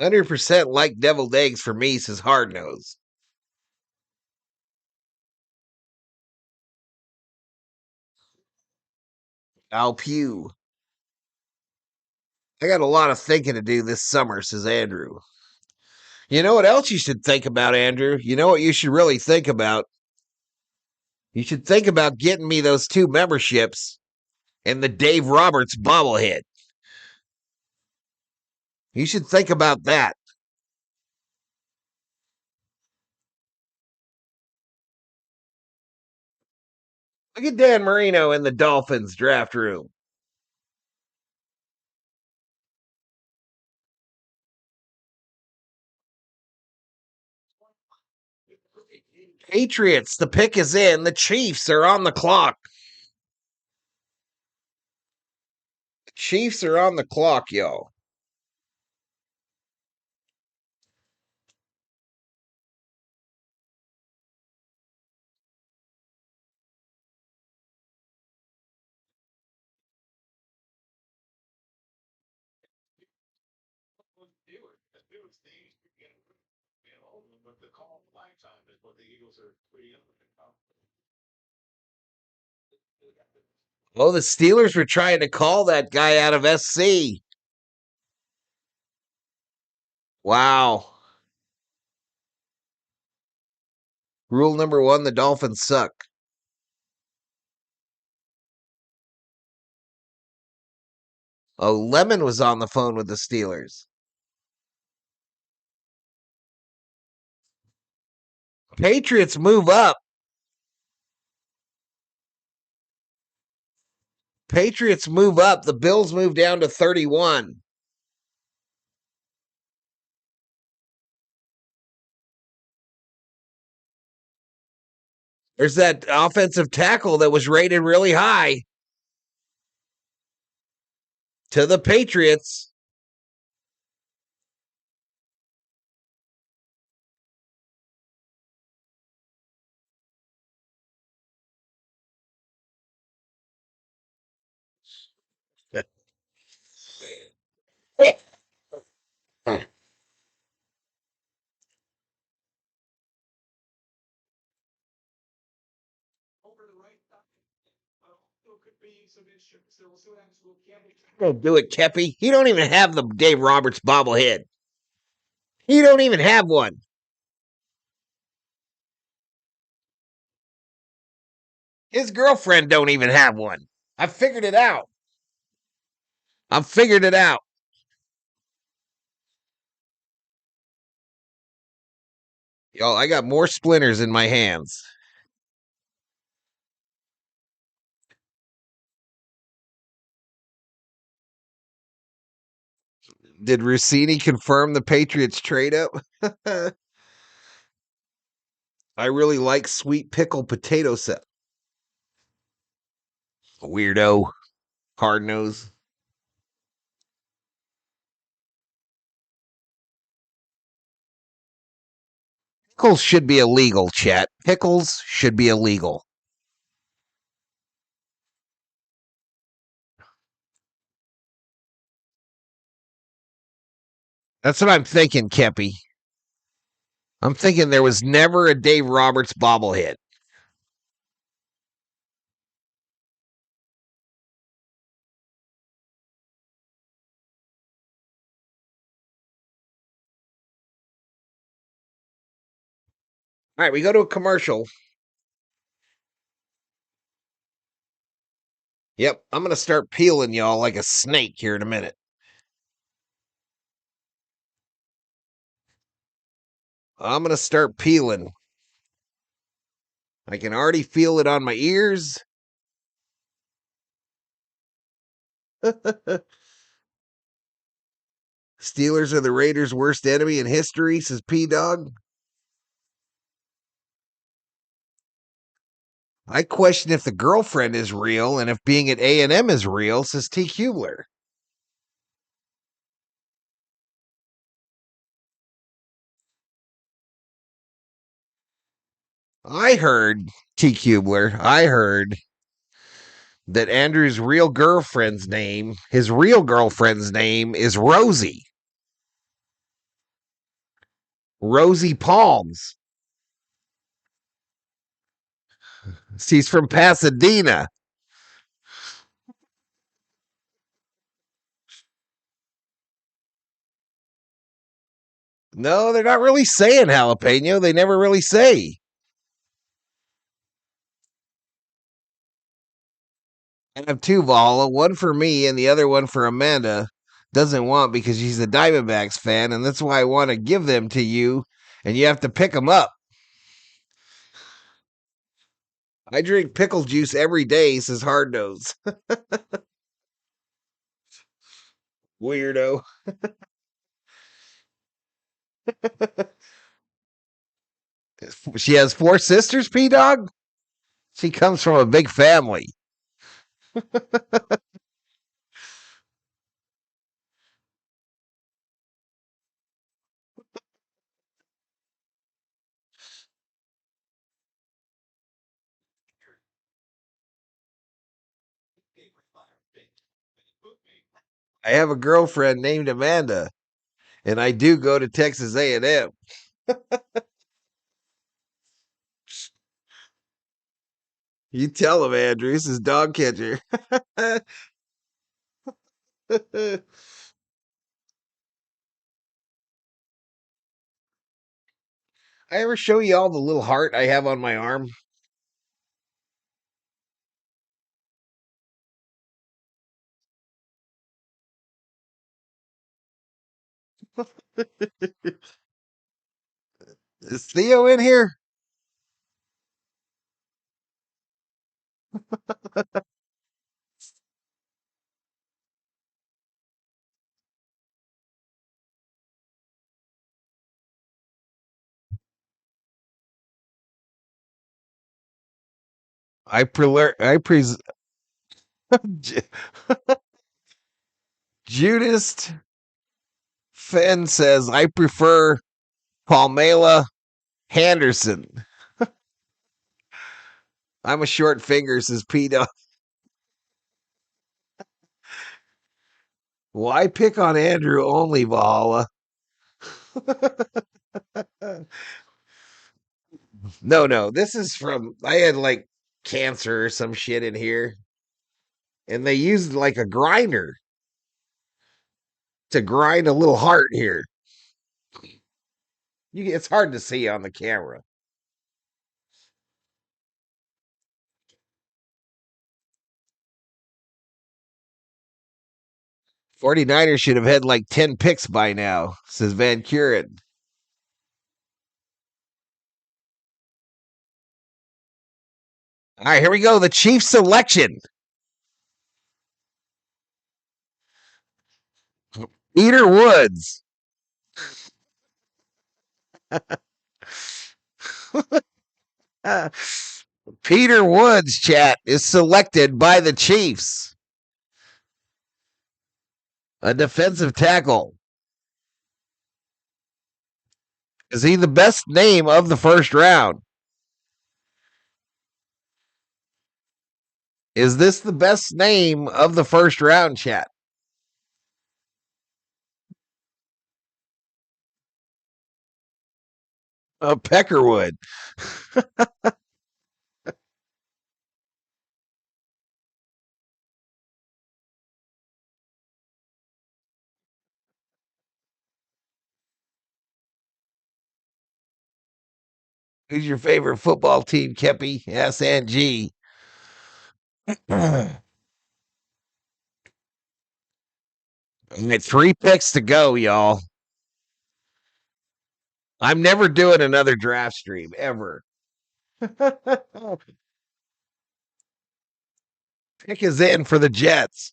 100% like deviled eggs for me, says Hard Nose. Al Pew. I got a lot of thinking to do this summer, says Andrew. You know what else you should think about, Andrew? You know what you should really think about? You should think about getting me those 2 memberships and the Dave Roberts bobblehead. You should think about that. Look at Dan Marino in the Dolphins draft room. Patriots, the pick is in. The Chiefs are on the clock. The Chiefs are on the clock, y'all. But the call of lifetime is what the Eagles are pretty up about. Oh, the Steelers were trying to call that guy out of SC. Wow. Rule number 1, the Dolphins suck. Oh, Lemon was on the phone with the Steelers. Patriots move up. Patriots move up. The Bills move down to 31. There's that offensive tackle that was rated really high to the Patriots. Over the right side. Still could be some instruments. So we'll see what happens. We'll Don't do it, Kepi. He don't even have the Dave Roberts bobblehead. He don't even have one. His girlfriend don't even have one. I figured it out. I figured it out. Y'all, I got more splinters in my hands. Did Rossini confirm the Patriots trade up? I really like sweet pickle potato set. Weirdo. Hard nose. Pickles should be illegal, chat. Pickles should be illegal. That's what I'm thinking, Kepi. I'm thinking there was never a Dave Roberts bobblehead. All right, we go to a commercial. Yep, I'm going to start peeling y'all like a snake here in a minute. I'm going to start peeling. I can already feel it on my ears. Steelers are the Raiders' worst enemy in history, says P Dog. I question if the girlfriend is real and if being at A&M is real, says T Kubler. I heard, T Kubler, I heard that Andrew's real girlfriend's name, his real girlfriend's name is Rosie. Rosie Palms. She's from Pasadena. No, they're not really saying jalapeno. They never really say. I have two Valhalla, one for me and the other one for Amanda. Doesn't want because she's a Diamondbacks fan, and that's why I want to give them to you, and you have to pick them up. I drink pickle juice every day, says Hard Nose. Weirdo. She has four sisters, P Dog? She comes from a big family. I have a girlfriend named Amanda, and I do go to Texas A&M. You tell him, Andrew. This is dog catcher. I ever show you all the little heart I have on my arm? Is Theo in here? Judas Fenn says I prefer Palmela Henderson. I'm a short finger, says P Dog. Why pick on Andrew only, Valhalla? No. This is from I had like cancer or some shit in here. And they used like a grinder to grind a little heart here. It's hard to see on the camera. '49ers should have had like 10 picks by now, says Van Kuren. All right, here we go. The Chiefs selection. Peter Woods. Peter Woods, chat, is selected by the Chiefs. A defensive tackle. Is he the best name of the first round? Is this the best name of the first round, chat? Peckerwood. Who's your favorite football team, Kepi? SNG. All right, 3 picks to go, y'all. I'm never doing another draft stream, ever. Pick is in for the Jets.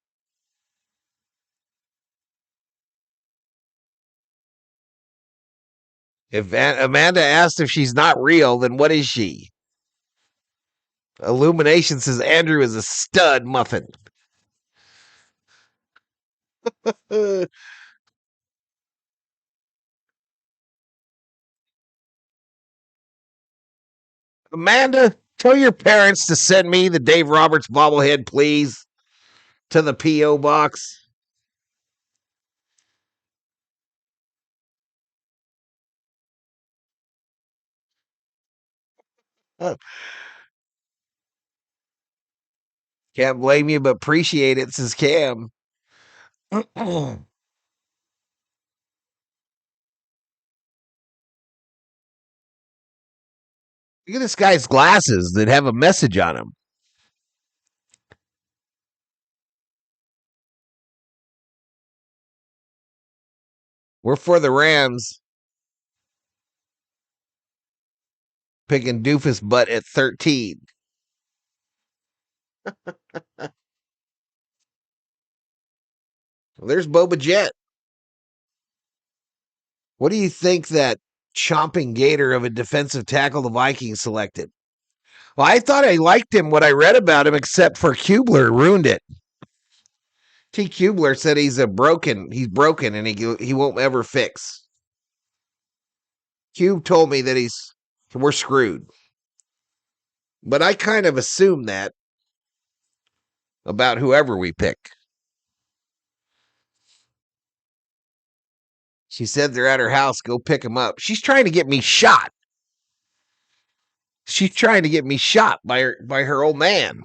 If Amanda asked if she's not real, then what is she? Illumination says Andrew is a stud muffin. Amanda, tell your parents to send me the Dave Roberts bobblehead, please, to the P.O. box. Can't blame you, but appreciate it, says Cam. Look at this guy's glasses that have a message on them. We're for the Rams. Picking doofus butt at 13. Well, there's Boba Jet. What do you think that chomping gator of a defensive tackle the Vikings selected? Well, I thought I liked him, what I read about him, except for Kubler ruined it. T. Kubler said he's broken, and he won't ever fix. Cube told me that we're screwed. But I kind of assume that about whoever we pick. She said they're at her house. Go pick them up. She's trying to get me shot. She's trying to get me shot by her old man.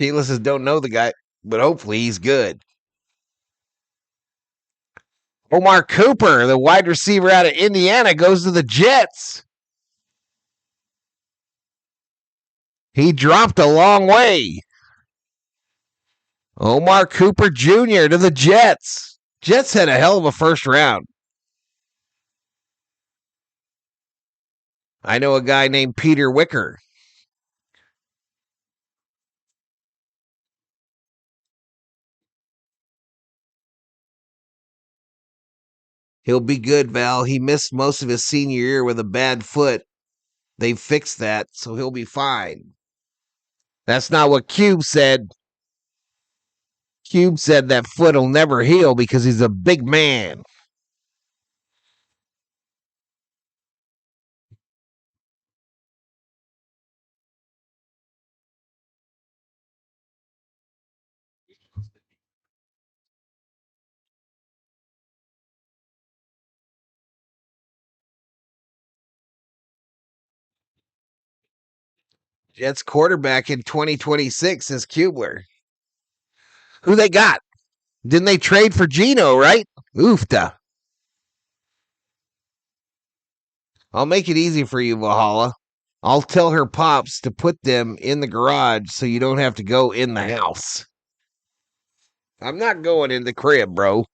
Sheila says don't know the guy, but hopefully he's good. Omar Cooper, the wide receiver out of Indiana, goes to the Jets. He dropped a long way. Omar Cooper Jr. to the Jets. Jets had a hell of a first round. I know a guy named Peter Wicker. He'll be good, Val. He missed most of his senior year with a bad foot. They fixed that, so he'll be fine. That's not what Cube said. Cube said that foot will never heal because he's a big man. Jets quarterback in 2026 is Kubler. Who they got? Didn't they trade for Geno, right? Oofta. I'll make it easy for you, Valhalla. I'll tell her pops to put them in the garage so you don't have to go in the house. I'm not going in the crib, bro.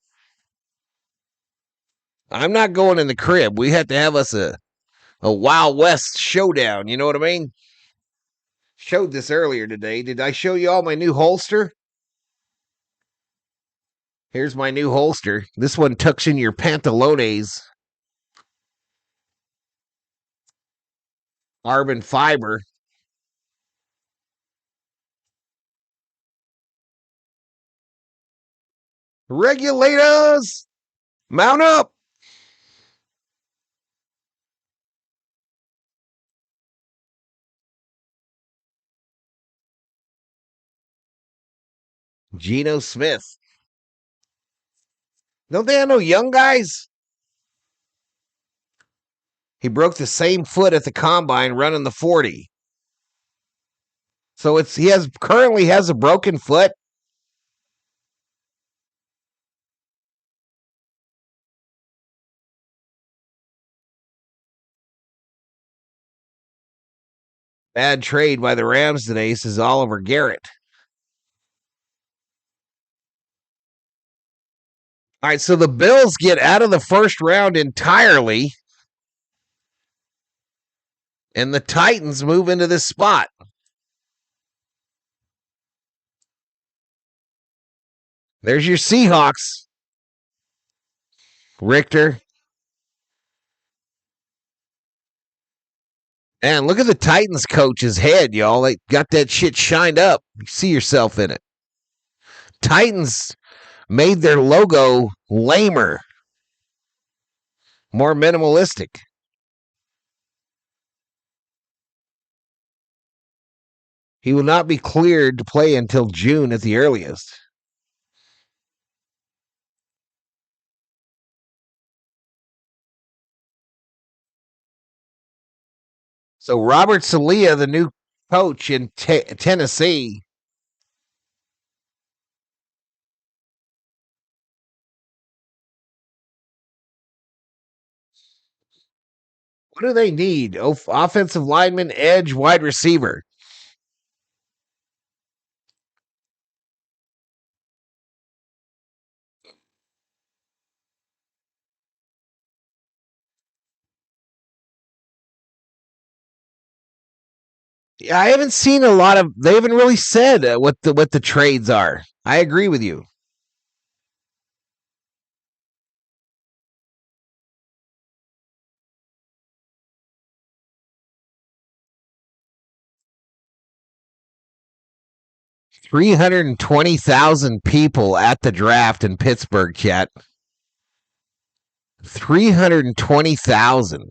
I'm not going in the crib. We have to have us a Wild West showdown. You know what I mean? Showed this earlier today. Did I show you all my new holster? Here's my new holster. This one tucks in your pantalones. Carbon fiber. Regulators, mount up. Geno Smith. Don't they have no young guys? He broke the same foot at the combine running the 40. So he currently has a broken foot. Bad trade by the Rams today, says Oliver Garrett. All right, so the Bills get out of the first round entirely, and the Titans move into this spot. There's your Seahawks. Richter. And look at the Titans coach's head, y'all. They got that shit shined up. You see yourself in it. Titans made their logo lamer, more minimalistic. He will not be cleared to play until June at the earliest. So Robert Salia, the new coach in Tennessee, what do they need? Offensive lineman, edge, wide receiver. Yeah, I haven't seen a lot of. They haven't really said what the trades are. I agree with you. $320,000 people at the draft in Pittsburgh, chat. 320,000.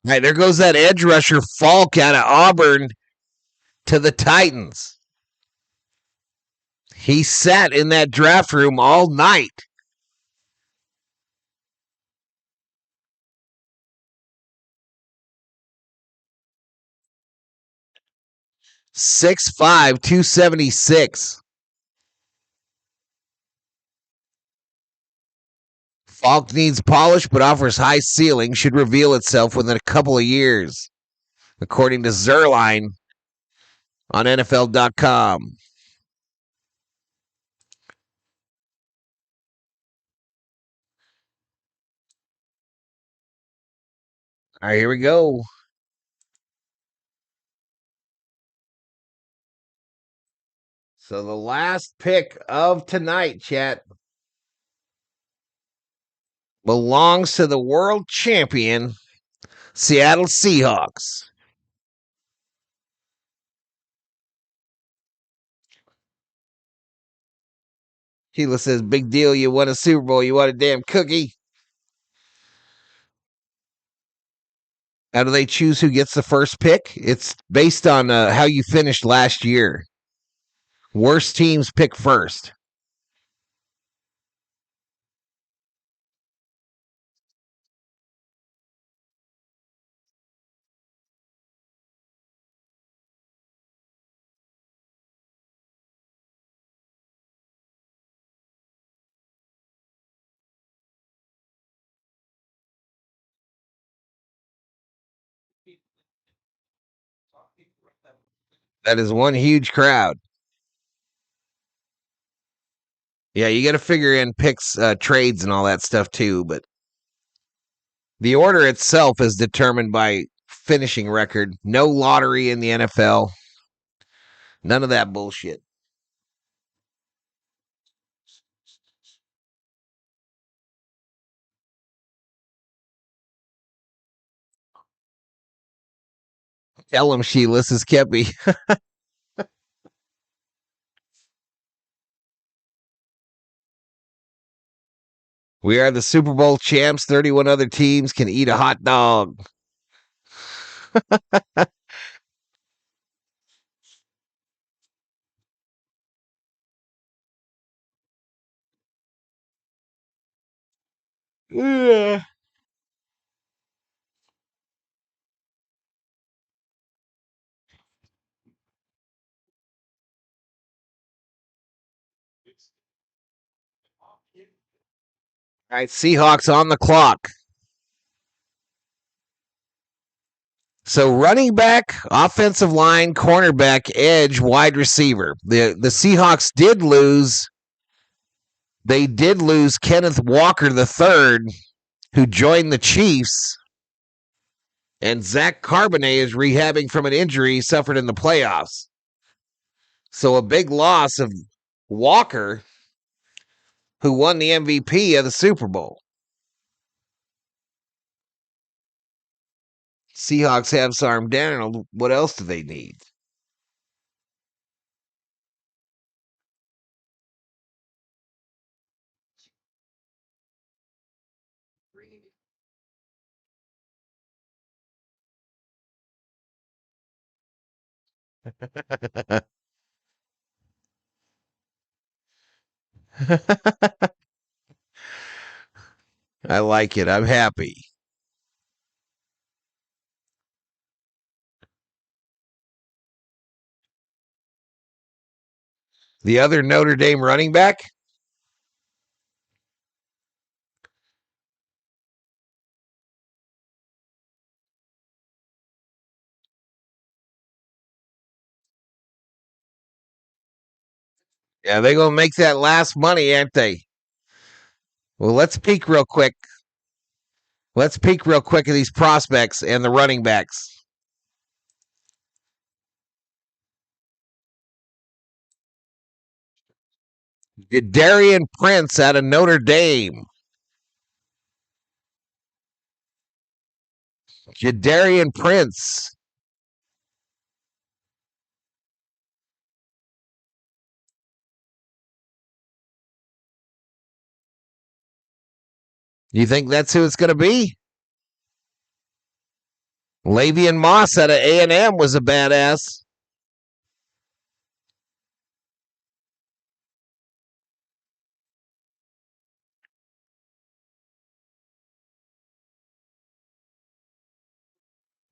All right, there goes that edge rusher Falk out of Auburn to the Titans. He sat in that draft room all night. .6'5", 276. Falk needs polish but offers high ceiling. Should reveal itself within a couple of years, according to Zerline on NFL.com. All right, here we go. So the last pick of tonight, chat, belongs to the world champion Seattle Seahawks. Sheila says, big deal, you won a Super Bowl, you won a damn cookie. How do they choose who gets the first pick? It's based on how you finished last year. Worst teams pick first. That is one huge crowd. Yeah, you got to figure in picks, trades, and all that stuff too. But the order itself is determined by finishing record. No lottery in the NFL. None of that bullshit. Tell him, Sheila, this is Kepi. We are the Super Bowl champs. 31 other teams can eat a hot dog. Yeah. All right, Seahawks on the clock. So running back, offensive line, cornerback, edge, wide receiver. The Seahawks did lose. They did lose Kenneth Walker III, who joined the Chiefs, and Zach Carbonet is rehabbing from an injury he suffered in the playoffs. So a big loss of Walker, who won the MVP of the Super Bowl. Seahawks have Sam Darnold. What else do they need? I like it. I'm happy. The other Notre Dame running back? Yeah, they're going to make that last money, aren't they? Well, let's peek real quick. Let's peek real quick at these prospects and the running backs. Darian Prince out of Notre Dame. Jadarian Prince. You think that's who it's going to be? Lavian Moss out of A&M was a badass.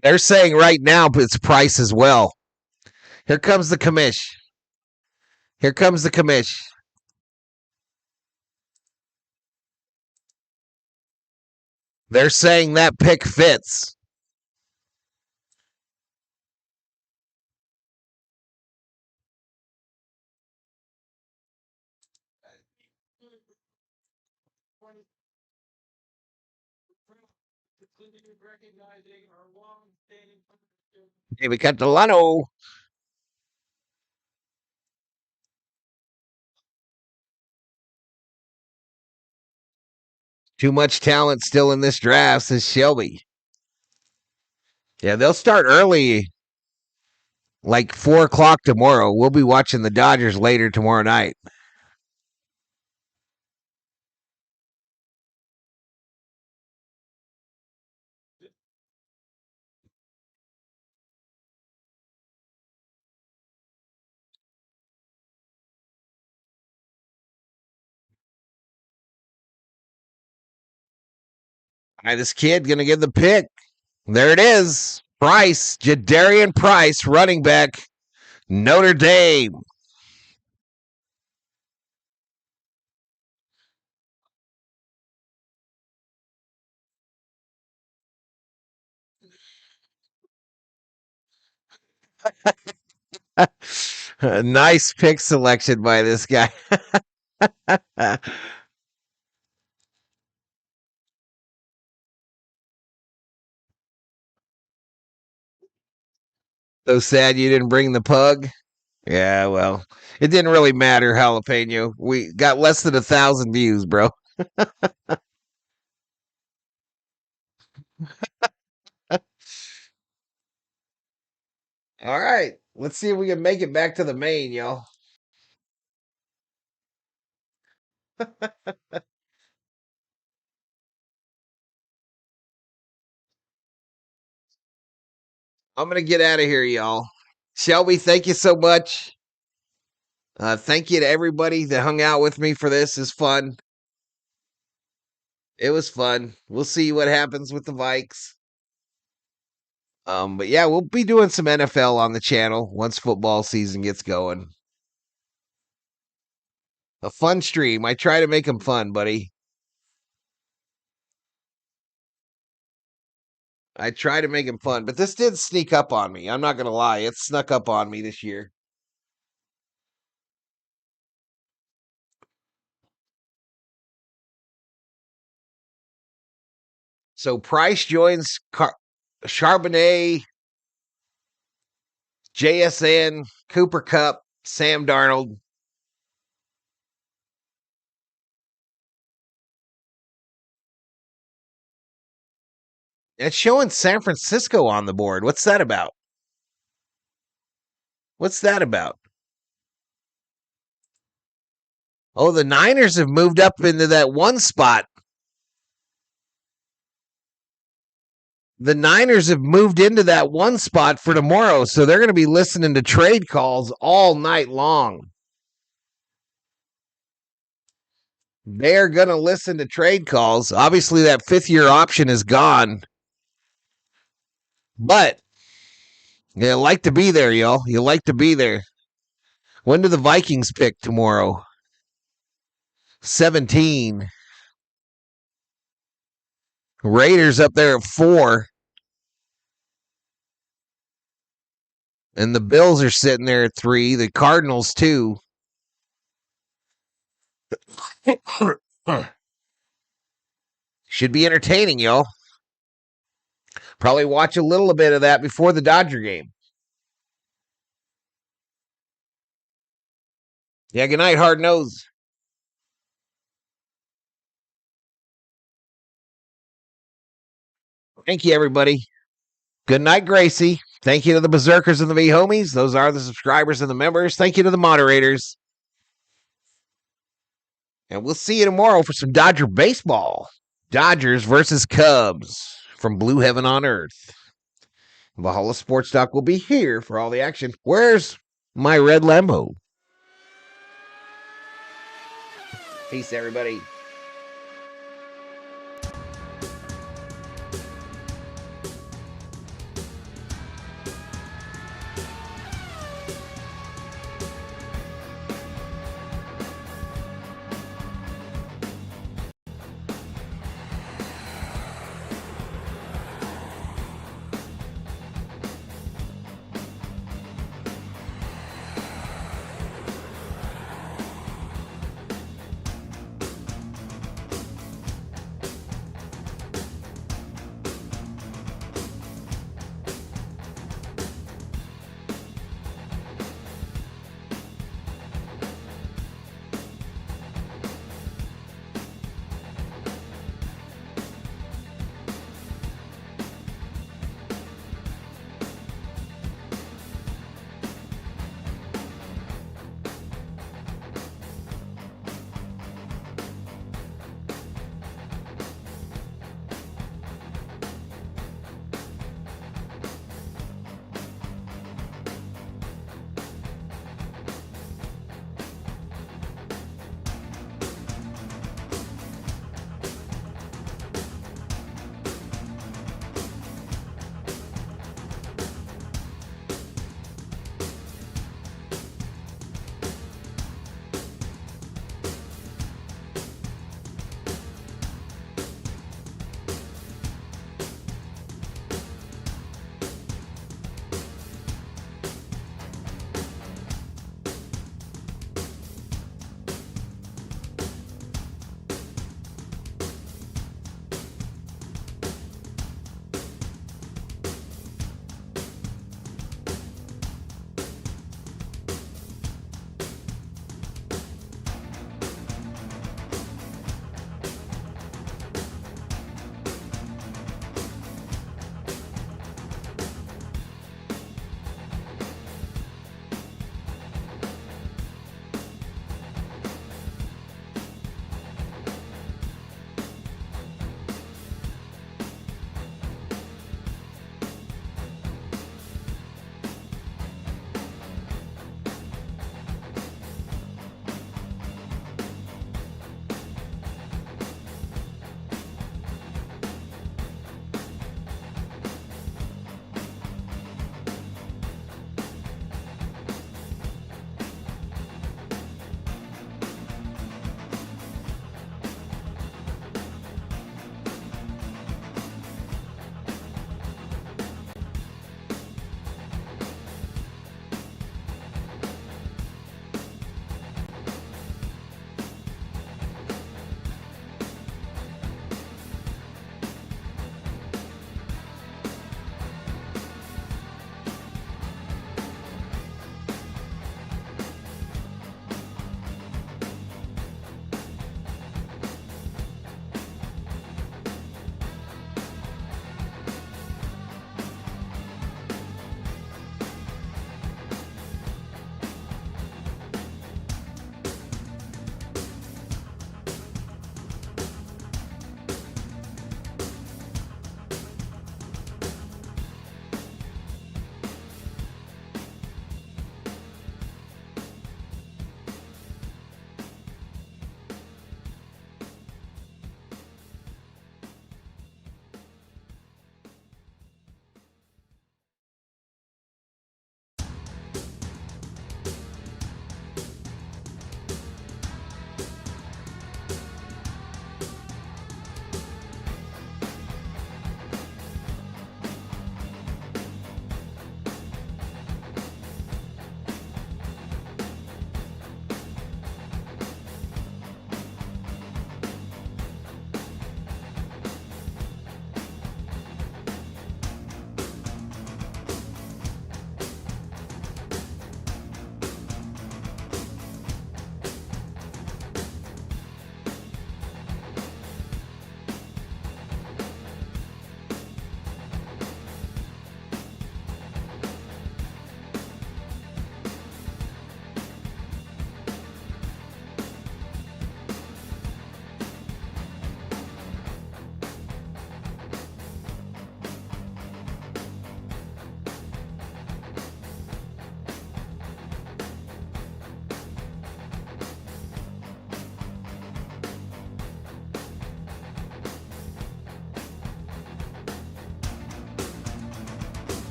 They're saying right now it's price as well. Here comes the commish. Here comes the commish. They're saying that pick fits. David Catalano. Too much talent still in this draft, says Shelby. Yeah, they'll start early, like 4 o'clock tomorrow. We'll be watching the Dodgers later tomorrow night. This kid going to get the pick. There it is. Price, Jadarian Price, running back, Notre Dame. Nice pick selection by this guy. So sad you didn't bring the pug. Yeah, well, it didn't really matter, Jalapeno. We got less than 1,000 views, bro. All right, let's see if we can make it back to the main, y'all. I'm gonna get out of here, y'all. Shelby, thank you so much. Thank you to everybody that hung out with me for this. It's fun. It was fun. We'll see what happens with the Vikes. But yeah, we'll be doing some NFL on the channel once football season gets going. A fun stream. I try to make them fun, buddy. I try to make them fun, but this did sneak up on me. I'm not gonna lie, it snuck up on me this year. So Price joins Charbonnet, JSN, Cooper Kupp, Sam Darnold. It's showing San Francisco on the board. What's that about? What's that about? Oh, the Niners have moved up into that one spot. The Niners have moved into that one spot for tomorrow, so they're going to be listening to trade calls all night long. They're going to listen to trade calls. Obviously, that fifth-year option is gone. But you like to be there, y'all. You like to be there. When do the Vikings pick tomorrow? 17. Raiders up there at 4. And the Bills are sitting there at 3. The Cardinals, 2. Should be entertaining, y'all. Probably watch a little bit of that before the Dodger game. Yeah, good night, Hard Nose. Thank you, everybody. Good night, Gracie. Thank you to the Berserkers and the V-Homies. Those are the subscribers and the members. Thank you to the moderators. And we'll see you tomorrow for some Dodger baseball. Dodgers versus Cubs from Blue Heaven on Earth. Valhalla Sports Talk will be here for all the action. Where's my red Lambo? Peace, everybody.